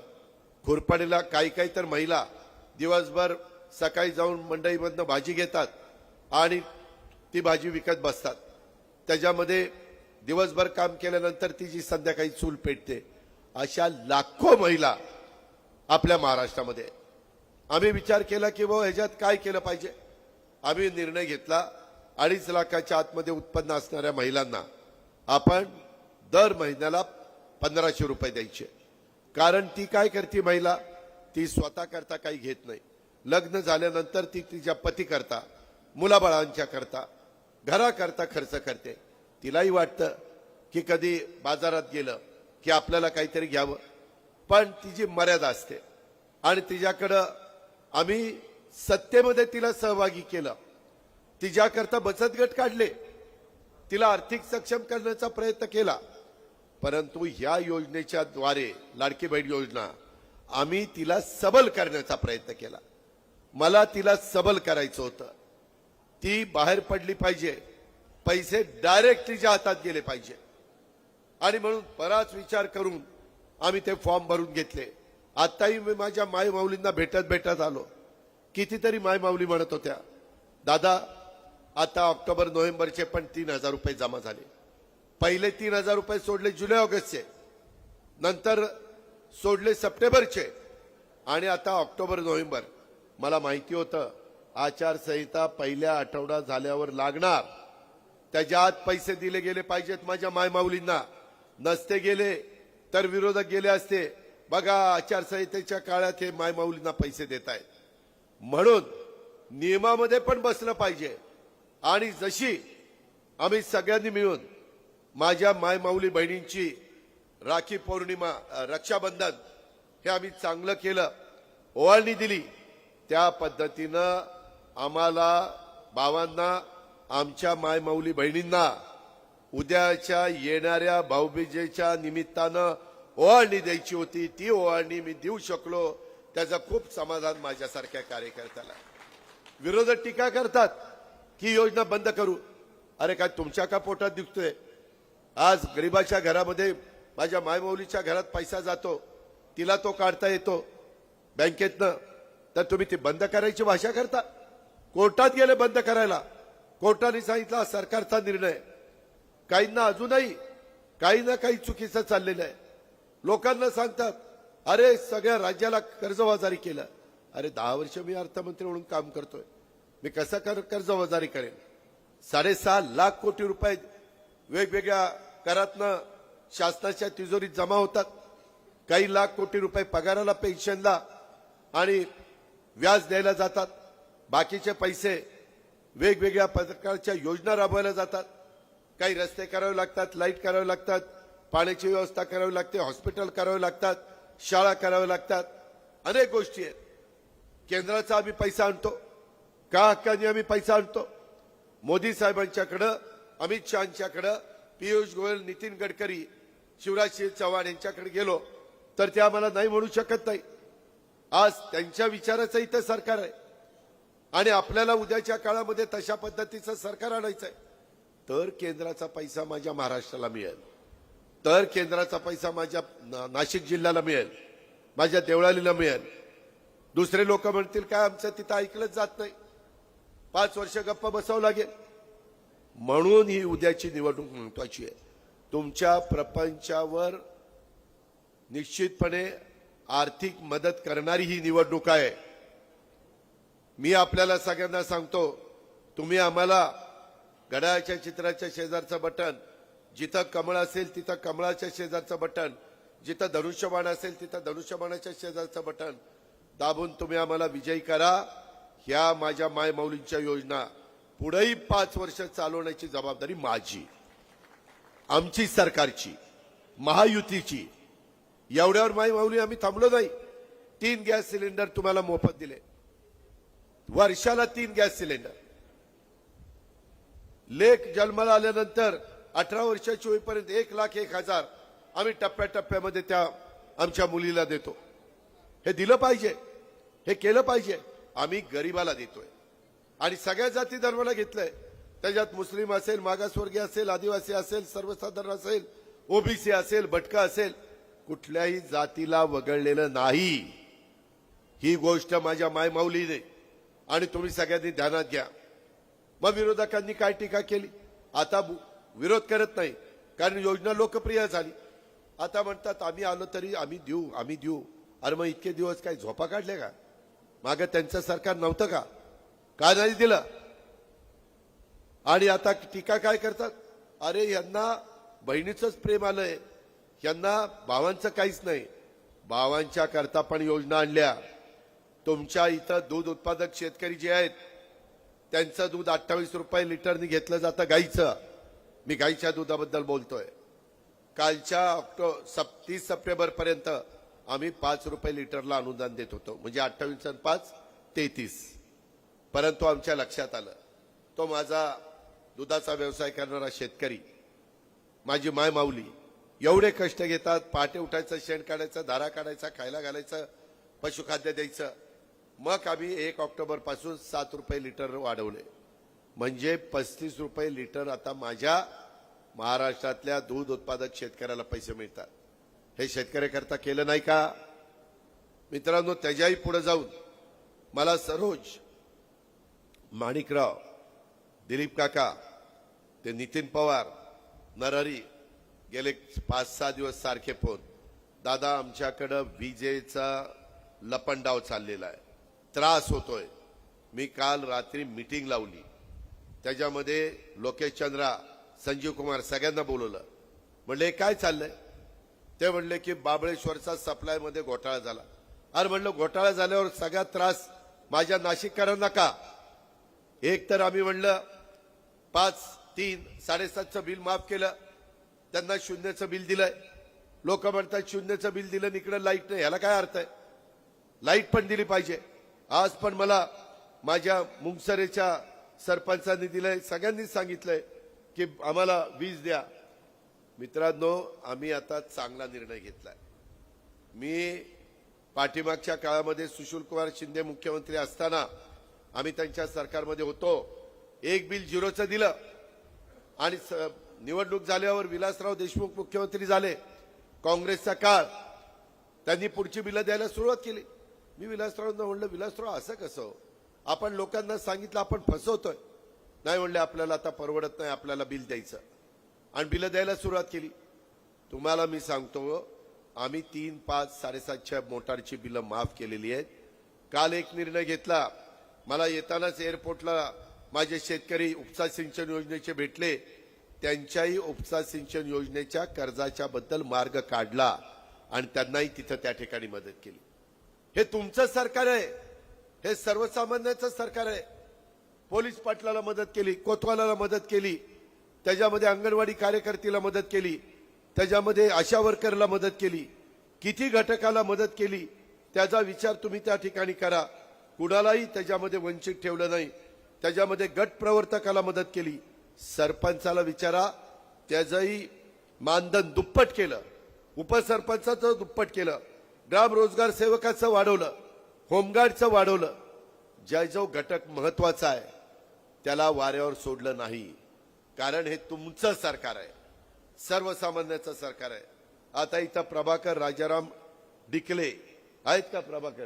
S5: खुरपणीला काही तर महिला दिवसभर सकाळी जाऊन मंडईमधनं भाजी घेतात आणि ती भाजी विकत बसतात. त्याच्यामध्ये दिवसभर काम केल्यानंतर ती जी संध्याकाळी चूल पेटते. अशा लाखो महिला आपल्या महाराष्ट्रामध्ये. आम्ही विचार केला की ह्याच्यात काय केलं पाहिजे. आम्ही निर्णय घेतला 2.5 लाखाच्या आतमध्ये उत्पन्न असणाऱ्या महिलांना आपण दर महिन्याला 1500 रुपये द्यायचे. कारण ती काय करते महिला, ती स्वतः करता काही घेत नाही. लग्न झाल्यानंतर ती तिच्या पती करता, मुलाबाळांच्या करता, घराकरता खर्च करते. तिलाही वाटतं की कधी बाजारात गेलं की आपल्याला काहीतरी घ्यावं, पण तिची मर्यादा असते. आणि तिच्याकडं आम्ही सत्तेमध्ये तिला सहभागी केलं, तिच्याकरता बचत गट काढले, तिला आर्थिक सक्षम करण्याचा प्रयत्न केला. परंतु ह्या योजनेच्या द्वारे लाडकी बहीण योजना आम्ही तिला सबल करण्याचा प्रयत्न केला. मला तिला सबल करायचं होतं. ती बाहेर पडली पाहिजे, पैसे डायरेक्ट तिच्या हातात गेले पाहिजे. आणि म्हणून बराच विचार करून आम्ही ते फॉर्म भरून घेतले. आताही मी माझ्या माय माऊलींना भेटत आलो. कितीतरी माय माऊली म्हणत होत्या, दादा आता ऑक्टोबर नोव्हेंबरचे पण 3000 रुपये जमा झाले. पहिले 3000 रुपये सोडले जुलै ऑगस्टचे, नंतर सोडले सप्टेंबरचे, आणि आता ऑक्टोबर नोव्हेंबर. मला माहिती होतं आचारसंहिता पहिल्या आठवडा झाल्यावर लागणार, त्याच्या आत पैसे दिले गेले पाहिजेत माझ्या माय माऊलींना. नसते गेले तर विरोधक गेले असते, बघा आचारसंहितेच्या काळात हे माय माऊलींना पैसे देत आहेत. म्हणून नियमामध्ये पण बसलं पाहिजे. आणि जशी आम्ही सगळ्यांनी मिळून माझ्या माय माऊली बहिणींची राखी पौर्णिमा, रक्षाबंधन हे आम्ही चांगलं केलं, ओवाळणी दिली, त्या पद्धतीनं आम्हाला भावांना, आमच्या माय माऊली बहिणींना उद्याच्या येणाऱ्या भाऊबीजेच्या निमित्तानं ओवाळणी द्यायची होती. ती ओवाळणी मी देऊ शकलो, त्याचं खूप समाधान माझ्यासारख्या कार्यकर्त्याला. विरोधक टीका करतात की योजना बंद करू. अरे काय तुमच्या का पोटात दिसतोय? आज गरीबाच्या घरामध्ये माझ्या मायमाऊलीच्या घरात पैसा जातो, तिला तो काढता येतो बँकेतनं, तर तुम्ही ती बंद करायची भाषा करता. कोर्टात गेले बंद करायला, कोर्टाने सांगितला सरकारचा निर्णय. काहींना अजूनही काही ना काही चुकीचं चाललेलं आहे. लोकांना सांगतात अरे सगळ्या राज्याला कर्जबाजारी केलं. अरे 10 वर्ष मी अर्थमंत्री म्हणून काम करतोय, मी कसं कर्जबाजारी करेन? 6.5 लाख कोटी रुपये वेगवेगळ्या करातनं शासनाच्या तिजोरीत जमा होतात. काही लाख कोटी रुपये पगाराला, पेन्शनला आणि व्याज द्यायला जातात. बाकीचे पैसे वेगवेगळ्या प्रकारच्या योजना राबवायला जातात. काही रस्ते करावे लागतात, लाईट करावे लागतात, पाण्याची व्यवस्था करावी लागते, हॉस्पिटल करावे लागतात, शाळा कराव्या लागतात, अनेक गोष्टी आहेत. केंद्राचा आम्ही पैसा आणतो, का हक्काने आम्ही पैसा आणतो? मोदी साहेबांच्याकडं, अमित शहांच्याकडं, पियुष गोयल, नितीन गडकरी, शिवराज सिंह चौहान यांच्याकडे गेलो तर ते आम्हाला नाही म्हणू शकत नाही. आज त्यांच्या विचाराचं इथं सरकार आहे आणि आपल्याला उद्याच्या काळामध्ये तशा पद्धतीचं सरकार आणायचं आहे. तर केंद्राचा पैसा माझ्या महाराष्ट्राला मिळेल, तर केंद्राचा पैसा माझ्या नाशिक जिल्ह्याला मिळेल, माझ्या देवळालीला मिळेल. दुसरे लोक म्हणतील काय आमचं तिथं ऐकलंच जात नाही, 5 वर्ष गप्प बसावं लागेल. म्हणून ही उद्याची निवडणूक महत्वाची आहे. तुमच्या प्रपंचावर निश्चितपणे आर्थिक मदत करणारी ही निवडणूक आहे. मी आपल्याला सगळ्यांना सांगतो, तुम्ही आम्हाला घड्याळाच्या चित्राच्या शेजारचं बटन, जिथं कमळ असेल तिथं कमळाच्या शेजारचं बटन, जिथं धनुष्यबाण असेल तिथं धनुष्यबाणाच्या शेजारचं बटन दाबून तुम्ही आम्हाला विजयी करा. ह्या माझ्या माय माऊलींच्या योजना पुढेही 5 वर्ष चालवण्याची जबाबदारी माझी, आमची, सरकारची, महायुतीची. एवढ्यावर माय माऊली आम्ही थांबलो नाही. 3 गॅस सिलेंडर तुम्हाला मोफत दिले, वर्षाला 3 गॅस सिलेंडर. लेख जन्माला आल्यानंतर 18 वर्षाची होईपर्यंत 1,01,000 आम्ही टप्प्याटप्प्यामध्ये त्या आमच्या मुलीला देतो. हे दिलं पाहिजे, हे केलं पाहिजे. आम्ही गरीबाला देतोय आणि सगळ्या जाती धर्माला घेतलंय. त्याच्यात मुस्लिम असेल, मागासवर्गीय असेल, आदिवासी असेल, सर्वसाधारण असेल, ओबीसी असेल, भटका असेल, कुठल्याही जातीला वगळलेलं नाही. ही गोष्ट माझ्या माय माऊलीने आणि तुम्ही सगळ्यांनी ध्यानात घ्या. मग विरोधकांनी काय टीका केली? आता विरोध करत नाही कारण योजना लोकप्रिय झाली. आता म्हणतात आम्ही आलो तरी आम्ही देऊ, आम्ही देऊ. अरे मग इतके दिवस काय झोपा काढले का? मागं त्यांचं सरकार नव्हतं का? का नाही दिलं? आणि आता टीका काय करतात? अरे यांना बहिणीचंच प्रेम आलंय, यांना भावांचं काहीच नाही. भावांच्या करता पण योजना आणल्या. तुमच्या इथं दूध उत्पादक शेतकरी जे आहेत त्यांचं दूध 28 रुपये लिटरनी घेतलं जातं गाईचं. मी गाईच्या दुधाबद्दल बोलतोय. कालच्या 30 सप्टेंबर पर्यंत आम्ही 5 रुपये लिटरला अनुदान देत होतो, म्हणजे 28 आणि 5 33. परंतु आमच्या लक्षात आलं तो माझा दुधाचा व्यवसाय करणारा शेतकरी, माझी माय माऊली एवढे कष्ट घेतात. पहाटे उठायचं, शेण काढायचं, धारा काढायचा, खायला घालायचं, पशुखाद्य द्यायचं. मग आम्ही 1 ऑक्टोबर पासून 7 रुपये लिटर वाढवले, म्हणजे 35 रुपये लिटर आता माझ्या महाराष्ट्रातल्या दूध उत्पादक शेतकऱ्याला पैसे मिळतात. हे शेतकऱ्याकरता केलं नाही का? मित्रांनो, त्याच्याही पुढे जाऊन मला सरोज, माणिकराव, दिलीप काका, ते नितीन पवार, नरहरी गेले 5-6 दिवस सारखे फोन, दादा आमच्याकडं विजेचा लपंडाव चाललेला आहे, त्रास होतोय. मी काल रात्री मीटिंग लावली, त्याच्यामध्ये लोकेश चंद्रा, संजीव कुमार सगळ्यांना बोलवलं. म्हणले काय चाललंय? ते म्हणले की बाबळेश्वरचा सप्लाय मध्ये घोटाळा झाला. अरे म्हणलं घोटाळा झाल्यावर सगळ्यात त्रास माझ्या नाशिककरांना का? एक तर आम्ही म्हणलं 5, 3, 7.5चं बिल माफ केलं, त्यांना 0चं बिल दिलंय. लोक म्हणतात 0चं बिल दिलं इकडे लाईट नाही, ह्याला काय अर्थ आहे? लाईट पण दिली पाहिजे. आज पण मला माझ्या मुंगसरेच्या सरपंचांनी दिलंय, सगळ्यांनी सांगितलंय की आम्हाला वीज द्या. मित्रांनो, आम्ही आता चांगला निर्णय घेतलाय. मी पाठीमागच्या काळामध्ये सुशीलकुमार शिंदे मुख्यमंत्री असताना आम्ही त्यांच्या सरकारमध्ये होतो, एक बिल 0चं दिलं. आणि निवडणूक झाल्यावर विलासराव देशमुख मुख्यमंत्री झाले, काँग्रेसचा काळ, त्यांनी पुढची बिलं द्यायला सुरुवात केली. मी विलासरावांना म्हणलं, विलासराव असं कसं? आपण लोकांना सांगितलं आपण फसवतोय. नाही म्हणले, आपल्याला आता परवडत नाही, आपल्याला बिल द्यायचं. आणि बिलं द्यायला सुरुवात केली. तुम्हाला मी सांगतो, आम्ही 3, 5, 7.5च्या मोटारची बिलं माफ केलेली आहेत. काल एक निर्णय घेतला, मला येतानाच एअरपोर्टला माझे शेतकरी उपसा सिंचन योजनेचे भेटले, त्यांच्याही उपसा सिंचन योजनेच्या कर्जाच्या बद्दल मार्ग काढला आणि त्यांनाही तिथं त्या ठिकाणी मदत केली. हे तुमचं सरकार आहे, हे सर्वसामान्यांचं सरकार आहे. पोलीस पाटलाला मदत केली, कोतवालाला मदत केली, त्याच्यामध्ये अंगणवाडी कार्यकर्तीला मदत केली, त्याच्यामध्ये आशा वर्करला मदत केली, किती घटकाला मदत केली त्याचा विचार तुम्ही त्या ठिकाणी करा. कुणालाही त्याच्यामध्ये वंचित ठेवलं नाही. त्याच्यामध्ये गट प्रवर्तकाला मदत केली, सरपंचाला विचारा, त्याचंही मानधन दुप्पट केलं, उपसरपंचाचं दुप्पट केलं, ग्राम रोजगार सेवकाचं वाढवलं, होमगार्डचं वाढवलं. ज्या जो घटक महत्वाचा आहे त्याला वाऱ्यावर सोडलं नाही, कारण हे तुमचं सरकार आहे, सर्वसामान्याचं सरकार आहे. आता इथं प्रभाकर राजाराम डिकले आहेत का? प्रभाकर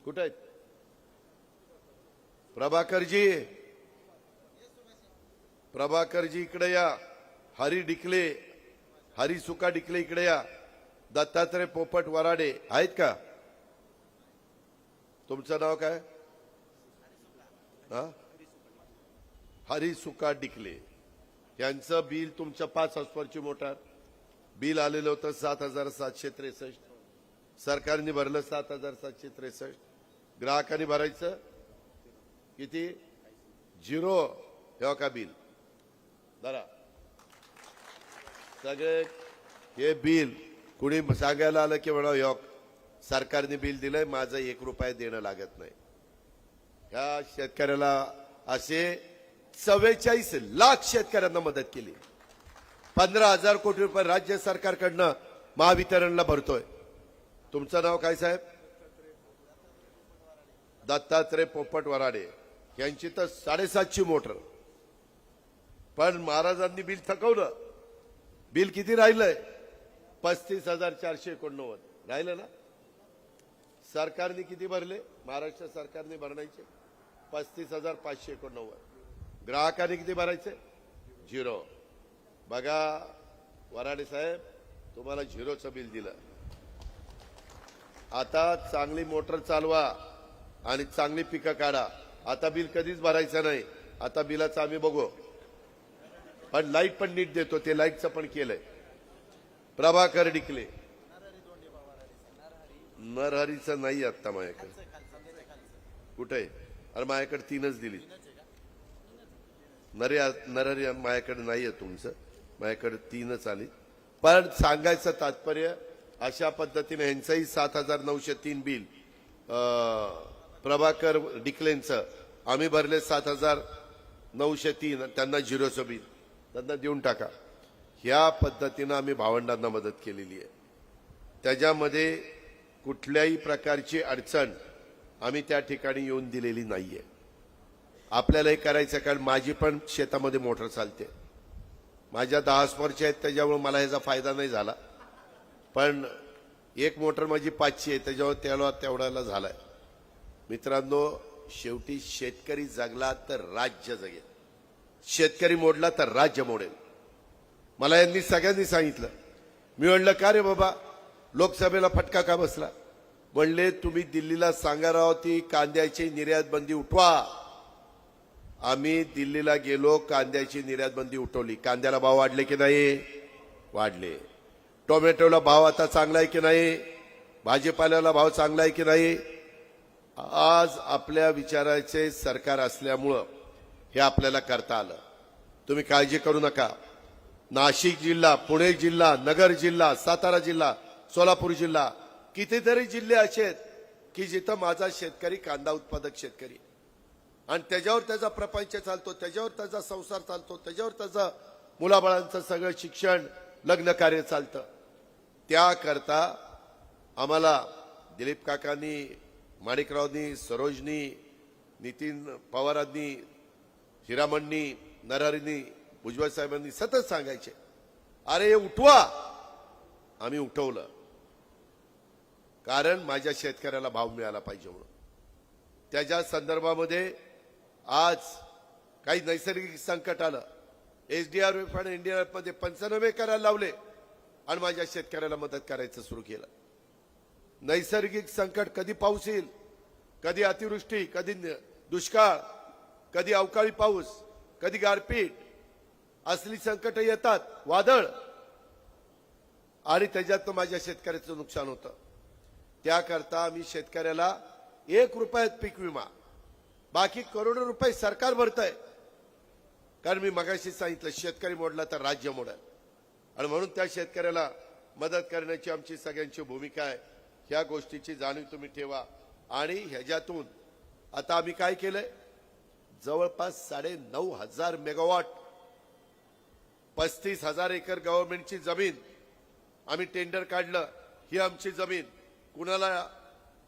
S5: कुठे आहेत? प्रभाकरजी इकडे या. हरी डिकले, हरी सुका डिकले इकडे या. दत्तात्रय पोपट वराडे आहेत का? तुमचं नाव काय? हरी सुका डिकले. यांचं बिल, तुमचं 5 हॉर्सपावरची मोटार बिल आलेलं होतं 7,763. सरकारने भरलं 7,763. ग्राहकांनी भरायचं किती? 0. हे का बिल बरा. सगळे हे बिल कुणी सांगायला आलं की म्हणा योग सरकारने बिल दिलंय, माझं 1 रुपया देणं लागत नाही. या शेतकऱ्याला असे 44 लाख शेतकऱ्यांना मदत केली. 15,000 कोटी रुपये राज्य सरकारकडनं महावितरणला भरतोय. तुमचं नाव काय साहेब? दत्तात्रय पोपट वराडे. यांची तर 7.5ची मोटर. पण महाराजांनी बिल थकवलं. बिल किती राहिलंय? 35,489 राहिलं ना. सरकारने किती भरले? महाराष्ट्र सरकारने भरण्याचे 35,589. ग्राहकाने किती भरायचे? 0. बघा वराडे साहेब, तुम्हाला 0चं बिल दिलं. आता चांगली मोटर चालवा, आणि चांगली पिकं काढा. आता बिल कधीच भरायचं नाही. आता बिलाचं आम्ही बघू. पण लाईट पण नीट देतो. ते लाईटचं पण केलंय. प्रभाकर डिकले. नरहरीचं नाही आता माझ्याकडे. कुठे? अरे माझ्याकडे 3च दिली. नरहरी माझ्याकडे नाहीये तुमचं. माझ्याकडे 3च आली. पण सांगायचं तात्पर्य अशा पद्धतीने यांचंही 7,903 बिल प्रभाकर डिकलेंचं आम्ही भरले 7,903. त्यांना 0चं बिल त्यांना देऊन टाका. ह्या पद्धतीनं आम्ही भावंडांना मदत केलेली आहे. त्याच्यामध्ये कुठल्याही प्रकारची अडचण आम्ही त्या ठिकाणी येऊन दिलेली नाहीये. आपल्याला हे करायचं कारण माझी पण शेतामध्ये मोटर चालते. माझ्या 10 हॉर्सपावरच्या आहेत त्याच्यामुळे मला ह्याचा फायदा नाही झाला. पण एक मोटर माझी 500 आहे त्याच्यावर त्याला तेवढ्याला झालाय. मित्रांनो, शेवटी शेतकरी जगला तर राज्य जगेल. शेतकरी मोडला तर राज्य मोडेल. मला यांनी सगळ्यांनी सांगितलं. मी म्हणलं का रे बाबा लोकसभेला फटका का बसला? म्हणले तुम्ही दिल्लीला सांगा राव ती कांद्याची निर्यात बंदी उठवा. आम्ही दिल्लीला गेलो, कांद्याची निर्यात बंदी उठवली. कांद्याला भाव वाढले की नाही? वाढले. टोमॅटोला भाव आता चांगला आहे की नाही? भाजीपाल्याला भाव चांगला आहे की नाही? आज आपल्या विचाराचे सरकार असल्यामुळं हे आपल्याला करता आलं. तुम्ही काळजी करू नका. नाशिक जिल्हा, पुणे जिल्हा, नगर जिल्हा, सातारा जिल्हा, सोलापूर जिल्हा, कितीतरी जिल्हे असे आहेत की जिथं माझा शेतकरी कांदा उत्पादक शेतकरी आणि त्याच्यावर त्याचा प्रपंच चालतो, त्याच्यावर त्याचा संसार चालतो, त्याच्यावर त्याचं मुलाबाळांचं सगळं शिक्षण, लग्न कार्य चालतं. त्याकरता आम्हाला दिलीप काकांनी, माणिकरावनी, सरोजनी, नितीन पवारांनी, हिरामणनी, नरहरींनी, भुजबळ साहेबांनी सतत सांगायचे अरे हे उठवा. आम्ही उठवलं कारण माझ्या शेतकऱ्याला भाव मिळाला पाहिजे म्हणून. त्याच्या संदर्भामध्ये आज काही नैसर्गिक संकट आलं. SDRF आणि NDRF मध्ये 95 करायला लावले आणि माझ्या शेतकऱ्याला मदत करायचं सुरू केलं. नैसर्गिक संकट कधी पाऊस येईल, कधी अतिवृष्टी, कधी दुष्काळ, कधी अवकाळी पाऊस, कधी गारपीट असली संकट येतात, वादळ, आणि त्याच्यात माझ्या शेतकऱ्याचं नुकसान होतं. त्याकरता आम्ही शेतकऱ्याला 1 रुपयात पीक विमा, बाकी करोडो रुपये सरकार भरतंय. कारण मी मगाशी सांगितलं शेतकरी मोडला तर राज्य मोडेल आणि म्हणून त्या शेतकऱ्याला मदत करण्याची आमची सगळ्यांची भूमिका आहे. ह्या गोष्टीची जाणीव तुम्ही ठेवा. आणि ह्याच्यातून आता आम्ही काय केलंय, जवळपास 9,500 मेगावॉट, 35,000 एकर गव्हर्नमेंटची जमीन आम्ही टेंडर काढलं. ही आमची जमीन, कुणाला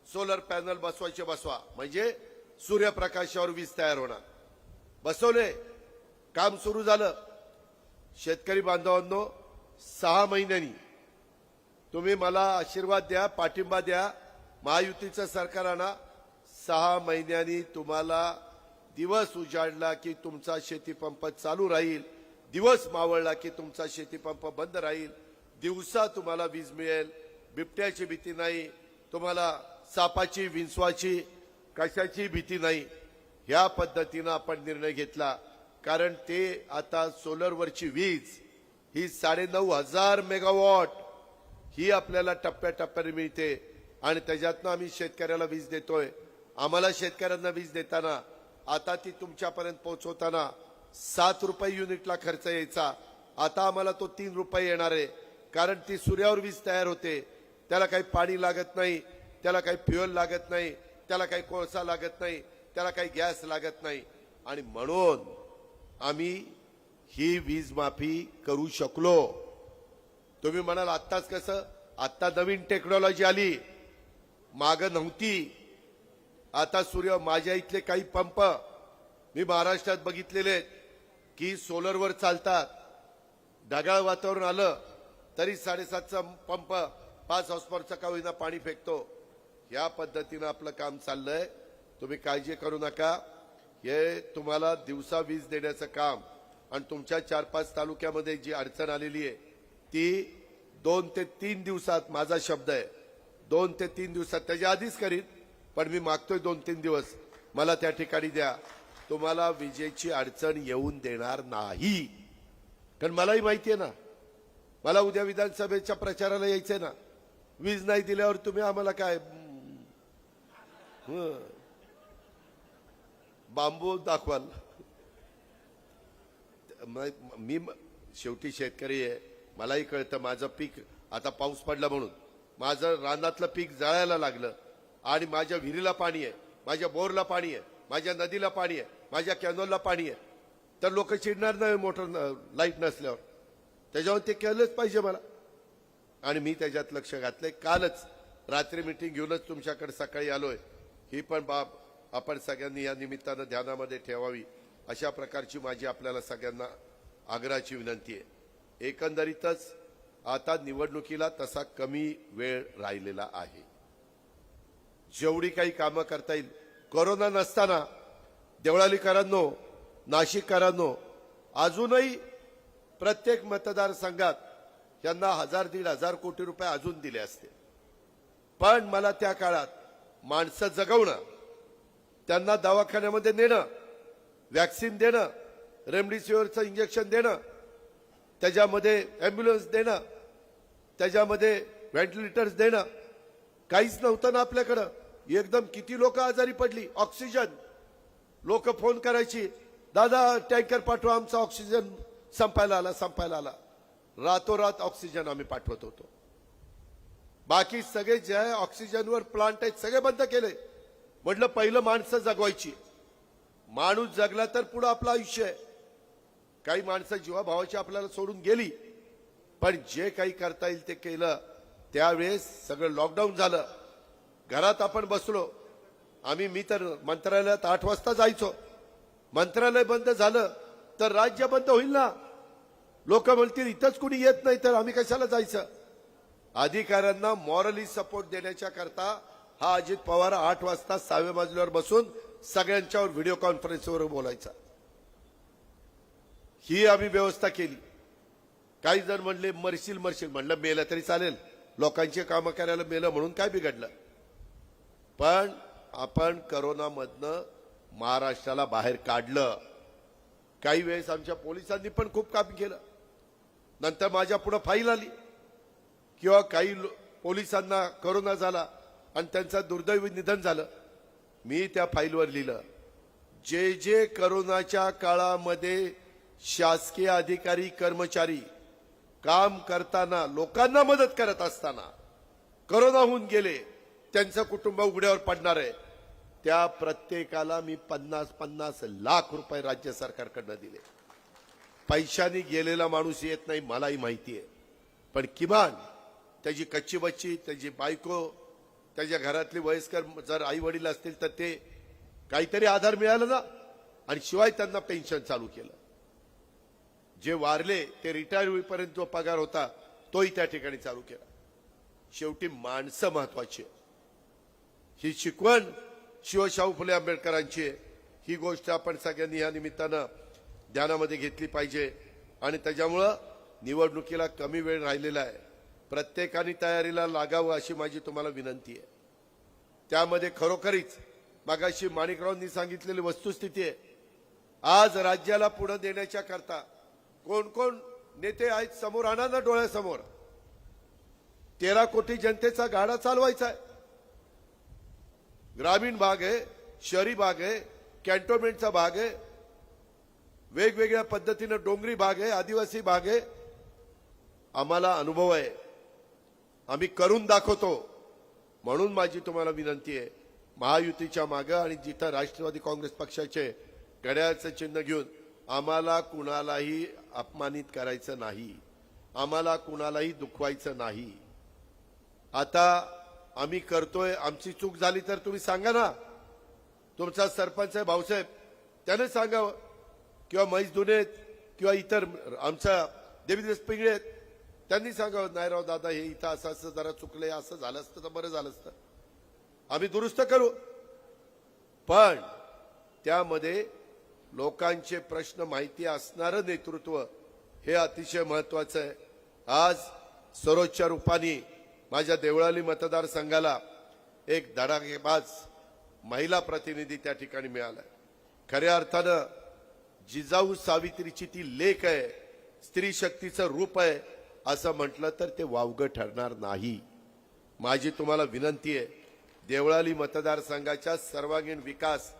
S5: सोलर पॅनल बसवायचे बसवा, म्हणजे सूर्यप्रकाशावर वीज तयार होणार. बसवले, काम सुरू झालं. शेतकरी बांधवांनो, 6 महिन्यांनी तुम्ही मला आशीर्वाद द्या, पाठिंबा द्या. महायुतीचं सरकार आणा. 6 महिन्यांनी तुम्हाला दिवस उजाडला की तुमचा शेतीपंप चालू राहील, दिवस मावळला की तुमचा शेतीपंप बंद राहील. दिवसा तुम्हाला वीज मिळेल, बिबट्याची भीती नाही, तुम्हाला सापाची, विंचवाची, कशाची भीती नाही. ह्या पद्धतीनं आपण निर्णय घेतला. कारण ते आता सोलरवरची वीज ही 9,500 मेगावॉट ही आपल्याला टप्प्याटप्प्याने मिळते आणि त्याच्यातनं आम्ही शेतकऱ्याला वीज देतोय. आम्हाला शेतकऱ्यांना वीज देताना आता ती तुमच्यापर्यंत पोहोचवताना 7 रुपये युनिटला खर्च यायचा, आता आम्हाला तो 3 रुपये येणार आहे. कारण ती सूर्यावर वीज तयार होते, त्याला काही पाणी लागत नाही, त्याला काही फ्युएल लागत नाही, त्याला काही कोळसा लागत नाही, त्याला काही गॅस लागत नाही. आणि म्हणून आम्ही ही वीज माफी करू शकलो. तुम्ही म्हणाल आत्ताच कसं? आत्ता नवीन टेक्नॉलॉजी आली, मागं नव्हती. आता सूर्य, माझ्या इथले काही पंप मी महाराष्ट्रात बघितलेले आहेत की सोलरवर चालतात. ढगाळ वातावरण आलं तरी 7.5चा पंप 5 हॉर्सपावरचा का होईना पाणी फेकतो. या पद्धतीनं आपलं काम चाललंय. तुम्ही काळजी करू नका. हे तुम्हाला दिवसा वीज देण्याचं काम आणि तुमच्या 4-5 तालुक्यामध्ये जी अडचण आलेली आहे ती 2 ते 3 दिवसात, माझा शब्द आहे, 2 ते 3 दिवसात, त्याच्या आधीच करीन. पण मी मागतोय 2-3 दिवस मला त्या ठिकाणी द्या. तुम्हाला विजेची अडचण येऊन देणार नाही. कारण मलाही माहिती आहे ना, मला उद्या विधानसभेच्या प्रचाराला यायचंय ना. वीज नाही दिल्यावर तुम्ही आम्हाला काय बांबू दाखवाल. मी शेवटी शेतकरी आहे, मलाही कळतं माझं पीक आता पाऊस पडला म्हणून माझं रानातलं पीक जळायला लागलं आणि माझ्या विहिरीला पाणी आहे, माझ्या बोरला पाणी आहे, माझ्या नदीला पाणी आहे, माझ्या कॅनोलला पाणी आहे, तर लोक चिडणार नाही मोटर लाईट नसल्यावर. त्याच्यावर ते केलंच पाहिजे मला आणि मी त्याच्यात लक्ष घातलंय. कालच रात्री मीटिंग घेऊनच तुमच्याकडे सकाळी आलोय. ही पण बाब आपण सगळ्यांनी या निमित्तानं ध्यानामध्ये ठेवावी अशा प्रकारची माझी आपल्याला सगळ्यांना आग्रहाची विनंती आहे. एकंदरीतच आता निवडणुकीला तसा कमी वेळ राहिलेला आहे. जेवढी काही कामं करता येईल. कोरोना नसताना देवळालीकरांनो, नाशिककरांनो, अजूनही प्रत्येक मतदारसंघात यांना 1,000-1,500 कोटी रुपये अजून दिले असते. पण मला त्या काळात माणसं जगवणं, त्यांना दवाखान्यामध्ये नेणं, वॅक्सिन देणं, रेमडेसिवीरचं इंजेक्शन देणं, त्याच्यामध्ये अँब्युलन्स देणं, त्याच्यामध्ये व्हेंटिलेटर्स देणं, काहीच नव्हतं ना आपल्याकडं. एकदम किती लोक आजारी पडली. ऑक्सिजन, लोक फोन करायची, दादा टँकर पाठवा, आमचा ऑक्सिजन संपायला आला. रातोरात ऑक्सिजन आम्ही पाठवत होतो. बाकी सगळे जे ऑक्सिजनवर प्लांट आहेत सगळे बंद केले. म्हटलं पहिलं माणसं जगवायची. माणूस जगला तर पुढं आपलं आयुष्य आहे. काही माणसं जीवाभावाची आपल्याला सोडून गेली, पण जे काही करता येईल ते केलं. त्यावेळेस सगळं लॉकडाऊन झालं, घरात आपण बसलो. मी तर मंत्रालयात 8 वाजता जायचो. मंत्रालय बंद झालं तर राज्य बंद होईल ना. लोक म्हणतील इथंच कुणी येत नाही तर आम्ही कशाला जायचं. अधिकाऱ्यांना मॉरली सपोर्ट देण्याच्या करता हा अजित पवार 8 वाजता 6व्या मजल्यावर बसून सगळ्यांच्यावर व्हिडिओ कॉन्फरन्सवर बोलायचा. ही आम्ही व्यवस्था केली. काही जण म्हणले मरशील. म्हणलं मेलं तरी चालेल, लोकांची कामं करायला मेलं म्हणून काय बिघडलं. पण आपण करोनामधनं महाराष्ट्राला बाहेर काढलं. काही वेळेस आमच्या पोलिसांनी पण खूप काम केलं. नंतर माझ्या पुढे फाईल आली किंवा काही पोलिसांना करोना झाला आणि त्यांचं दुर्दैवी निधन झालं. मी त्या फाईलवर लिहिलं, जे करोनाच्या काळामध्ये शासकीय अधिकारी कर्मचारी काम करताना लोकांना मदत करत असताना करोना होऊन गेले, त्यांचं कुटुंब उघड्यावर पडणार आहे, त्या प्रत्येकाला मी 50-50 लाख रुपये राज्य सरकारकडनं दिले. पैशाने गेलेला माणूस येत नाही मलाही माहिती आहे, पण किमान त्याची कच्ची बच्ची, त्याची बायको, त्याच्या घरातली वयस्कर जर आई वडील असतील तर ते काहीतरी आधार मिळाला ना. आणि शिवाय त्यांना पेन्शन चालू केलं. जे वारले ते रिटायर होईपर्यंत जो पगार होता तोही त्या ठिकाणी चालू केला. शेवटी माणसं महत्वाची. ही शिकवण शिवशाहू फुले आंबेडकरांची आहे. ही गोष्ट आपण सगळ्यांनी या निमित्तानं ध्यानामध्ये घेतली पाहिजे. आणि त्याच्यामुळं निवडणुकीला कमी वेळ राहिलेला आहे. प्रत्येकाने तयारीला लागावं अशी माझी तुम्हाला विनंती आहे. त्यामध्ये खरोखरीच मागाशी माणिकरावांनी सांगितलेली वस्तुस्थिती आहे. आज राज्याला पुढे देण्याच्या करता कोण कोण नेते आहेत समोर आणा ना डोळ्यासमोर. 13 कोटी जनतेचा गाडा चालवायचा आहे. ग्रामीण भाग आहे, शहरी भाग आहे, कॅन्टोन्मेंटचा भाग आहे, वेगवेगळ्या पद्धतीने डोंगरी भाग आहे, आदिवासी भाग आहे. आम्हाला अनुभव आहे, आम्ही करून दाखवतो. म्हणून माझी तुम्हाला विनंती आहे, महायुतीच्या मागे आणि जिथं राष्ट्रवादी काँग्रेस पक्षाचे घड्याळाचं चिन्ह घेऊन आम्हाला कुणालाही अपमानित करायचं नाही, आम्हाला कुणालाही दुखवायचं नाही. आता आम्ही करतोय, आमची चूक झाली तर तुम्ही सांगा ना. तुमचा सरपंच आहे भाऊसाहेब, त्याने सांगावं, किंवा महेश दुनेत किंवा इतर आमचा देवीदास पिंगळे आहेत, त्यांनी सांगावं नाही राव दादा हे इथं असं असं जरा चुकलंय, असं झालं असतं तर बरं झालं असतं, आम्ही दुरुस्त करू. पण त्यामध्ये लोकांचे प्रश्न माहिती असणारं नेतृत्व हे अतिशय महत्वाचं आहे. आज सरोजच्या रूपाने माझ्या देवळाली मतदारसंघाला एक धडाकेबाज महिला प्रतिनिधी त्या ठिकाणी मिळालाय. खऱ्या अर्थानं जिजाऊ सावित्रीची ती लेक आहे, स्त्री शक्तीचं रूप आहे असं म्हटलं तर ते वावगं ठरणार नाही. माझी तुम्हाला विनंती आहे, देवळाली मतदारसंघाच्या सर्वांगीण विकास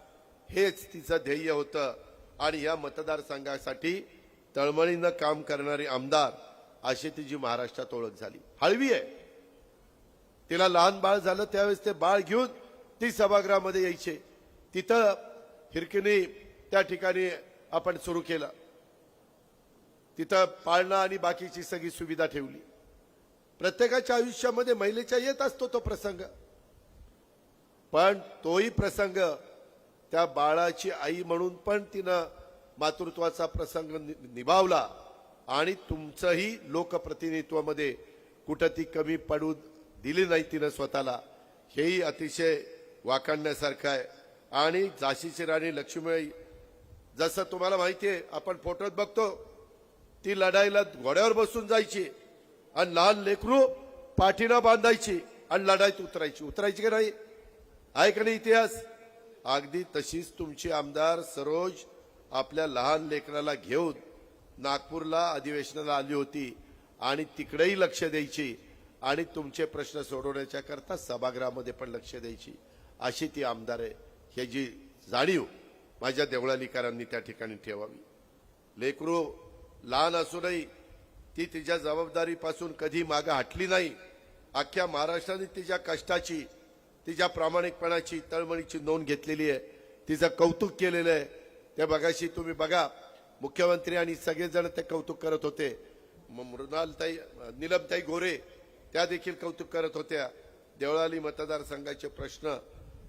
S5: हेच तिचं ध्येय होतं आणि या मतदारसंघासाठी तळमळीनं काम करणारे आमदार अशी तिची महाराष्ट्रात ओळख झाली. हळवी आहे, तिला लहान बाळ झालं त्यावेळेस ते बाळ घेऊन ती सभागृहामध्ये यायचे. तिथं हिरकणी त्या ठिकाणी आपण सुरू केलं, तिथं पाळणा आणि बाकीची सगळी सुविधा ठेवली. प्रत्येकाच्या आयुष्यामध्ये महिलेच्या येत असतो तो प्रसंग, पण तोही प्रसंग त्या बाळाची आई म्हणून पण तिनं मातृत्वाचा प्रसंग निभावला आणि तुमचंही लोकप्रतिनिधित्वामध्ये कुठं ती कमी पडू दिली नाही तिनं स्वतःला. हेही अतिशय वाखाणण्यासारखं आहे. आणि झाशीची राणी लक्ष्मीबाई, जसं तुम्हाला माहिती आहे, आपण फोटोत बघतो, ती लढाईला घोड्यावर बसून जायची आणि लहान लेकरू पाठीना बांधायची आणि लढाईत उतरायची की नाही? आहे का नाही इतिहास? अगदी तशीच तुमची आमदार सरोज आपल्या लहान लेकराला घेऊन नागपूरला अधिवेशनाला आली होती आणि तिकडेही लक्ष द्यायची आणि तुमचे प्रश्न सोडवण्याच्या करता सभागृहामध्ये पण लक्ष द्यायची. अशी ती आमदार आहे. ह्याची जाणीव माझ्या देवळालीकरांनी त्या ठिकाणी ठेवावी. लेकरू लहान असूनही ती तिच्या जबाबदारीपासून कधी मागे हटली नाही. अख्ख्या महाराष्ट्राने तिच्या कष्टाची, तिच्या प्रामाणिकपणाची, तळमळीची नोंद घेतलेली आहे. तिचं कौतुक केलेलं आहे. त्या बघाशी तुम्ही बघा, मुख्यमंत्री आणि सगळेजण ते कौतुक करत होते. मृणालताई, नीलमताई गोरे त्या देखील कौतुक करत होत्या. देवळाली मतदारसंघाचे प्रश्न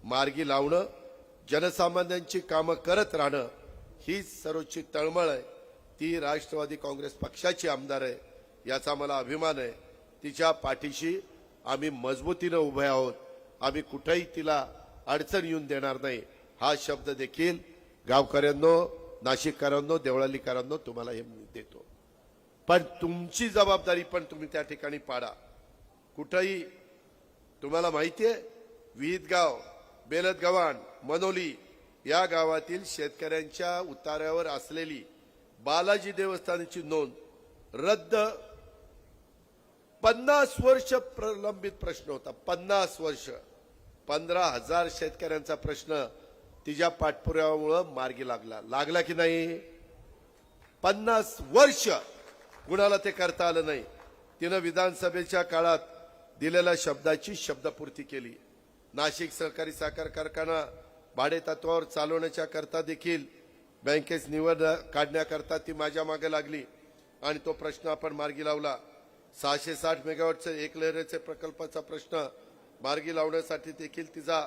S5: मार्गी लावणं, जनसामान्यांची कामं करत राहणं ही सर्वोच्च तळमळ आहे. ती राष्ट्रवादी काँग्रेस पक्षाची आमदार आहे, याचा मला अभिमान आहे. तिच्या पाठीशी आम्ही मजबूतीनं उभे आहोत. आम्ही कुठेही तिला अडचण येऊन देणार नाही. हा शब्द देखील गावकऱ्यांनो, नाशिककरांनो, देवळालीकरांनो तुम्हाला हे देतो. पण तुमची जबाबदारी पण तुम्ही त्या ठिकाणी पाडा. कुठेही तुम्हाला माहिती आहे, विहितगाव, बेलदगव्हाण, मनोली या गावातील शेतकऱ्यांच्या उतार्यावर असलेली बालाजी देवस्थानाची नोंद रद्द 50 वर्ष प्रलंबित प्रश्न होता. 50 वर्ष, 15,000 शेतकऱ्यांचा प्रश्न तिच्या पाठपुराव्यामुळे मार्गी लागला की नाही? 50 वर्ष कुणाला ते करता आलं नाही. तिनं विधानसभेच्या काळात दिलेल्या शब्दाची शब्दपूर्ती केली. नाशिक सहकारी साखर कारखाना भाडे तत्वावर चालवण्याच्या करता देखील बँकेस निवड काढण्याकरता ती माझ्या मागे लागली आणि तो प्रश्न आपण मार्गी लावला. 660 मेगावॉटचे एक लहरेचे प्रकल्पाचा प्रश्न मार्गी लावण्यासाठी देखील तिचा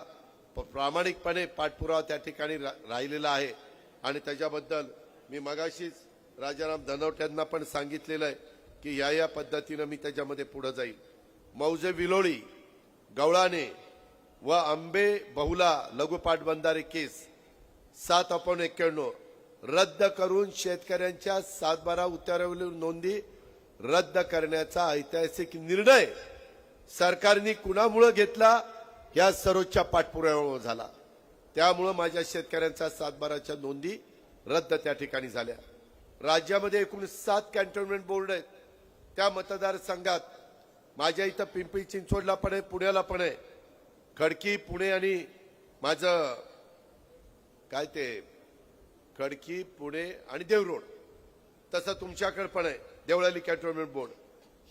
S5: प्रामाणिकपणे पाठपुरावा त्या ठिकाणी राहिलेला आहे आणि त्याच्याबद्दल मी मगाशीच राजाराम धनवट्यांना पण सांगितलेलं आहे की या पद्धतीनं मी त्याच्यामध्ये पुढे जाईल. मौजे विलोळी, गवळाने व आंबे बहुला लघु पाटबंधारे केस 7/91 रद्द करून शेतकऱ्यांच्या 7/12 उतार्यावरील नोंदी रद्द करण्याचा ऐतिहासिक निर्णय सरकारने कुणामुळे घेतला? या सर्वोच्च पाठपुराव्यामुळे झाला. त्यामुळे माझ्या शेतकऱ्यांच्या 7/12च्या नोंदी रद्द त्या ठिकाणी झाल्या. राज्यामध्ये एकूण 7 कॅन्टोन्मेंट बोर्ड आहेत. त्या मतदारसंघात माझ्या इथं पिंपरी चिंचवडला पण आहे, पुण्याला पण आहे. खडकी, पुणे आणि माझं काय ते खडकी, पुणे आणि देवरोड, तसं तुमच्याकडे पण आहे देवळाली कॅन्टोन्मेंट बोर्ड.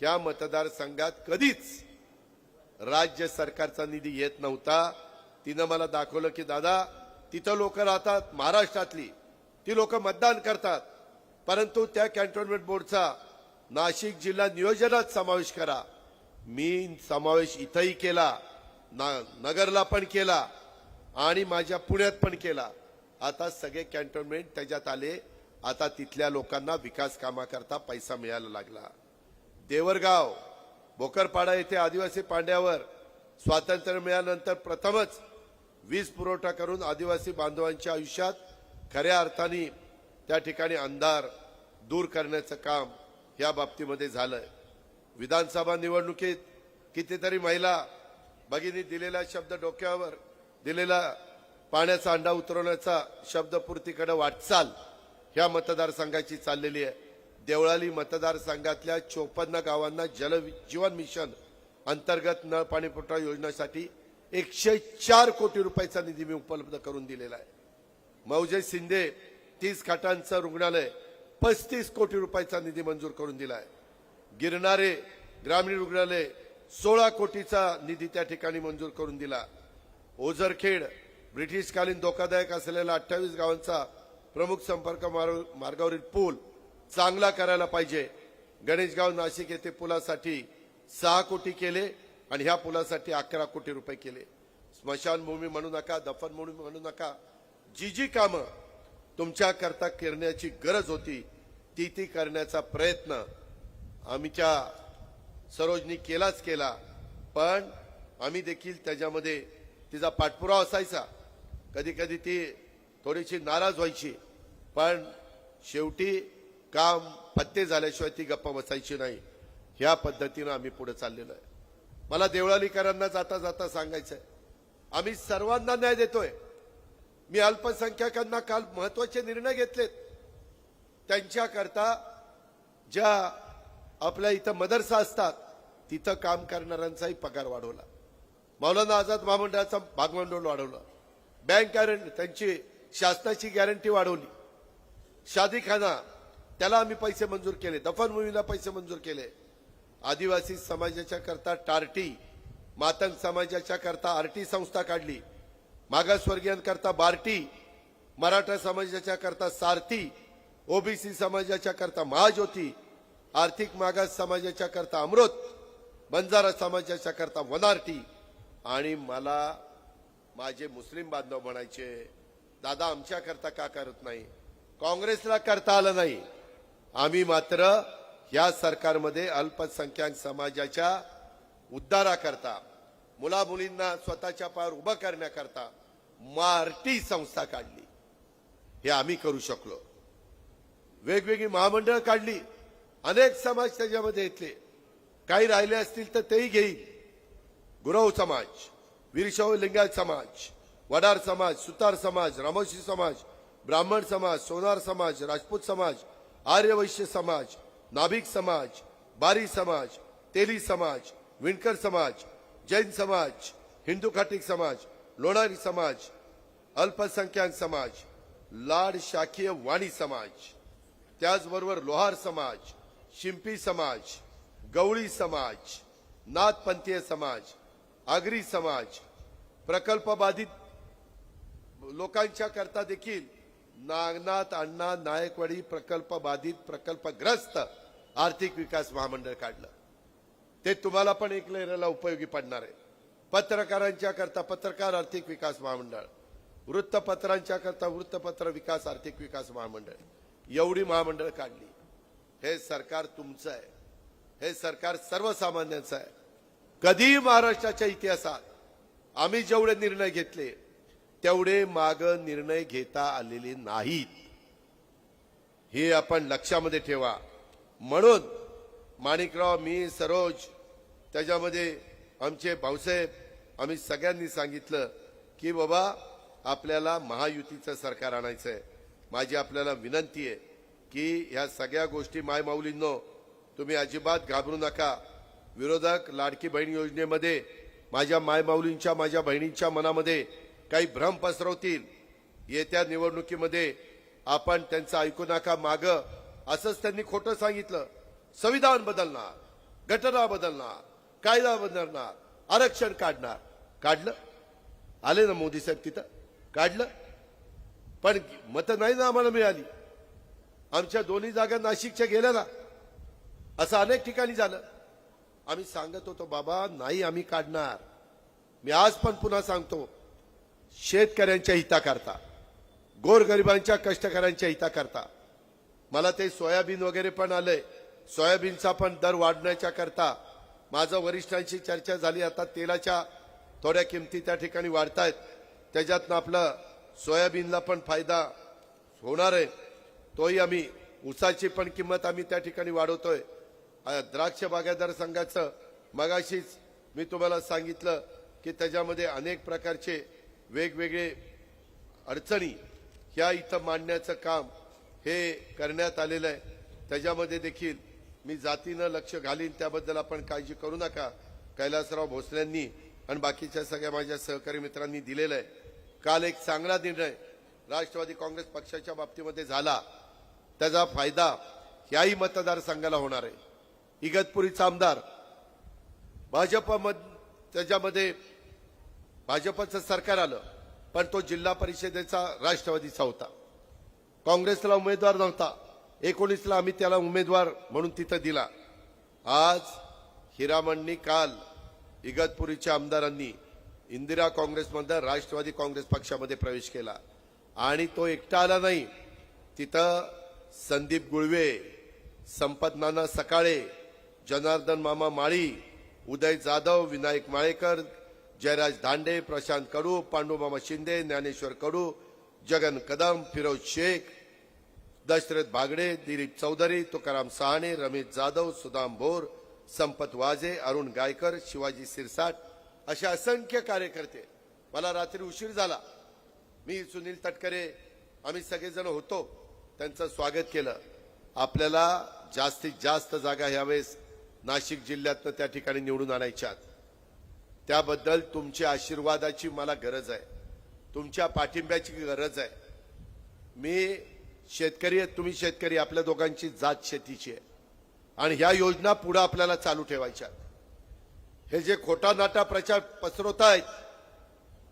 S5: ह्या मतदारसंघात कधीच राज्य सरकारचा निधी येत नव्हता. तिनं मला दाखवलं की दादा, तिथं लोक राहतात, महाराष्ट्रातली ती लोक मतदान करतात, परंतु त्या कॅन्टोन्मेंट बोर्डचा नाशिक जिल्हा नियोजनात समावेश करा. मी समावेश इथंही केला, नगरला पण केला आणि माझ्या पुण्यात पण केला. आता सगळे कॅन्टोन्मेंट त्याच्यात आले. आता तिथल्या लोकांना विकास कामाकरता पैसा मिळायला लागला. देवरगाव, भोकरपाडा येथे आदिवासी पांड्यावर स्वातंत्र्य मिळाल्यानंतर प्रथमच वीज पुरवठा करून आदिवासी बांधवांच्या आयुष्यात खऱ्या अर्थाने त्या ठिकाणी अंधार दूर करण्याचं काम या बाबतीमध्ये झालंय. विधानसभा निवडणुकीत कितीतरी महिला भगिनी दिलेला शब्द डोक्यावर दिलेला पाण्याचा अंडा उतरवण्याचा शब्दपूर्तीकडे वाटचाल ह्या मतदारसंघाची चाललेली आहे. देवळाली मतदारसंघातल्या 54 गावांना जल जीवन मिशन अंतर्गत नळ पाणी पुरवठा योजनेसाठी 104 कोटी रुपयाचा निधी मी उपलब्ध करून दिलेला आहे. मौजे शिंदे 30 खाटांचं रुग्णालय 35 कोटी रुपयाचा निधी मंजूर करून दिला आहे. गिरणारे ग्रामीण रुग्णालय 16 कोटीचा निधी त्या ठिकाणी मंजूर करून दिला. ओझरखेड ब्रिटिशकालीन धोकादायक असलेल्या 28 गावांचा प्रमुख संपर्क मार्गावरील पूल चांगला करायला पाहिजे. गणेशगाव नाशिक येथे पुलासाठी 6 कोटी केले आणि ह्या पुलासाठी 11 कोटी रुपये केले. स्मशानभूमी म्हणू नका, दफनभूमी म्हणू नका, जी कामं तुमच्या करता करण्याची गरज होती ती करण्याचा प्रयत्न आम्हीच्या सरोजनी केलाच केला. पण आम्ही देखील त्याच्यामध्ये तिचा पाठपुरावा असायचा. कधी कधी ती थोडीशी नाराज व्हायची, पण शेवटी काम पत्ते झाल्याशिवाय ती गप्पा बसायची नाही. ह्या पद्धतीनं आम्ही पुढे चाललेलो आहे. मला देवळालीकरांना जाता जाता सांगायचंय, आम्ही सर्वांना न्याय देतोय. मी अल्पसंख्याकांना काल महत्वाचे निर्णय घेतलेत. त्यांच्याकरता ज्या आपल्या इथं मदरसा असतात तिथं काम करणाऱ्यांचाही पगार वाढवला. मौलाना आझाद महामंडळाचा भागभांडवल वाढवलं. बँक गॅरंटी त्यांची शासनाची गॅरंटी वाढवली. शादीखाना त्याला आम्ही पैसे मंजूर केले. दफनभूमीला पैसे मंजूर केले. आदिवासी समाजाच्या करता टार्टी, मातंग समाजाच्या करता आरटी संस्था काढली. मागासवर्गीयांकरता बार्टी, मराठा समाजाच्या करता सारथी, ओबीसी समाजाच्या करता महाज्योती, आर्थिक मागास समाजाच्या करता अमृत, बंजारा समाजाच्या करता वनारटी. आणि मला माझे मुस्लिम बांधव म्हणायचे, दादा आमच्या करता का करत नाही, काँग्रेसला करता आलं नाही. आम्ही मात्र या सरकारमध्ये अल्पसंख्याक समाजाच्या उद्धाराकरता, मुला मुलींना स्वतःच्या पायावर उभं करण्याकरता मार्टी संस्था काढली. हे आम्ही करू शकलो. वेगवेगळी महामंडळ काढली. अनेक समाज त्याच्यामध्ये येतले. काही राहिले असतील तर तेही घेईल. गुरव समाज, वीरशैव लिंगायत समाज, वडार समाज, सुतार समाज, रामोशी समाज, ब्राह्मण समाज, सोनार समाज, राजपूत समाज, आर्यवैश्य समाज, नाभिक समाज, बारी समाज, तेली समाज, विणकर समाज, जैन समाज, हिंदू खाटीक समाज, लोणारी समाज, अल्पसंख्याक समाज, लाड शाखीय वाणी समाज, त्याचबरोबर लोहार समाज, शिंपी समाज, गवळी समाज, नाथपंथीय समाज, आगरी समाज, प्रकल्प बाधित लोकांच्या करता देखील नागनाथ अण्णा नायकवाडी प्रकल्प बाधित प्रकल्पग्रस्त आर्थिक विकास महामंडळ काढलं. ते तुम्हाला पण एक लहराला उपयोगी पडणार आहे. पत्रकारांच्या करता पत्रकार आर्थिक विकास महामंडळ, वृत्तपत्रांच्या करता वृत्तपत्र विकास आर्थिक विकास महामंडळ, एवढी महामंडळ काढली. हे सरकार तुमचं आहे. हे सरकार सर्वसामान्यांचं आहे. कधी महाराष्ट्राच्या इतिहासात आम्ही जेवढे निर्णय घेतले तेवढे माग निर्णय घेता आलेले नाहीत. हे आपण लक्षामध्ये ठेवा. म्हणून माणिकराव, मी, सरोज, त्याच्यामध्ये आमचे भाऊसाहेब, आम्ही सगळ्यांनी सांगितलं की बाबा आपल्याला महायुतीचं सरकार आणायचं आहे. माझी आपल्याला विनंती आहे की ह्या सगळ्या गोष्टी मायमाऊलींनो तुम्ही अजिबात घाबरू नका. विरोधक लाडकी बहीण योजनेमध्ये माझ्या मायमाऊलींच्या, माझ्या बहिणींच्या मनामध्ये काही भ्रम पसरवतील. येत्या निवडणुकीमध्ये आपण त्यांचं ऐकू नका. माग असंच त्यांनी खोटं सांगितलं. संविधान बदलणार, घटना बदलणार, कायदा बदलणार, आरक्षण काढणार. काढलं? आले ना मोदी साहेब तिथं? काढलं. पण मतं नाही ना आम्हाला मिळाली. आमच्या दोन्ही जागा नाशिकच्या गेल्या ना. असं अनेक ठिकाणी झालं. आम्ही सांगत होतो बाबा नाही आम्ही काढणार. मी आज पण पुन्हा सांगतो, शेतकऱ्यांच्या हिताकरता, गोरगरिबांच्या कष्टकऱ्यांच्या हिताकरता. मला ते सोयाबीन वगैरे पण आलंय. सोयाबीनचा पण दर वाढण्याच्या करता माझं वरिष्ठांशी चर्चा झाली. आता तेलाच्या थोड्या किमती त्या ठिकाणी वाढतायत. त्याच्यातनं आपलं सोयाबीनला पण फायदा होणार आहे. तोही आम्ही, ऊसाची पण किंमत आम्ही त्या ठिकाणी वाढवतोय. द्राक्ष बागायतदार संघाचं मगाशीच मी तुम्हाला सांगितलं की त्याच्यामध्ये अनेक प्रकारचे वेगवेगळे अडचणी ह्या इथं मांडण्याचं काम हे करण्यात आलेलं आहे. त्याच्यामध्ये देखील मी जातीनं लक्ष घालीन त्याबद्दल आपण काळजी करू नका. कैलासराव भोसलेंनी आणि बाकीच्या सगळ्या माझ्या सहकारी मित्रांनी दिलेलं आहे. काल एक चांगला निर्णय राष्ट्रवादी काँग्रेस पक्षाच्या बाबतीमध्ये झाला. त्याचा फायदा याही मतदारसंघाला होणार आहे. इगतपुरीचा आमदार त्याच्यामध्ये भाजपचं सरकार आलं, पण तो जिल्हा परिषदेचा राष्ट्रवादीचा होता. काँग्रेसला उमेदवार नव्हता. 19ला आम्ही त्याला उमेदवार म्हणून तिथं दिला. आज हिरामणनी काल इगतपुरीच्या आमदारांनी इंदिरा काँग्रेसमध्ये राष्ट्रवादी काँग्रेस पक्षामध्ये प्रवेश केला आणि तो एकटा आला नाही. तिथं संदीप गुळवे, संपत नाना सकाळे, जनार्दन मामा माळी, उदय जाधव, विनायक माळेकर, जयराज दांडे, प्रशांत कडू, पांडुमामा शिंदे, ज्ञानेश्वर कडू, जगन कदम, फिरोज शेख, दशरथ बागडे, दिलीप चौधरी, तुकाराम सहाणे, रमेश जाधव, सुदाम भोर, संपत वाजे, अरुण गायकर, शिवाजी सिरसाट असे असंख्य कार्यकर्ते. मला रात्री उशीर झाला. मी सुनील तटकरे आम्ही सगळेजण होतो. त्यांचं स्वागत केलं. आपल्याला जास्तीत जास्त जागा ह्यावेळेस नाशिक जिल्ह्यातनं त्या ठिकाणी निवडून आणायच्यात. त्याबद्दल तुमच्या आशीर्वादाची मला गरज आहे. तुमच्या पाठिंब्याची गरज आहे. मी शेतकरी आहे, तुम्ही शेतकरी. आपल्या दोघांची जात शेतीची आहे आणि ह्या योजना पुढे आपल्याला चालू ठेवायच्या. हे जे खोटा नाटा प्रचार पसरवतायत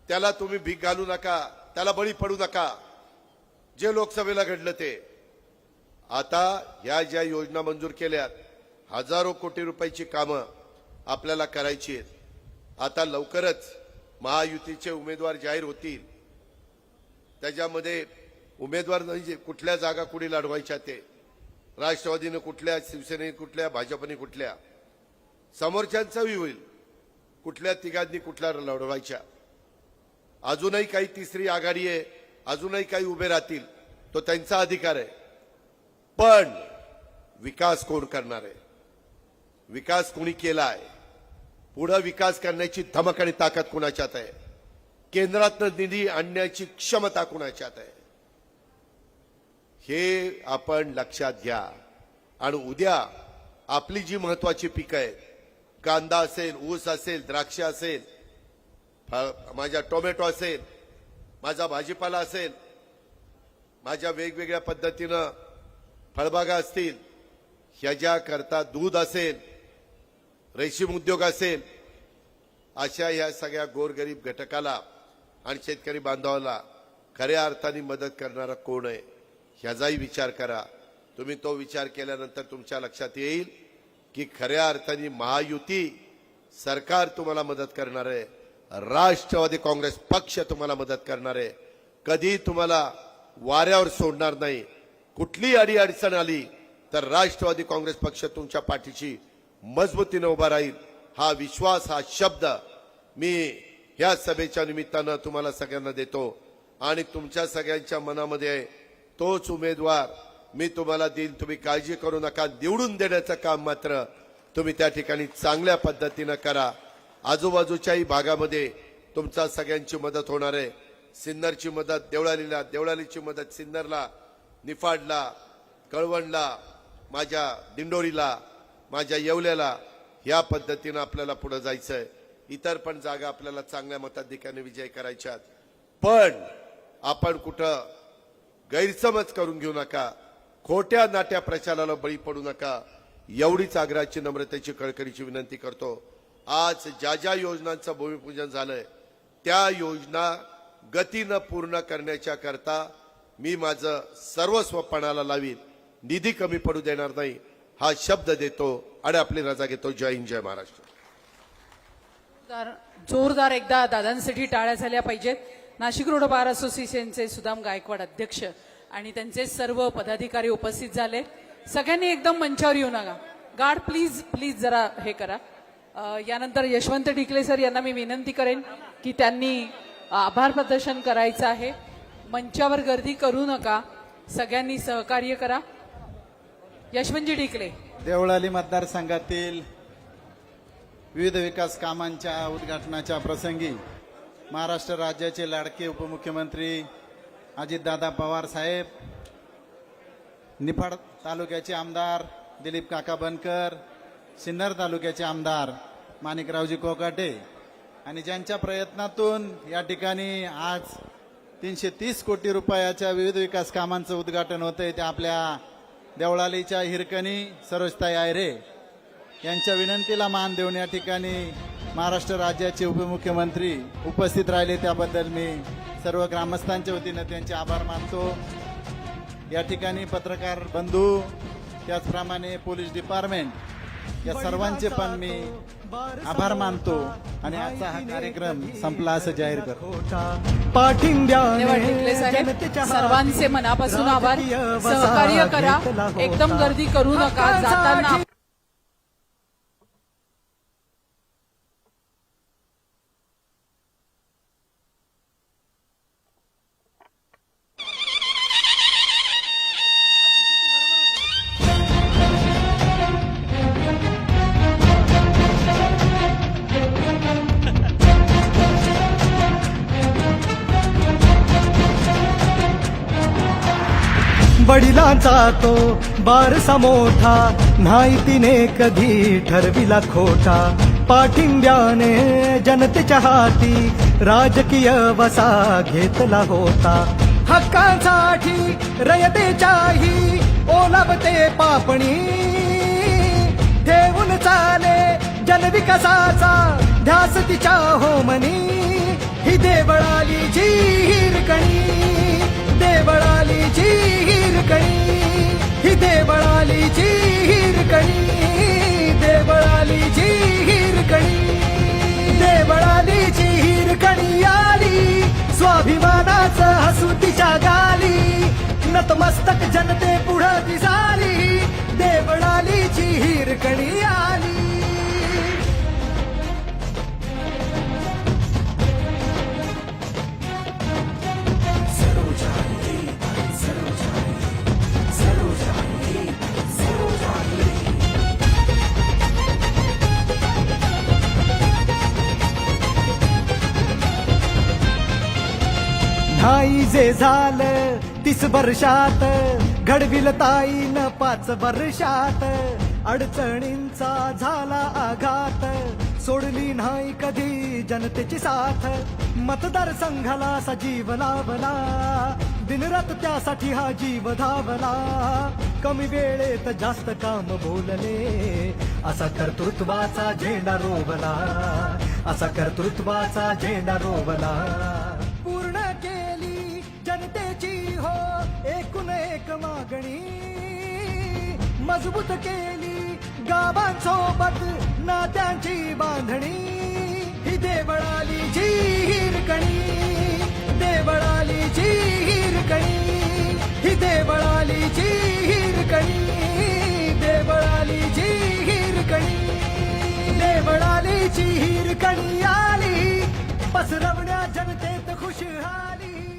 S5: त्याला तुम्ही भीक घालू नका, त्याला बळी पडू नका. जे लोकसभेला घडलं ते. आता ह्या ज्या योजना मंजूर केल्यात, हजारो कोटी रुपयाची कामं आपल्याला करायची आहेत. आता लवकरच महायुतीचे उमेदवार जाहीर होतील. त्याच्यामध्ये उमेदवार म्हणजे कुठल्या जागा कुणी लढवायच्या ते, राष्ट्रवादीनं कुठल्या, शिवसेनेने कुठल्या, भाजपने कुठल्या, समोरच्यांचाही होईल कुठल्या तिघांनी कुठल्या लढवायच्या. अजूनही काही तिसरी आघाडी आहे, अजूनही काही उभे राहतील, तो त्यांचा अधिकार आहे. पण विकास कोण करणार आहे? विकास कोणी केला आहे? पुढे विकास करण्याची धमक आणि ताकद कुणाच्यात आहे? केंद्रातनं निधी आणण्याची क्षमता कुणाच्यात आहे? हे आपण लक्षात घ्या. आणि उद्या आपली जी महत्वाची पिकं आहेत, कांदा असेल, ऊस असेल, द्राक्ष असेल, माझा टोमॅटो असेल, माझा भाजीपाला असेल, माझ्या वेगवेगळ्या पद्धतीनं फळबागा असतील, ह्याच्याकरता दूध असेल, रेशीम उद्योग असेल, अशा या सगळ्या गोरगरीब घटकाला आणि शेतकरी बांधवाला खऱ्या अर्थाने मदत करणारा कोण आहे ह्याचाही विचार करा. तुम्ही तो विचार केल्यानंतर तुमच्या लक्षात येईल की खऱ्या अर्थाने महायुती सरकार तुम्हाला मदत करणार आहे, राष्ट्रवादी काँग्रेस पक्ष तुम्हाला मदत करणार आहे. कधी तुम्हाला वाऱ्यावर सोडणार नाही. कुठली अडीअडचण आली तर राष्ट्रवादी काँग्रेस पक्ष तुमच्या पाठीशी मजबूतीने उभा राहील. हा विश्वास, हा शब्द मी ह्या सभेच्या निमित्तानं तुम्हाला सगळ्यांना देतो. आणि तुमच्या सगळ्यांच्या मनामध्ये तोच उमेदवार मी तुम्हाला देईन. तुम्ही काळजी करू नका. निवडून देण्याचं काम मात्र तुम्ही त्या ठिकाणी चांगल्या पद्धतीनं करा. आजूबाजूच्याही भागामध्ये तुमचा सगळ्यांची मदत होणार आहे. सिन्नरची मदत देवळालीला, देवळालीची मदत सिन्नरला, निफाडला, कळवणला, माझ्या दिंडोरीला, माझ्या येवल्याला, या पद्धतीनं आपल्याला पुढे जायचंय. इतर पण जागा आपल्याला चांगल्या मताधिक्याने विजय करायच्यात. पण आपण कुठं गैरसमज करून घेऊ नका. खोट्या नाट्या प्रचाराला बळी पडू नका. एवढीच आग्रहाची, नम्रतेची, कळकळीची विनंती करतो. आज ज्या ज्या योजनांचं भूमिपूजन झालंय त्या योजना गतीनं पूर्ण करण्याच्या करता मी माझं सर्वस्व पणाला लावीन. निधी कमी पडू देणार नाही हा शब्द देतो आणि आपली रजा घेतो. जय हिंद, जय महाराष्ट्र.
S1: जोरदार एकदा दादांसाठी टाळ्या झाल्या पाहिजेत. नाशिक रोड बार असोसिएशनचे सुदाम गायकवाड अध्यक्ष आणि त्यांचे सर्व पदाधिकारी उपस्थित झाले. सगळ्यांनी एकदम मंचावर येऊ नका. गार्ड प्लीज प्लीज जरा हे करा. यानंतर यशवंत ढिकले सर यांना मी विनंती करेन की त्यांनी आभार प्रदर्शन करायचं आहे. मंचावर गर्दी करू नका. सगळ्यांनी सहकार्य करा. यशवंतजी ढिकले.
S10: देवळाली मतदारसंघातील विविध विकास कामांच्या उद्घाटनाच्या प्रसंगी महाराष्ट्र राज्याचे लाडके उपमुख्यमंत्री अजितदादा पवार साहेब, निफाड तालुक्याचे आमदार दिलीप काका बनकर, सिन्नर तालुक्याचे आमदार माणिकरावजी कोकाटे आणि ज्यांच्या प्रयत्नातून या ठिकाणी आज 330 कोटी रुपयाच्या विविध विकास कामांचं उद्घाटन होतंय ते आपल्या देवळालीच्या हिरकणी सरोजताई आयरे यांच्या विनंतीला मान देऊन या ठिकाणी महाराष्ट्र राज्याचे उपमुख्यमंत्री उपस्थित राहिले त्याबद्दल मी सर्व ग्रामस्थांच्या वतीनं त्यांचे आभार मानतो. या ठिकाणी पत्रकार बंधू त्याचप्रमाणे पोलीस डिपार्टमेंट या सर्वांचे पण मी आभार मानतो आणि आजचा हा कार्यक्रम संपला असं जाहीर करतो.
S1: धन्यवाद टिकले साहेब. सर्वांचे मनापासून आभार. सहकार्य करा, एकदम गर्दी करू नका. जाताना
S2: वडिलांचा तो बारसा मोठा, नाही तिने कधी ठरविला खोटा. पाठिंब्याने जनतेच्या हाती राजकीय वसा घेतला होता. हक्कांसाठी रयतेच्याही ओलावते पापणी, ठेवून चाले जनविकासाचा ध्यास तिच्या होमनी. ही देवळालीची हिरकणी, देवळालीची हिरकणी, ही देवळालीची हिरकणी, देवळालीची हिरकणी. देवळालीची हिरकणी आली, स्वाभिमानाचं हसू तिच्या गाली. नतमस्तक जनते पुढं दिसाली, देवळालीची हिरकणी आली. नाही जे झालं 30 वर्षात, घडविल ताईनं 5 वर्षात. अडचणींचा झाला आघात, सोडली नाही कधी जनतेची साथ. मतदारसंघाला सजीव लावला, दिनरात त्यासाठी हा जीव धावला. कमी वेळेत जास्त काम बोलले, असा कर्तृत्वाचा झेंडा रोवला, असा कर्तृत्वाचा झेंडा रोवला. पूर्ण केली जनतेची हो एकूण एक मागणी, मजबूत केली गावांसोबत नात्यांची बांधणी. ही देवळालीची हिरकणी, देवळालीची हिरकणी, ही देवळालीची हिरकणी, देवळालीची हिरकणी. देवळालीची हिरकणी आली, पसरवण्या जनतेत खुशहाली.